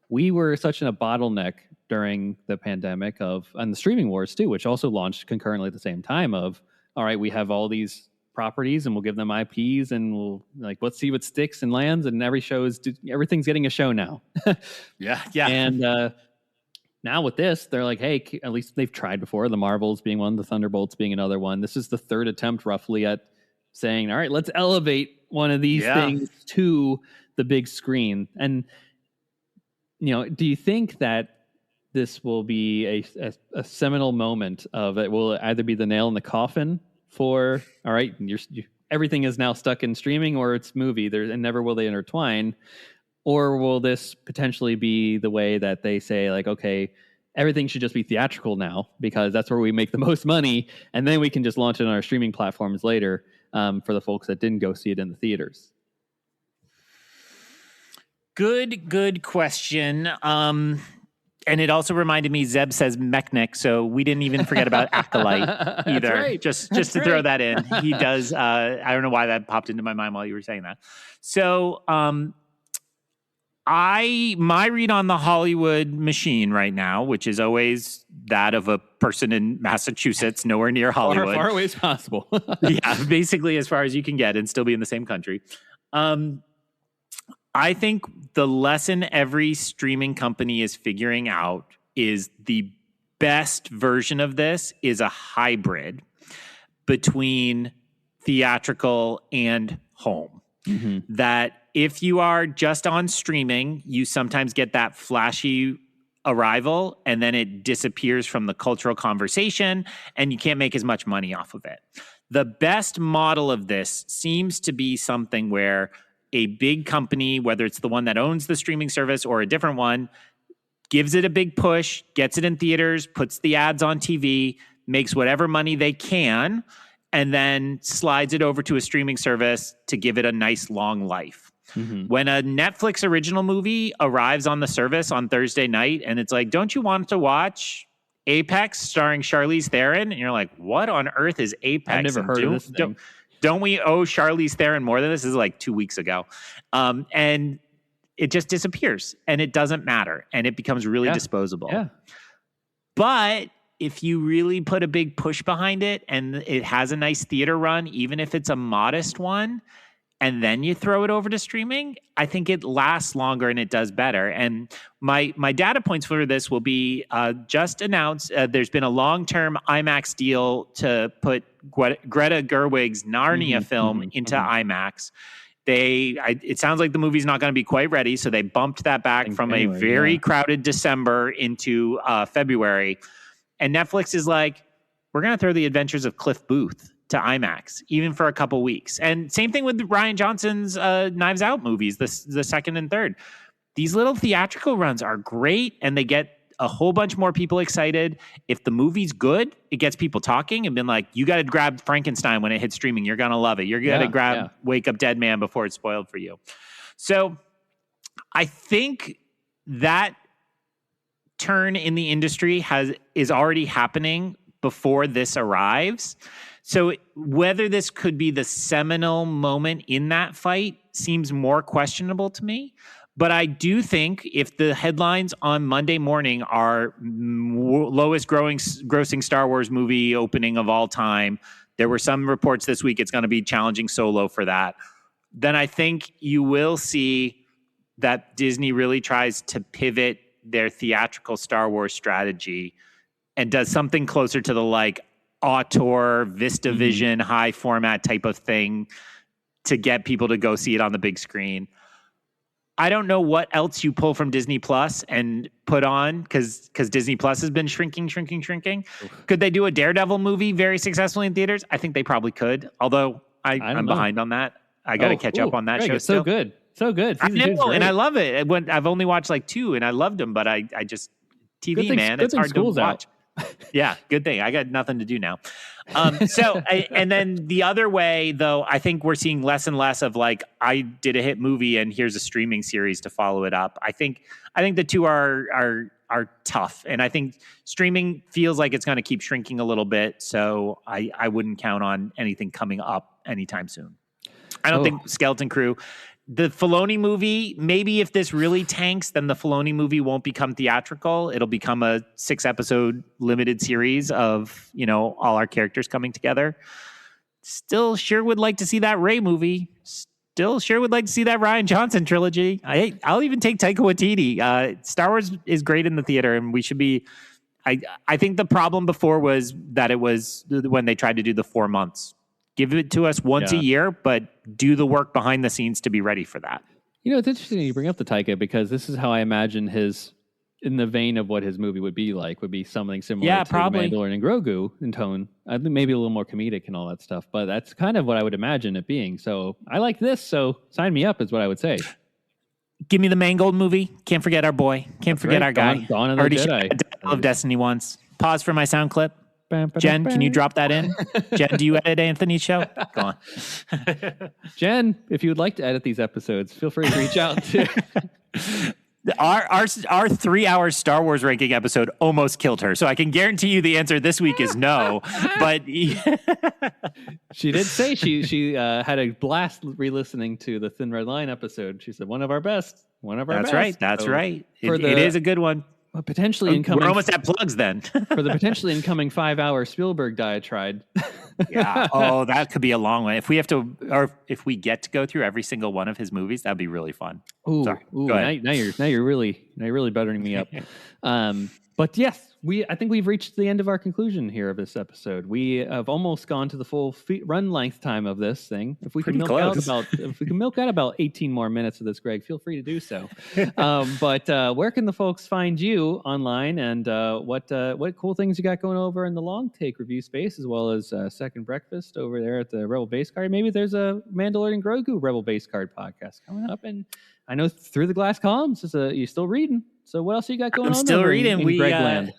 we were such in a bottleneck during the pandemic and the streaming wars too, which also launched concurrently at the same time of, all right, we have all these properties and we'll give them IPs and we'll let's see what sticks and lands, and everything's getting a show now. Yeah. And now with this, they're like, hey, at least they've tried before. The Marvels being one, the Thunderbolts being another one. This is the third attempt roughly at saying, all right, let's elevate one of these things to the big screen. And, you know, do you think that this will be a seminal moment of it? Will it either be the nail in the coffin for, all right, everything is now stuck in streaming, or it's movie, and never will they intertwine? Or will this potentially be the way that they say, like, okay, everything should just be theatrical now because that's where we make the most money, and then we can just launch it on our streaming platforms later for the folks that didn't go see it in the theaters? Good question. And it also reminded me, Zeb says Mechnik, so we didn't even forget about Acolyte either. That's right. Just to throw that in. He does. I don't know why that popped into my mind while you were saying that. So my read on the Hollywood machine right now, which is always that of a person in Massachusetts, nowhere near Hollywood. Far away as possible. Yeah, basically as far as you can get and still be in the same country. I think the lesson every streaming company is figuring out is the best version of this is a hybrid between theatrical and home. Mm-hmm. That if you are just on streaming, you sometimes get that flashy arrival and then it disappears from the cultural conversation and you can't make as much money off of it. The best model of this seems to be something where a big company, whether it's the one that owns the streaming service or a different one, gives it a big push, gets it in theaters, puts the ads on TV, makes whatever money they can, and then slides it over to a streaming service to give it a nice long life. Mm-hmm. When a Netflix original movie arrives on the service on Thursday night and it's like, don't you want to watch Apex starring Charlize Theron? And you're like, what on earth is Apex? I've never heard of this thing. Don't we owe Charlize Theron more than this? This is like 2 weeks ago. And it just disappears and it doesn't matter. And it becomes really disposable. Yeah. But if you really put a big push behind it and it has a nice theater run, even if it's a modest one, and then you throw it over to streaming, I think it lasts longer and it does better. And my data points for this will be just announced. There's been a long-term IMAX deal to put Greta Gerwig's Narnia film into IMAX. It sounds like the movie's not going to be quite ready, so they bumped that back from a very crowded December into February. And Netflix is like, we're going to throw The Adventures of Cliff Booth to IMAX, even for a couple weeks. And same thing with Rian Johnson's Knives Out movies, the second and third. These little theatrical runs are great, and they get a whole bunch more people excited. If the movie's good, it gets people talking and been like, you got to grab Frankenstein when it hits streaming. You're going to love it. You're going to grab Wake Up Dead Man before it's spoiled for you. So I think that turn in the industry is already happening before this arrives. So whether this could be the seminal moment in that fight seems more questionable to me. But I do think if the headlines on Monday morning are lowest grossing Star Wars movie opening of all time, there were some reports this week it's going to be challenging Solo for that, then I think you will see that Disney really tries to pivot their theatrical Star Wars strategy and does something closer to the like auteur, VistaVision, high format type of thing to get people to go see it on the big screen. I don't know what else you pull from Disney Plus and put on because Disney Plus has been shrinking. Could they do a Daredevil movie very successfully in theaters? I think they probably could. Although I'm behind on that. I got to catch up on that Greg, show. it's so good. So good. I know, and I love it. I've only watched like 2 and I loved them, but I just TV, man, it's hard to watch. Yeah, good thing. I got nothing to do now. And then the other way, though, I think we're seeing less and less of like, I did a hit movie and here's a streaming series to follow it up. I think the two are tough. And I think streaming feels like it's going to keep shrinking a little bit. So I wouldn't count on anything coming up anytime soon. I don't think Skeleton Crew. The Filoni movie, maybe if this really tanks, then the Filoni movie won't become theatrical. It'll become a 6-episode limited series of, all our characters coming together. Still sure would like to see that Rey movie. Still sure would like to see that Rian Johnson trilogy. I'll even take Taika Waititi. Star Wars is great in the theater, and we should be... I think the problem before was that it was when they tried to do the 4 months. Give it to us once a year, but do the work behind the scenes to be ready for that. It's interesting you bring up the Taika because this is how I imagine his, in the vein of what his movie would be like, would be something similar to probably. Mandalorian and Grogu in tone. I think maybe a little more comedic and all that stuff, but that's kind of what I would imagine it being. So I like this, so sign me up is what I would say. Give me the Mangold movie. Can't forget our boy. Can't forget our guy. Dawn of the Already Jedi. Dial of Destiny once. Pause for my sound clip. Jen, can you drop that in? Jen, do you edit Anthony's show? Go on. Jen, if you would like to edit these episodes, feel free to reach out to... Our 3-hour Star Wars ranking episode almost killed her. So I can guarantee you the answer this week is no. But she did say she had a blast re-listening to the Thin Red Line episode. She said, one of our best. That's right. That's right. It is a good one. Potentially incoming. We're almost at plugs then. For the potentially incoming 5-hour Spielberg diatribe. Yeah. Oh, that could be a long one. If we have to, or if we get to go through every single one of his movies, that'd be really fun. Ooh, Sorry. ooh Go ahead. now you're really buttering me up. But yes, I think we've reached the end of our conclusion here of this episode. We have almost gone to the full run length time of this thing. If we can milk out about 18 more minutes of this, Greg, feel free to do so. But where can the folks find you online, and what cool things you got going over in the long take review space, as well as Second Breakfast over there at the Rebel Base Card? Maybe there's a Mandalorian and Grogu Rebel Base Card podcast coming up, and I know Through the Glass Columns you're still reading. So what else you got going on? I'm still reading. In Gregland?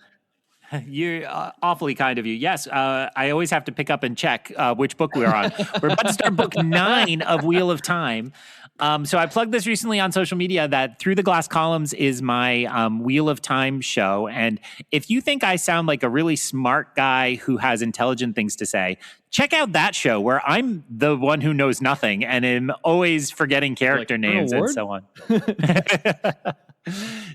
You're awfully kind of you. Yes, I always have to pick up and check which book we're on. We're about to start book 9 of Wheel of Time. So I plugged this recently on social media that Through the Glass Columns is my Wheel of Time show. And if you think I sound like a really smart guy who has intelligent things to say, check out that show where I'm the one who knows nothing and am always forgetting character names and so on.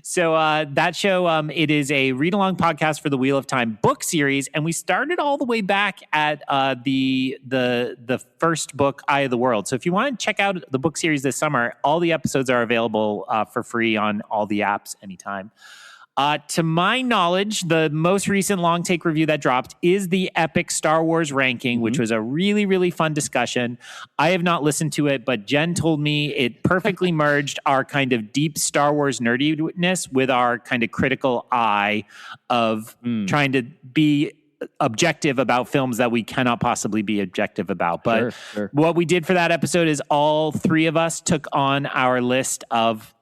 So that show, it is a read-along podcast for the Wheel of Time book series, and we started all the way back at the first book, Eye of the World. So if you want to check out the book series this summer, all the episodes are available for free on all the apps anytime. To my knowledge, the most recent long take review that dropped is the Epic Star Wars ranking, which was a really, really fun discussion. I have not listened to it, but Jen told me it perfectly merged our kind of deep Star Wars nerdiness with our kind of critical eye of trying to be objective about films that we cannot possibly be objective about. But what we did for that episode is all 3 of us took on our list of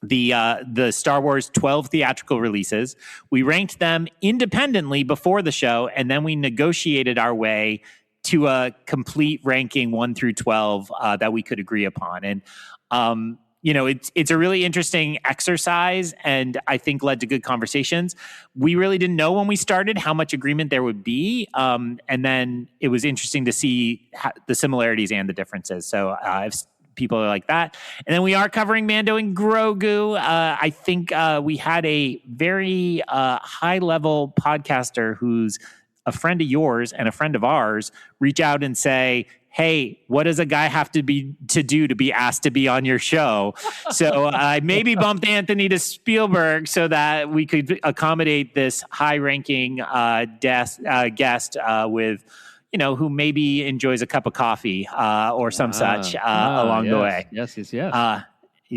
the Star Wars 12 theatrical releases. We ranked them independently before the show, and then we negotiated our way to a complete ranking 1 through 12 that we could agree upon. And it's a really interesting exercise, and I think led to good conversations. We really didn't know when we started how much agreement there would be, and then it was interesting to see the similarities and the differences. So people are like that. And then we are covering Mando and Grogu. I think we had a very high-level podcaster who's a friend of yours and a friend of ours reach out and say, hey, what does a guy have to do to be asked to be on your show? So I maybe bumped Anthony to Spielberg so that we could accommodate this high-ranking guest with, who maybe enjoys a cup of coffee or some such along the way. Yes.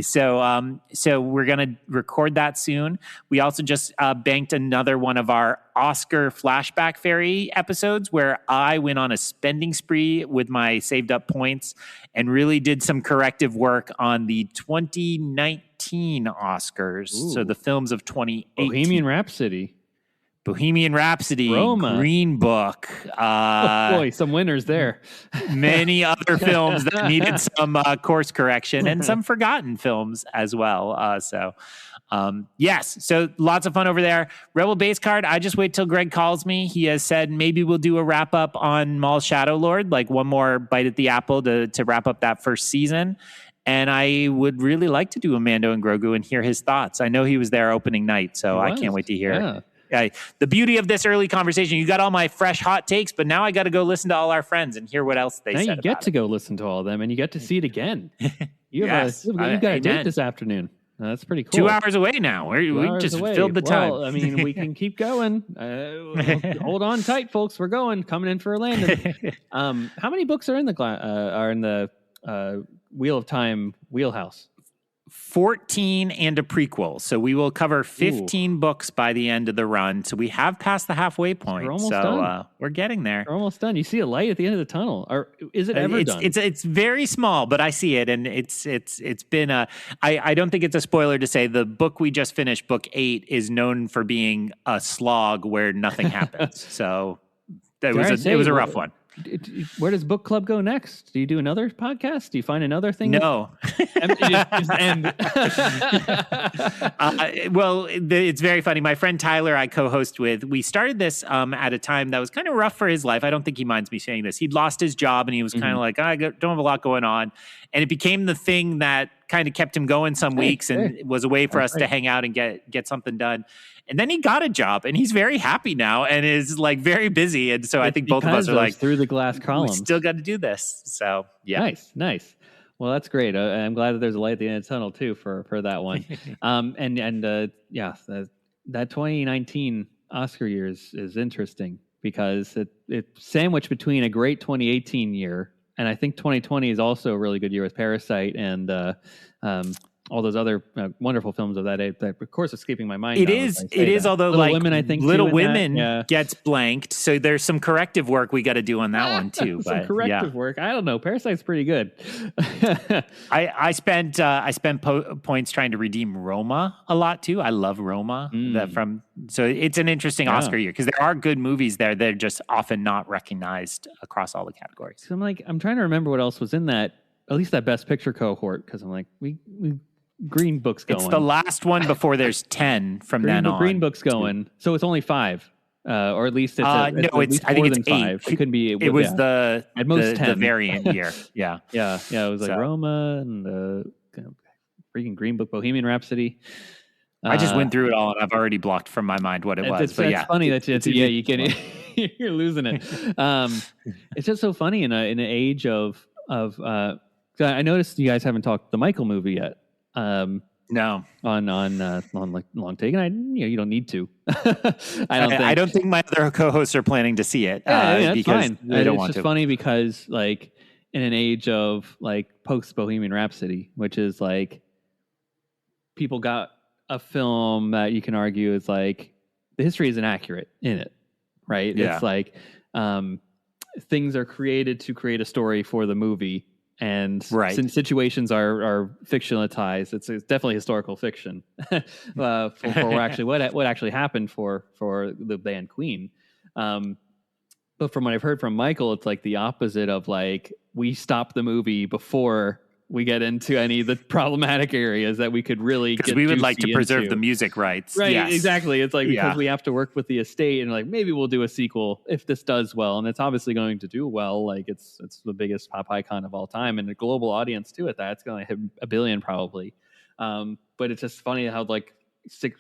So we're going to record that soon. We also just banked another one of our Oscar Flashback Fairy episodes where I went on a spending spree with my saved up points and really did some corrective work on the 2019 Oscars. Ooh. So the films of 2018. Bohemian Rhapsody, Roma, Green Book. boy, some winners there. Many other films that needed some course correction and some forgotten films as well. Yes, so lots of fun over there. Rebel Base Card, I just wait till Greg calls me. He has said maybe we'll do a wrap up on Maul's Shadow Lord, like one more bite at the apple to wrap up that first season. And I would really like to do a Mando and Grogu and hear his thoughts. I know he was there opening night, so I can't wait to hear it. The beauty of this early conversation, you got all my fresh hot takes, but now I got to go listen to all our friends and hear what else they said. Now you get to go listen to all of them, and you get to see it again. You got a date this afternoon. That's pretty cool. 2 hours away now. We just filled the time. I mean, we can keep going. Hold on tight, folks. We're coming in for a landing. How many books are in the Wheel of Time wheelhouse? 14 and a prequel. So we will cover 15 books by the end of the run. So we have passed the halfway point. We're almost done. We're getting there. We're almost done. You see a light at the end of the tunnel. Or is it ever done? It's very small, but I see it. And it's been I don't think it's a spoiler to say the book we just finished, book 8, is known for being a slog where nothing happens. So it was a rough one. Where does book club go next? Do you do another podcast? Do you find another thing? No. Well, it's very funny. My friend Tyler, I co-host with, we started this at a time that was kind of rough for his life. I don't think he minds me saying this. He'd lost his job and he was kind of like, I don't have a lot going on. And it became the thing that kind of kept him going some weeks and it was a way for us to hang out and get something done. And then he got a job and he's very happy now and is like very busy. And so I think both of us are like, through the glass columns. We still got to do this. So yeah. Nice. Well, that's great. I'm glad that there's a light at the end of the tunnel too for that one. That 2019 Oscar year is interesting because it's sandwiched between a great 2018 year. And I think 2020 is also a really good year with Parasite and all those other wonderful films of that age. That, of course, escaping my mind. It is. Although, Little Women, I think Little Women gets blanked, so there's some corrective work we got to do on that one too. Some corrective work. I don't know. Parasite's pretty good. I spent points trying to redeem Roma a lot too. I love Roma. So it's an interesting Oscar year because there are good movies there. They're just often not recognized across all the categories. So I'm trying to remember what else was in that. At least that Best Picture cohort, because I'm like, we Green Book's going. It's the last one before there's 10 from then on. Green Book's going, so it's only 5, or at least it's I think it's 8. 5. It couldn't be. It was the at most 10. The variant year. Yeah. It was like Roma and freaking Green Book, Bohemian Rhapsody. I just went through it all, and I've already blocked from my mind what it was. It's funny that you can. You're losing it. It's just so funny in an age of. I noticed you guys haven't talked the Michael movie yet. No, on like Long Take, and you don't need to. I don't think my other co-hosts are planning to see it. That's because fine. They don't it's want just to. funny because like in an age of like post Bohemian Rhapsody, which is like people got a film that you can argue is like the history isn't accurate in it, right? Yeah. It's like things are created to create a story for the movie. And since situations are fictionalized, it's definitely historical fiction for actually what actually happened for the band Queen. But from what I've heard from Michael, it's like the opposite of like we stop the movie before we get into any of the problematic areas that we could really get. Because we would like to preserve into. the music rights. Right, yes. Exactly. It's like because we have to work with the estate and like maybe we'll do a sequel if this does well. And it's obviously going to do well. Like it's the biggest pop icon of all time and a global audience too at that. It's going to hit 1 billion probably. But it's just funny how like 6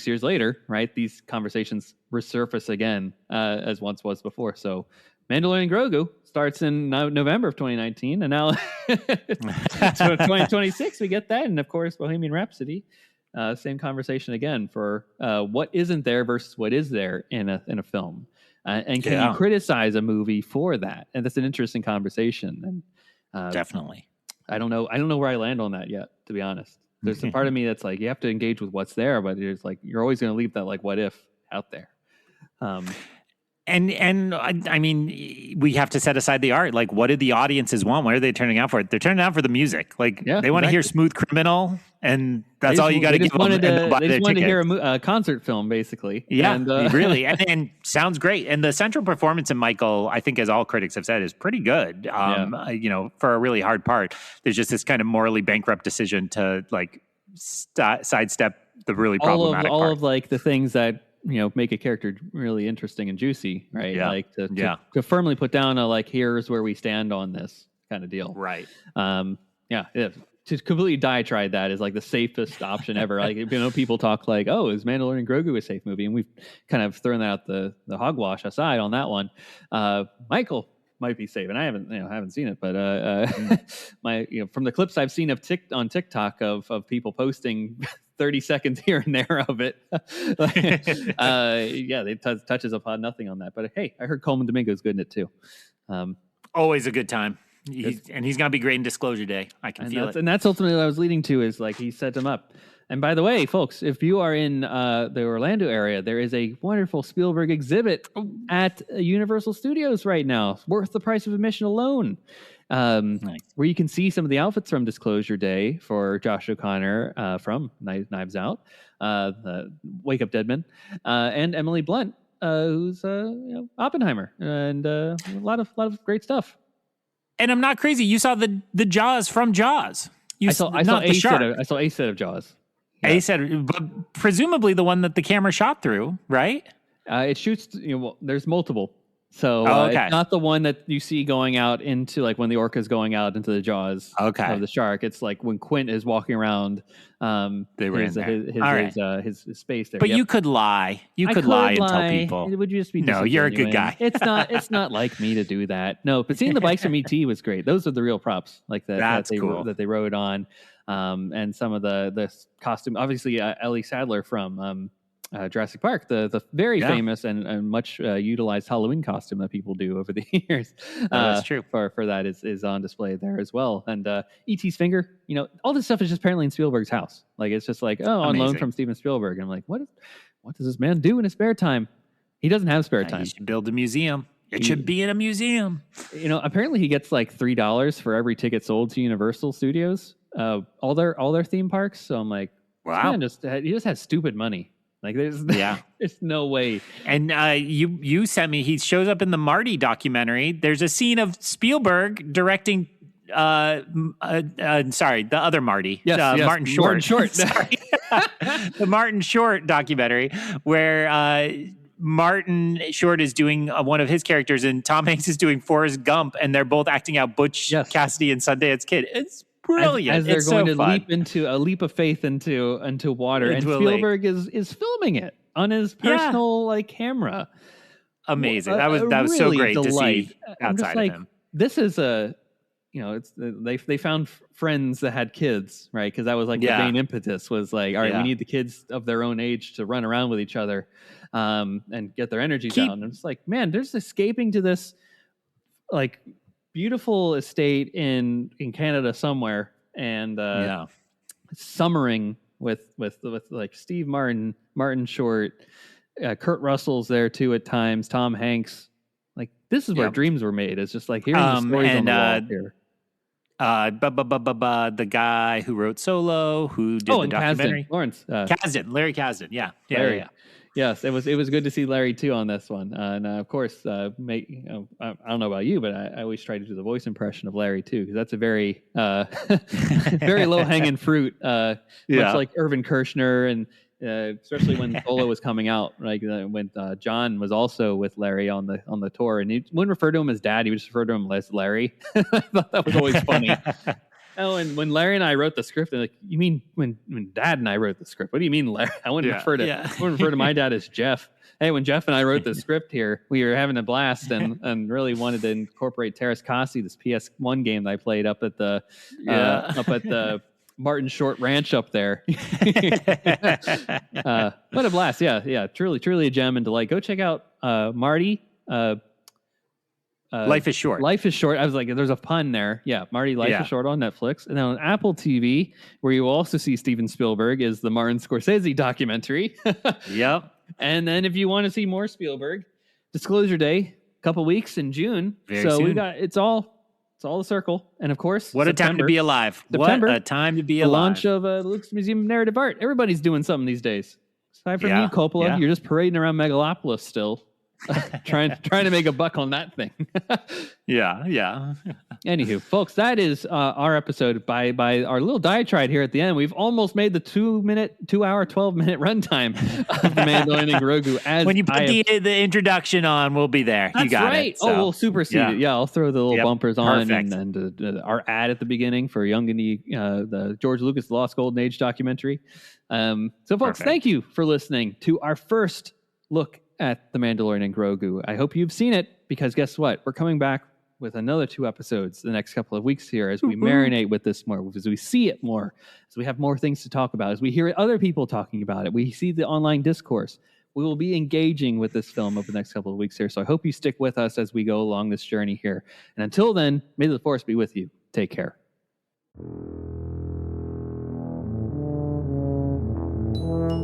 years later, right, these conversations resurface again as once was before. So Mandalorian and Grogu, starts in November of 2019, and now 2026 we get that, and of course Bohemian Rhapsody. Same conversation again for what isn't there versus what is there in a film, and can you criticize a movie for that? And that's an interesting conversation. And Definitely, I don't know where I land on that yet, to be honest. There's some part of me that's like, you have to engage with what's there, but it's like you're always going to leave that like what if out there. And I mean, we have to set aside the art. Like, what did the audiences want? What are they turning out for? They're turning out for the music. Like, they want to hear Smooth Criminal, and that's all you got to give them. They just wanted to hear a concert film, basically. Yeah, and, really. And sounds great. And the central performance in Michael, I think, as all critics have said, is pretty good. You know, for a really hard part, there's just this kind of morally bankrupt decision to like sidestep the really problematic all part. of like the things that, you know, make a character really interesting and juicy, right? Yeah. Like to firmly put down a like, here's where we stand on this kind of deal. Right. To completely diatribe that is like the safest option ever. Like, you know, people talk like, oh, is Mandalorian and Grogu a safe movie? And we've kind of thrown out the hogwash aside on that one. Michael might be safe, and I haven't seen it, but from the clips I've seen on TikTok of people posting 30 seconds here and there of it. They touches upon nothing on that. But hey, I heard Coleman Domingo's good in it too. Always a good time. He's going to be great in Disclosure Day. I can feel it. And that's ultimately what I was leading to, is like he set them up. And by the way, folks, if you are in the Orlando area, there is a wonderful Spielberg exhibit at Universal Studios right now, worth the price of admission alone. Nice. Where you can see some of the outfits from Disclosure Day for Josh O'Connor from Knives Out, Wake Up Dead Men, and Emily Blunt, who's Oppenheimer, and a lot of great stuff. And I'm not crazy. You saw the Jaws from Jaws. I saw a set of Jaws. Yeah. A set, but presumably the one that the camera shot through, right? It shoots. There's multiple. So okay. It's not the one that you see going out into, like, when the orca's going out into the jaws of the shark. It's like when Quint is walking around they were his space there. But you could lie. You could lie and tell people. It would just be no, you're a good guy. It's not like me to do that. No, but seeing the bikes from ET was great. Those are the real props, like that they rode on. And some of the costume, obviously Ellie Sadler from Jurassic Park, the very famous and much utilized Halloween costume that people do over the years. That's true. For that is on display there as well. And E.T.'s finger, all this stuff is just apparently in Spielberg's house. Like, it's just like, on loan from Steven Spielberg. And I'm like, what does this man do in his spare time? He doesn't have spare time. He should build a museum. It should be in a museum. Apparently he gets like $3 for every ticket sold to Universal Studios, all their theme parks. So I'm like, wow, he just has stupid money. Like, there's no way. And you sent me, he shows up in the Marty documentary. There's a scene of Spielberg directing the other Marty. Yes. Martin Short. Martin Short. Sorry. The Martin Short documentary, where Martin Short is doing one of his characters and Tom Hanks is doing Forrest Gump, and they're both acting out Butch Cassidy and Sundance Kid. It's brilliant. As they're going to leap into a leap of faith into water, and Spielberg is filming it on his personal camera. Amazing. That was really so great delight. To see outside of him. This is they found friends that had kids, right? Because that was like the main impetus was like, all right, we need the kids of their own age to run around with each other and get their energy down. And it's like, man, there's escaping to this like beautiful estate in Canada somewhere, and summering with like Steve Martin Short, Kurt Russell's there too at times, Tom Hanks. Like, this is where dreams were made. It's just like hearing the stories on the wall here. The guy who wrote Solo, who did the documentary, Larry Kasdan. Yeah. Yes, it was good to see Larry too on this one, and of course, I don't know about you, but I always try to do the voice impression of Larry too, because that's a very very low hanging fruit, much like Irvin Kershner, and especially when Solo was coming out, like when John was also with Larry on the tour, and he wouldn't refer to him as Dad; he would just refer to him as Larry. I thought that was always funny. Oh, and when Larry and I wrote the script, they're like, "You mean when Dad and I wrote the script? What do you mean, Larry? I wouldn't refer to my dad as Jeff." Hey, when Jeff and I wrote the script here, we were having a blast and really wanted to incorporate Terrace Kasi, this PS1 game that I played up at the Martin Short Ranch up there. What a blast. Yeah. Truly a gem and delight. Go check out Marty. Life is Short. Life is Short. I was like, there's a pun there. Yeah, Marty, Life is Short on Netflix. And then on Apple TV, where you will also see Steven Spielberg, is the Martin Scorsese documentary. Yep. And then if you want to see more Spielberg, Disclosure Day, a couple weeks in June. Very soon. We got it's all the circle. And of course, what September, a time to be alive. September, what a time to be the alive. launch of Luke's Museum of Narrative Art. Everybody's doing something these days. Aside from you, Coppola, you're just parading around Megalopolis still. trying to make a buck on that thing. Yeah. Anywho, folks, that is our episode by our little diatribe here at the end. We've almost made the 2 hour, 12-minute runtime of the Mandalorian and Grogu. As when you put the introduction on, we'll be there. That's you got right. it. So. We'll supersede it. Yeah, I'll throw the little bumpers on and our ad at the beginning for Young and the George Lucas The Lost Golden Age documentary. So, folks, thank you for listening to our first look at The Mandalorian and Grogu. I hope you've seen it, because guess what? We're coming back with another 2 episodes the next couple of weeks here as we marinate with this more, as we see it more, as we have more things to talk about, as we hear other people talking about it. We see the online discourse. We will be engaging with this film over the next couple of weeks here. So I hope you stick with us as we go along this journey here. And until then, may the Force be with you. Take care. Thank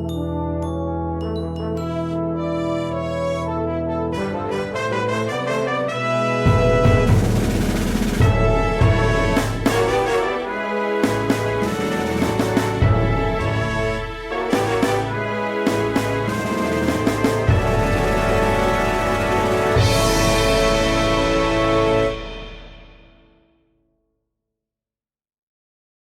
you.